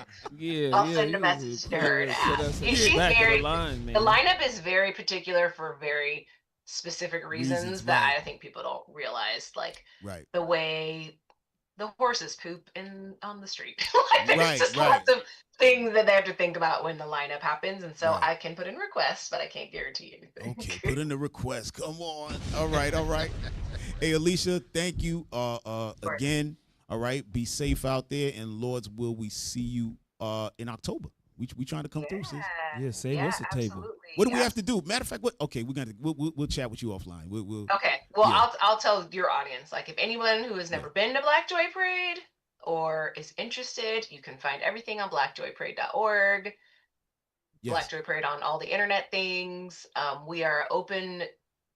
I'll send a message to her to ask. She's very the lineup is very particular for very specific reasons that I think people don't realize. Like the way the horses poop on the street. There's just lots of things that they have to think about when the lineup happens, and so I can put in requests, but I can't guarantee anything. Okay, put in the request. Come on. All right. Hey, Elisha, thank you again. All right, be safe out there, and Lord's will, we see you in October. We trying to come through, sis. Yeah, save us a table. What do we have to do? Matter of fact, we'll chat with you offline. Okay. Well, I'll tell your audience. Like, if anyone who has never been to Black Joy Parade or is interested, you can find everything on blackjoyparade.org. Yes. Black Joy Parade on all the internet things. We are an open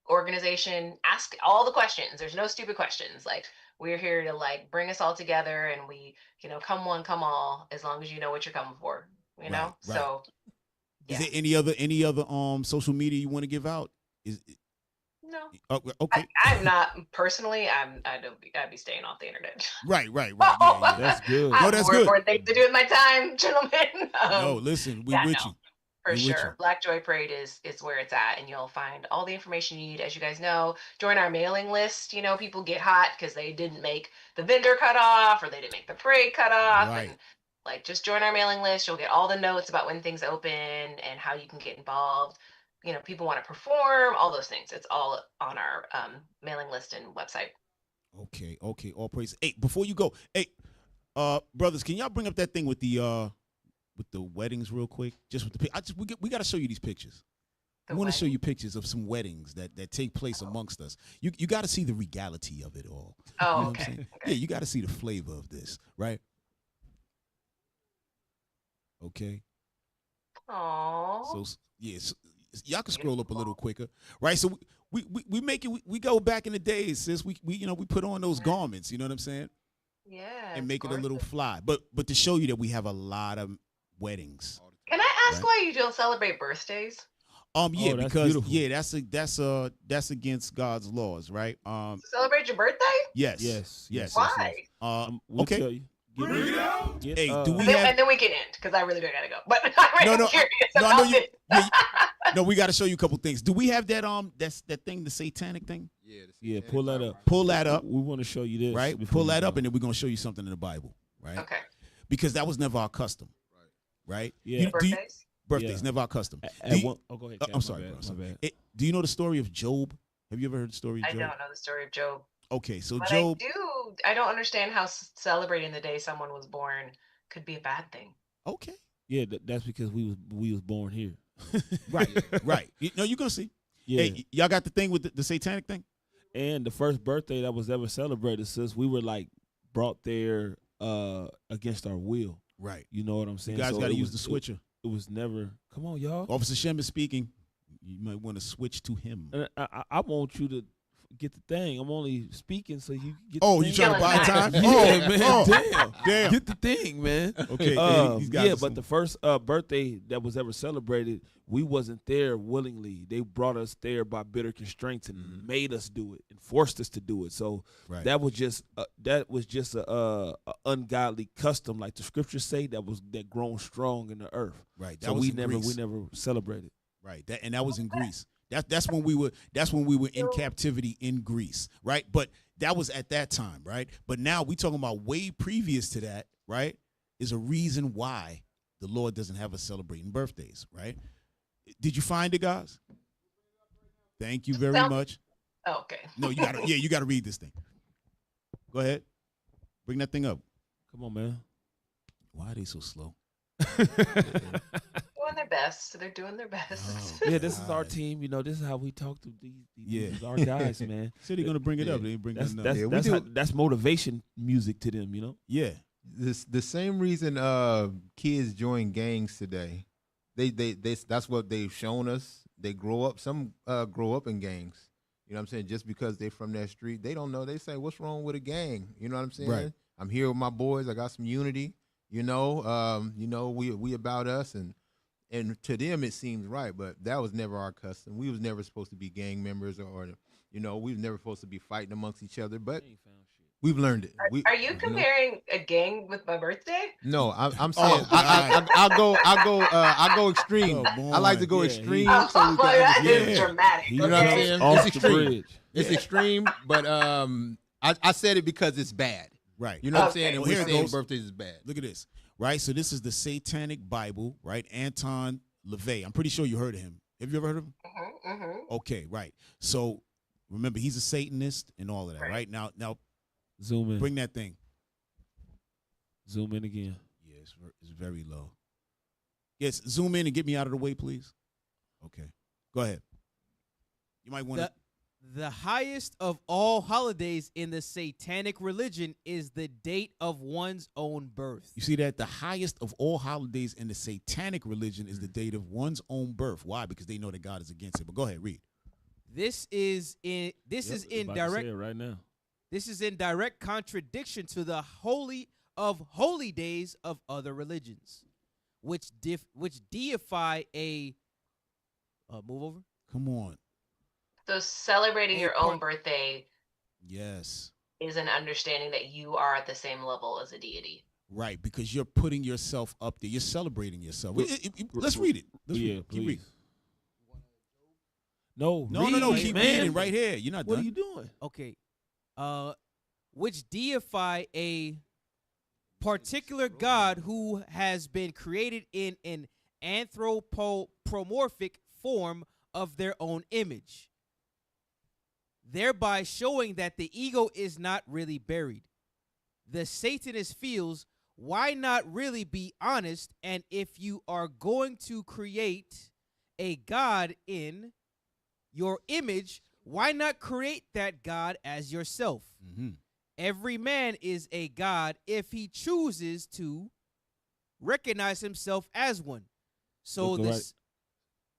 organization. Ask all the questions. There's no stupid questions. Like, we're here to bring us all together, and we, come one, come all, as long as you know what you're coming for. Know? So is there any other social media you want to give out? No. Okay. I'm not personally. I'd be staying off the internet. Right. Yeah. That's good. No, that's good. More things to do with my time, gentlemen. No, listen, we with you. For sure. Black Joy Parade is where it's at, and you'll find all the information you need. As you guys know, join our mailing list. People get hot because they didn't make the vendor cutoff or they didn't make the parade cutoff. Right. And just join our mailing list. You'll get all the notes about when things open and how you can get involved. People want to perform, all those things. It's all on our mailing list and website. Okay. All praise. Hey, before you go, brothers, can y'all bring up that thing with the weddings real quick? Just with the we got to show you these pictures. I want to show you pictures of some weddings that take place amongst us. You got to see the regality of it all. Oh, you know okay. Yeah, you got to see the flavor of this, right? Okay. Aww. So yes, y'all can scroll up a little quicker, right? So we make it. We go back in the days, sis. We put on those garments. You know what I'm saying? Yeah. And make it a little fly, but to show you that we have a lot of weddings. Can I ask why you don't celebrate birthdays? Yeah, that's because beautiful. that's against God's laws, right? Celebrate your birthday? Yes. Why? We'll okay. tell you. Hey, do we and then we can end because I really do gotta go. But I'm really curious about it. No, we got to show you a couple things. Do we have that that thing, the satanic thing? Yeah, pull that up. Pull that up. We want to show you this. Right? Pull that up, and then we're gonna show you something in the Bible, right? Okay. Because that was never our custom. Right? Yeah. Birthdays never our custom. Go ahead. I'm sorry, bro. Do you know the story of Job? Have you ever heard the story of Job? I don't know the story of Job. Okay, so But Job. I don't understand how celebrating the day someone was born could be a bad thing. Okay. Yeah, that's because we was born here. Right. No, you're gonna see. Yeah. Hey, y'all got the thing with the satanic thing? And the first birthday that was ever celebrated, sis, we were like brought there against our will. Right. You know what I'm saying? You guys So got to it use was- the switcher. It was never. Come on, y'all. Officer Shem is speaking. You might want to switch to him. And I want you to get the thing. I'm only speaking so you get. Oh, the you thing. trying to buy time? Yeah, Oh, man. oh, Damn. Get the thing, man. Okay. these guys Yeah, are but some- the first birthday that was ever celebrated, we wasn't there willingly. They brought us there by bitter constraints and made us do it and forced us to do it. So Right. that was just a ungodly custom, like the scriptures say, that grown strong in the earth. Right. That So was we in never Greece. celebrated. Right. That was in Greece. That's when we were in captivity in Greece, right? But that was at that time, right? But now we talking about way previous to that, right? Is a reason why the Lord doesn't have us celebrating birthdays, right? Did you find it, guys? Thank you very much. Oh, okay. No, you gotta read this thing. Go ahead. Bring that thing up. Come on, man. Why are they so slow? Doing their best. They're doing their best. Oh, Yeah, this is our God. team. You know, this is how we talk to Yeah. these our guys, man. Said they're gonna bring it up. They ain't bring That's nothing up. that's Yeah, we that's, do. that's motivation music to them. You know. Yeah. The same reason kids join gangs today. They that's what they've shown us. They grow up. Some grow up in gangs. You know what I'm saying? Just because they're from that street, they don't know. They say, "What's wrong with a gang?" You know what I'm saying? Right. I'm here with my boys. I got some unity. You know, we about us, and to them it seems right, but that was never our custom. We was never supposed to be gang members, or we was never supposed to be fighting amongst each other. But we've learned it. Are you comparing a gang with my birthday? No, I'm saying Oh, God. I go extreme. Come I like to go on. Yeah, extreme. Oh, so we can that understand. is dramatic. You know what I'm okay? saying? Off It's the extreme. bridge. It's extreme, but I said it because it's bad. Right. You know what I'm Okay. saying? And Well, we're here it saying goes. birthdays is bad. Look at this, right? So this is the Satanic Bible, right? Anton LaVey. I'm pretty sure you heard of him. Have you ever heard of him? Okay, right. So remember, he's a Satanist and all of that, right? Now, Zoom in. bring that thing. Zoom in again. Yeah, it's very low. Yes, zoom in and get me out of the way, please. Okay, go ahead. You might want to. The highest of all holidays in the satanic religion is the date of one's own birth. You see that the highest of all holidays in the Satanic religion is the date of one's own birth. Why? Because they know that God is against it. But go ahead, read. This is in direct right now. This is in direct contradiction to the holy of holy days of other religions, which deify a move over. Come on. So celebrating your own birthday Yes. is an understanding that you are at the same level as a deity. Right, because you're putting yourself up there. You're celebrating yourself. Let's read it. Let's Yeah, keep please. reading. No, No, read, keep man. reading right here. You're not What done. are you doing? Okay. Which deify a particular god who has been created in an anthropomorphic form of their own image, thereby showing that the ego is not really buried. The Satanist feels, why not really be honest? And if you are going to create a god in your image, why not create that god as yourself? Mm-hmm. Every man is a god if he chooses to recognize himself as one. So Go this,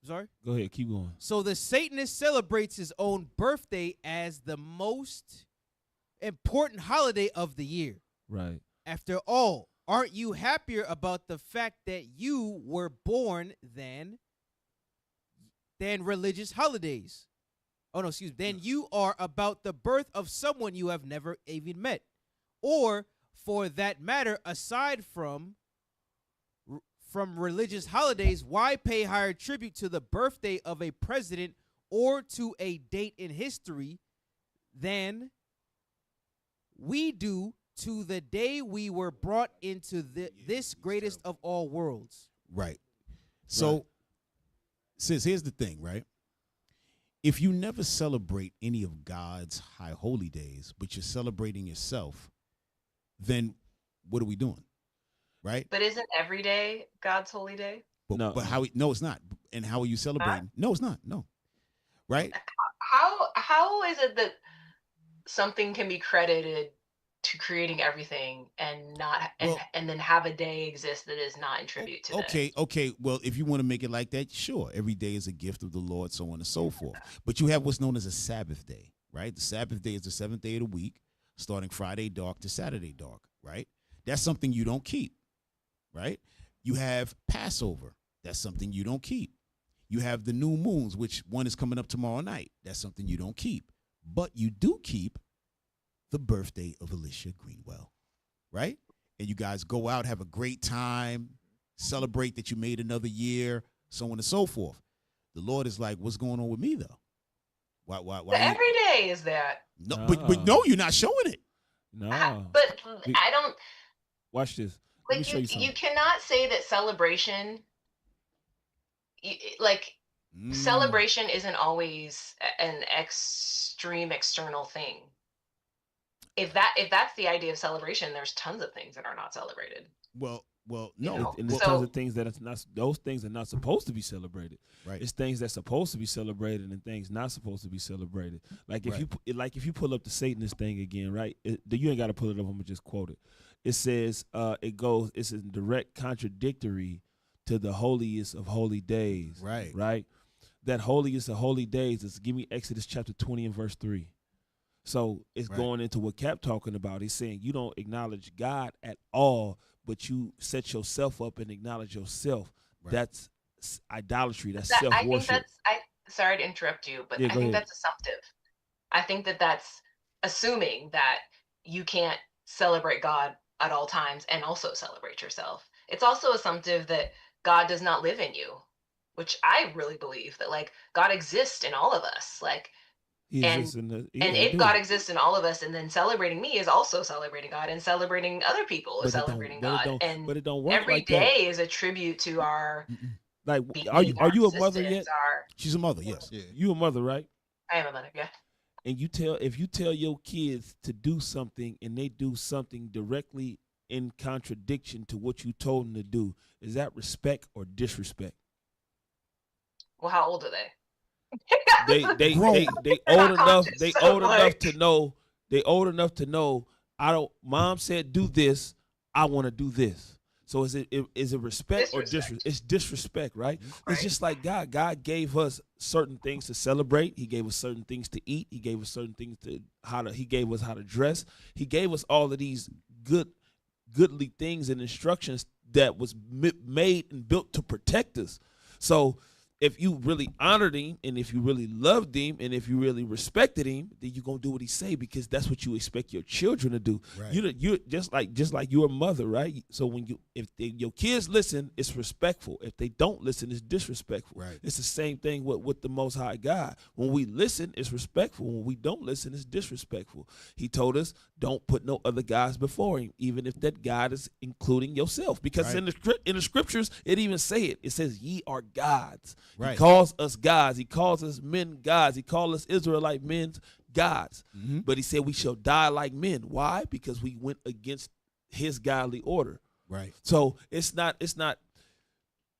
right. sorry? Go ahead, keep going. So the Satanist celebrates his own birthday as the most important holiday of the year. Right. After all, aren't you happier about the fact that you were born than religious holidays? Oh no, excuse me. Then you are about the birth of someone you have never even met. Or for that matter, aside from religious holidays, why pay higher tribute to the birthday of a president or to a date in history than we do to the day we were brought into this greatest of all worlds? Right. So, sis, here's the thing, right? If you never celebrate any of God's high holy days, but you're celebrating yourself, then what are we doing? Right? But isn't every day God's holy day? But, No. but no, it's not. And how are you celebrating? No, it's not. No. Right? How is it that something can be credited to creating everything and not and then have a day exist that is not in tribute to that. Okay. Well, if you want to make it like that, sure. Every day is a gift of the Lord, so on and so forth. But you have what's known as a Sabbath day, right? The Sabbath day is the seventh day of the week, starting Friday dark to Saturday dark, right? That's something you don't keep, right? You have Passover. That's something you don't keep. You have the new moons, which one is coming up tomorrow night. That's something you don't keep. But you do keep the birthday of Elisha Greenwell, right? And you guys go out, have a great time, celebrate that you made another year, so on and so forth. The Lord is like, what's going on with me, though? Why Every day is that. No, but no, you're not showing it. No. But I don't. Watch this. Let me show you something. You cannot say that celebration, celebration isn't always an extreme external thing. If that's the idea of celebration, there's tons of things that are not celebrated. Well, no. You know? And there's tons of things that it's not. Those things are not supposed to be celebrated. Right. It's things that's supposed to be celebrated and things not supposed to be celebrated. Like if you pull up the Satanist thing again, right? You ain't got to pull it up. I'm gonna just quote it. It says it's in direct contradictory to the holiest of holy days. Right. Right. That holiest of holy days is, give me Exodus chapter 20 and verse 3. So it's going into what Cap talking about. He's saying you don't acknowledge God at all, but you set yourself up and acknowledge yourself. Right. That's idolatry. That's self-worship. Sorry to interrupt you, but I think ahead. that's assumptive. I think that's assuming that you can't celebrate God at all times and also celebrate yourself. It's also assumptive that God does not live in you, which I really believe that God exists in all of us. If God exists in all of us, and then celebrating me is also celebrating God, and celebrating other people is celebrating God. But it don't work every like day that. is a tribute to our. Are you a mother yet? She's a mother. Yes. Yeah. You a mother, right? I am a mother. Yeah. And if you tell your kids to do something and they do something directly in contradiction to what you told them to do, is that respect or disrespect? Well, how old are they? They old enough. They old enough to know. They old enough to know. Mom said do this. I want to do this. So is it respect or disrespect? It's disrespect, right? It's just like God. God gave us certain things to celebrate. He gave us certain things to eat. He gave us certain things He gave us how to dress. He gave us all of these goodly things and instructions that was made and built to protect us. So if you really honored him, and if you really loved him, and if you really respected him, then you're gonna do what he say, because that's what you expect your children to do. Right. You just like you're a mother, right? So if your kids listen, it's respectful. If they don't listen, it's disrespectful. Right. It's the same thing with the Most High God. When we listen, it's respectful. When we don't listen, it's disrespectful. He told us, don't put no other gods before him, even if that God is including yourself. Because in the scriptures, it even say it. It says, ye are gods. Right. He calls us gods. He calls us men gods. He calls us Israelite men gods. Mm-hmm. But he said we shall die like men. Why? Because we went against his godly order. Right. So it's not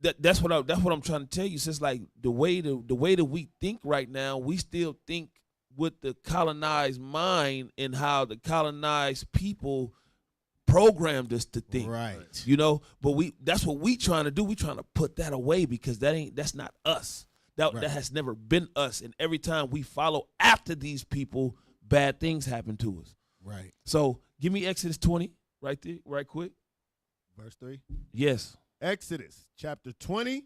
that's what I'm trying to tell you. It's just like the way that we think right now, we still think with the colonized mind and how the colonized people programmed us to think, right? But that's what we trying to do. We trying to put that away, because that's not us. That has never been us. And every time we follow after these people, bad things happen to us. Right. So give me Exodus 20 right there, right quick. Verse 3. Yes. Exodus chapter 20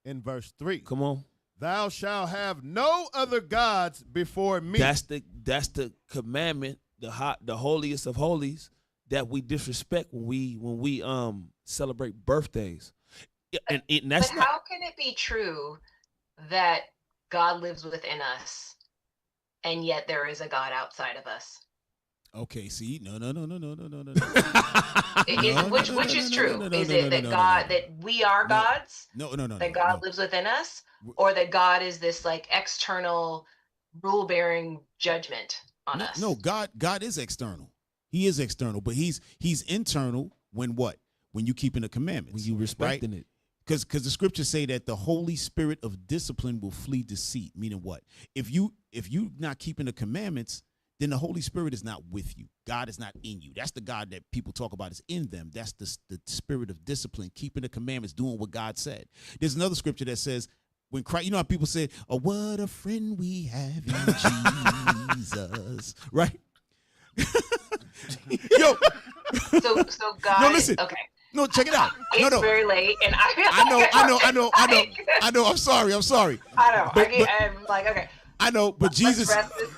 and verse 3. Come on. Thou shalt have no other gods before me. That's the commandment, the holiest of holies, that we disrespect when we celebrate birthdays. And that's but how can it be true that God lives within us and yet there is a God outside of us? Okay, see, no. Which is true? Is it that God, that we are gods? No. That God lives within us, or that God is this external rule-bearing judgment on us? No, God is external. He is external, but he's internal when what? When you keeping the commandments. When you respecting it. Because the scriptures say that the Holy Spirit of discipline will flee deceit. Meaning what? If you not keeping the commandments, then the Holy Spirit is not with you. God is not in you. That's the God that people talk about is in them. That's the spirit of discipline, keeping the commandments, doing what God said. There's another scripture that says, when Christ, you know how people say, oh, what a friend we have in Jesus, right? Yo. So God. No, listen. Okay. No, check it out. It's very late, and I know. I'm sorry. I know. But, I'm like, okay. I know, but Jesus.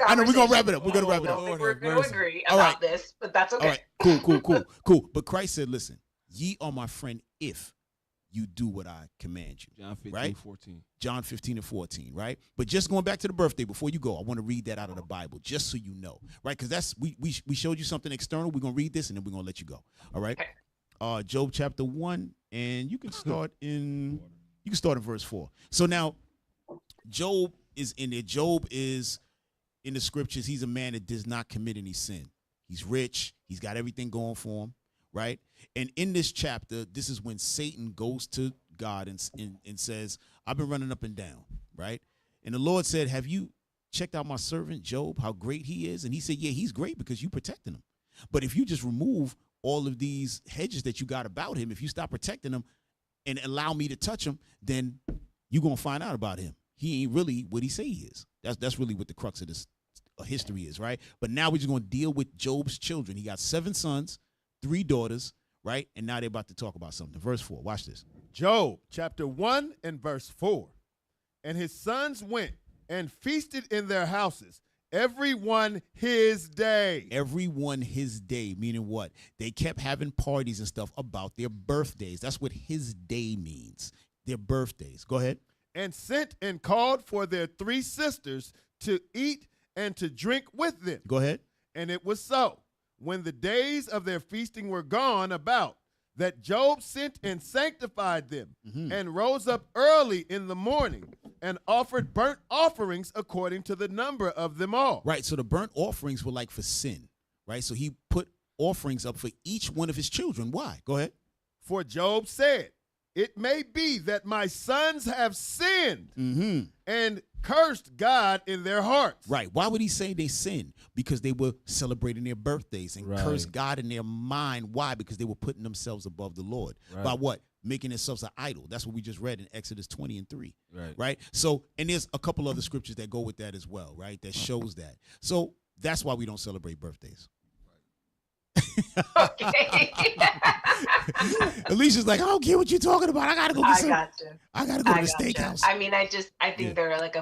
I know. We're gonna wrap it up. We're gonna wrap it up. We're going to agree about this, but that's okay. All right. Cool. But Christ said, "Listen, ye are my friend if you do what I command you." John 15, right? 14. John 15 and 14, right? But just going back to the birthday, before you go, I want to read that out of the Bible, just so you know, right? Because that's we showed you something external. We're gonna read this, and then we're gonna let you go. All right. Okay. Job chapter 1, and you can start in verse 4. So now, Job is in there. Job is in the scriptures. He's a man that does not commit any sin. He's rich. He's got everything going for him, right? And in this chapter, this is when Satan goes to God and says, I've been running up and down, right? And the Lord said, have you checked out my servant Job, how great he is? And he said, yeah, he's great because you protecting him. But if you just remove all of these hedges that you got about him, if you stop protecting him and allow me to touch him, then you're going to find out about him. He ain't really what he say he is. That's really what the crux of this history is, right? But now we're just going to deal with Job's children. He got 7 sons, 3 daughters, right? And now they're about to talk about something. Verse 4, watch this. Job chapter 1 and verse 4. And his sons went and feasted in their houses, every one his day. Every one his day, meaning what? They kept having parties and stuff about their birthdays. That's what his day means, their birthdays. Go ahead. And sent and called for their 3 sisters to eat and to drink with them. Go ahead. And it was so, when the days of their feasting were gone about, that Job sent and sanctified them, and rose up early in the morning and offered burnt offerings according to the number of them all. Right, so the burnt offerings were like for sin, right? So he put offerings up for each one of his children. Why? Go ahead. For Job said, it may be that my sons have sinned and cursed God in their hearts. Right. Why would he say they sinned? Because they were celebrating their birthdays and cursed God in their mind. Why? Because they were putting themselves above the Lord. Right. By what? Making themselves an idol. That's what we just read in Exodus 20 and 3. Right. So, and there's a couple other scriptures that go with that as well, right? That shows that. So that's why we don't celebrate birthdays. Okay. Alicia's like, I don't care what you're talking about. I gotta go. I gotta go to the steakhouse. I mean, I think they're like I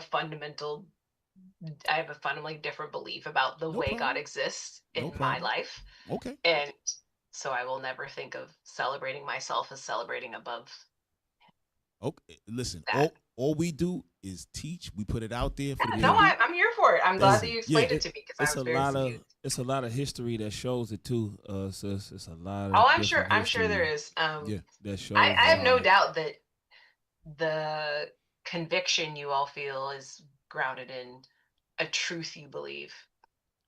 have a fundamentally different belief about the way God exists in my life. Okay. And so I will never think of celebrating myself as celebrating above. Okay. Listen, all we do is teach. We put it out there. For the I'm here for it. I'm glad that you explained it to me because I was very confused. It's a lot of history that shows it too. Sis, it's a lot of. Oh, I'm sure there is. That shows. I have no doubt that the conviction you all feel is grounded in a truth you believe.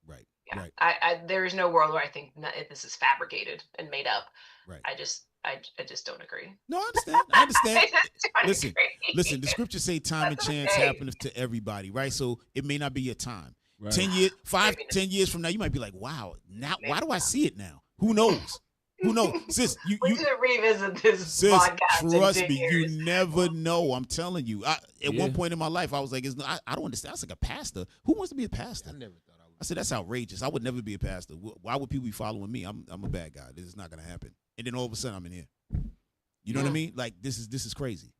Right. Yeah. Right. There is no world where I think this is fabricated and made up. Right. I just don't agree. No, I understand. Listen. The scriptures say time and chance happens to everybody, right? So it may not be your time. Right. 10 years, 10 years from now, you might be like, wow, now why do I see it now? Who knows? Who knows? Sis, you should revisit this sis, podcast. Trust me, you never know. I'm telling you. At one point in my life, I was like, I don't understand. I was like, a pastor? Who wants to be a pastor? I never thought I would. I said, that's outrageous. I would never be a pastor. Why would people be following me? I'm a bad guy. This is not going to happen. And then all of a sudden, I'm in here. You know what I mean? Like, this is crazy.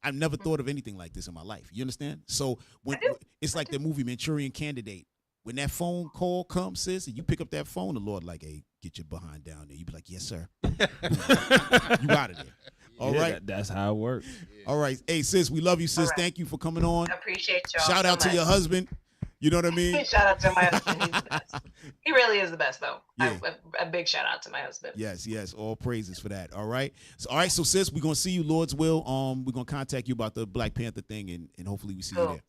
I've never thought of anything like this in my life. You understand? So when it's like the movie Manchurian Candidate. When that phone call comes, sis, and you pick up that phone, the Lord like, hey, get your behind down there. You be like, yes, sir. You out of there. All right. That's how it works. All right. Hey, sis, we love you, sis. Thank you for coming on. I appreciate y'all. Shout out to your husband. You know what I mean? Shout out to my husband. He's the best. He really is the best, though. Yeah. A big shout out to my husband. Yes. All praises for that. All right. So sis, we're gonna see you, Lord's will. We're gonna contact you about the Black Panther thing, and hopefully we see you there.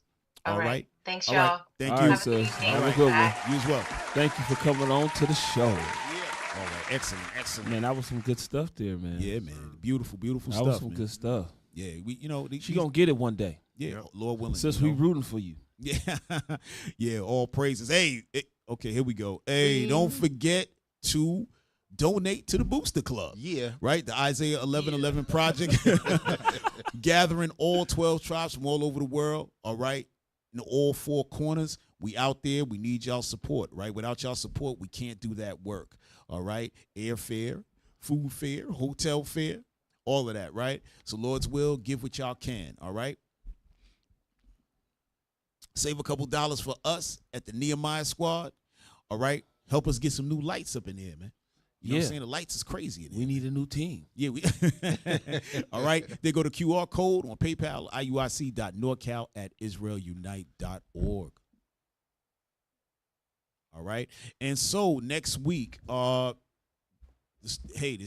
All right. Thanks, All y'all. right. Thank All you. right, sis. Have a good one. You as well. Thank you for coming on to the show. All right. Excellent. Man, that was some good stuff there, man. Yeah, man. Beautiful that stuff. was some man. good stuff. Yeah, She gonna get it one day. Yeah, Lord willing. Since we rooting for you. Yeah, yeah. All praises. Hey, Okay, here we go. Hey, don't forget to donate to the Booster Club. Yeah. Right? The Isaiah 11:11 Project. Gathering all 12 tribes from all over the world, all right? In all four corners. We out there. We need y'all support, right? Without y'all support, we can't do that work, all right? Airfare, food fare, hotel fare, all of that, right? So Lord's will, give what y'all can, all right? Save a couple dollars for us at the Nehemiah Squad, all right? Help us get some new lights up in here, man. You know what I'm saying? The lights is crazy in here. We need a new team. Yeah, we all right. They go to QR code on PayPal, iuic.norcal@israelunite.org. All right. And so next week, the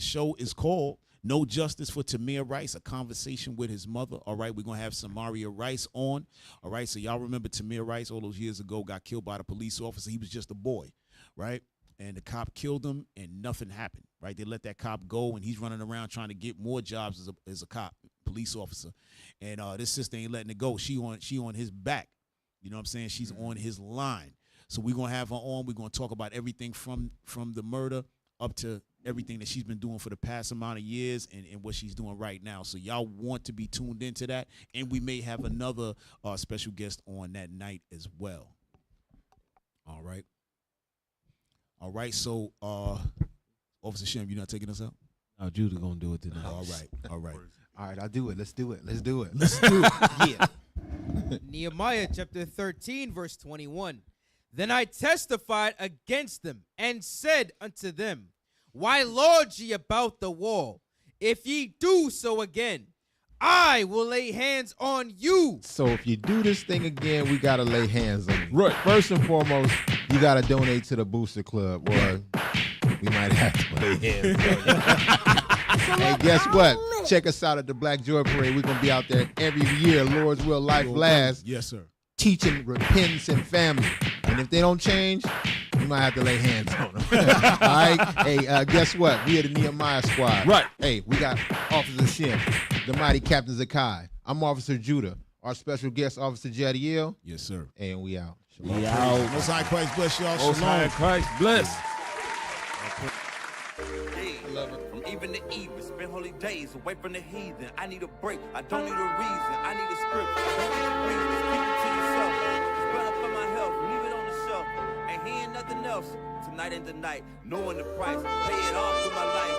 show is called No Justice for Tamir Rice, a conversation with his mother. All right. We're going to have Samaria Rice on. All right. So y'all remember Tamir Rice all those years ago got killed by the police officer. He was just a boy, right? And the cop killed him and nothing happened, right? They let that cop go and he's running around trying to get more jobs as a cop, police officer. And this sister ain't letting it go. She on his back. You know what I'm saying? She's on his line. So we're going to have her on. We're going to talk about everything from the murder up to everything that she's been doing for the past amount of years and what she's doing right now. So y'all want to be tuned into that. And we may have another special guest on that night as well. All right. All right, so Officer Shem, you not taking us out? No, Judah gonna do it tonight. All right. All right, I'll do it. Let's do it. Let's do it. Yeah. Nehemiah chapter 13, verse 21. Then I testified against them and said unto them, why lord ye about the wall? If ye do so again, I will lay hands on you. So if you do this thing again, we got to lay hands on you. Right. First and foremost, you got to donate to the Booster Club, or we might have to lay hands on you. Hey, guess what? Check us out at the Black Joy Parade. We're going to be out there every year. Lord's will, life lasts. Yes, sir. Teaching repentance and family. And if they don't change, you might have to lay hands on them. All right? Hey, guess what? We are the Nehemiah Squad. Right. Hey, we got Officer Shem, the mighty Captain Zakai. I'm Officer Judah. Our special guest, Officer Jadiel. Yes, sir. And we out. Shalom. Most High Christ bless y'all. Most High Christ bless. From even the even, spend holy days away from the heathen. I need a break. I don't need a reason. I need a script. I don't need a reason. Just keep it to yourself. It's better for my health. Leave it on the shelf. Ain't hearing nothing else. Tonight ain't the night. Knowing the price. Pay it off with my life.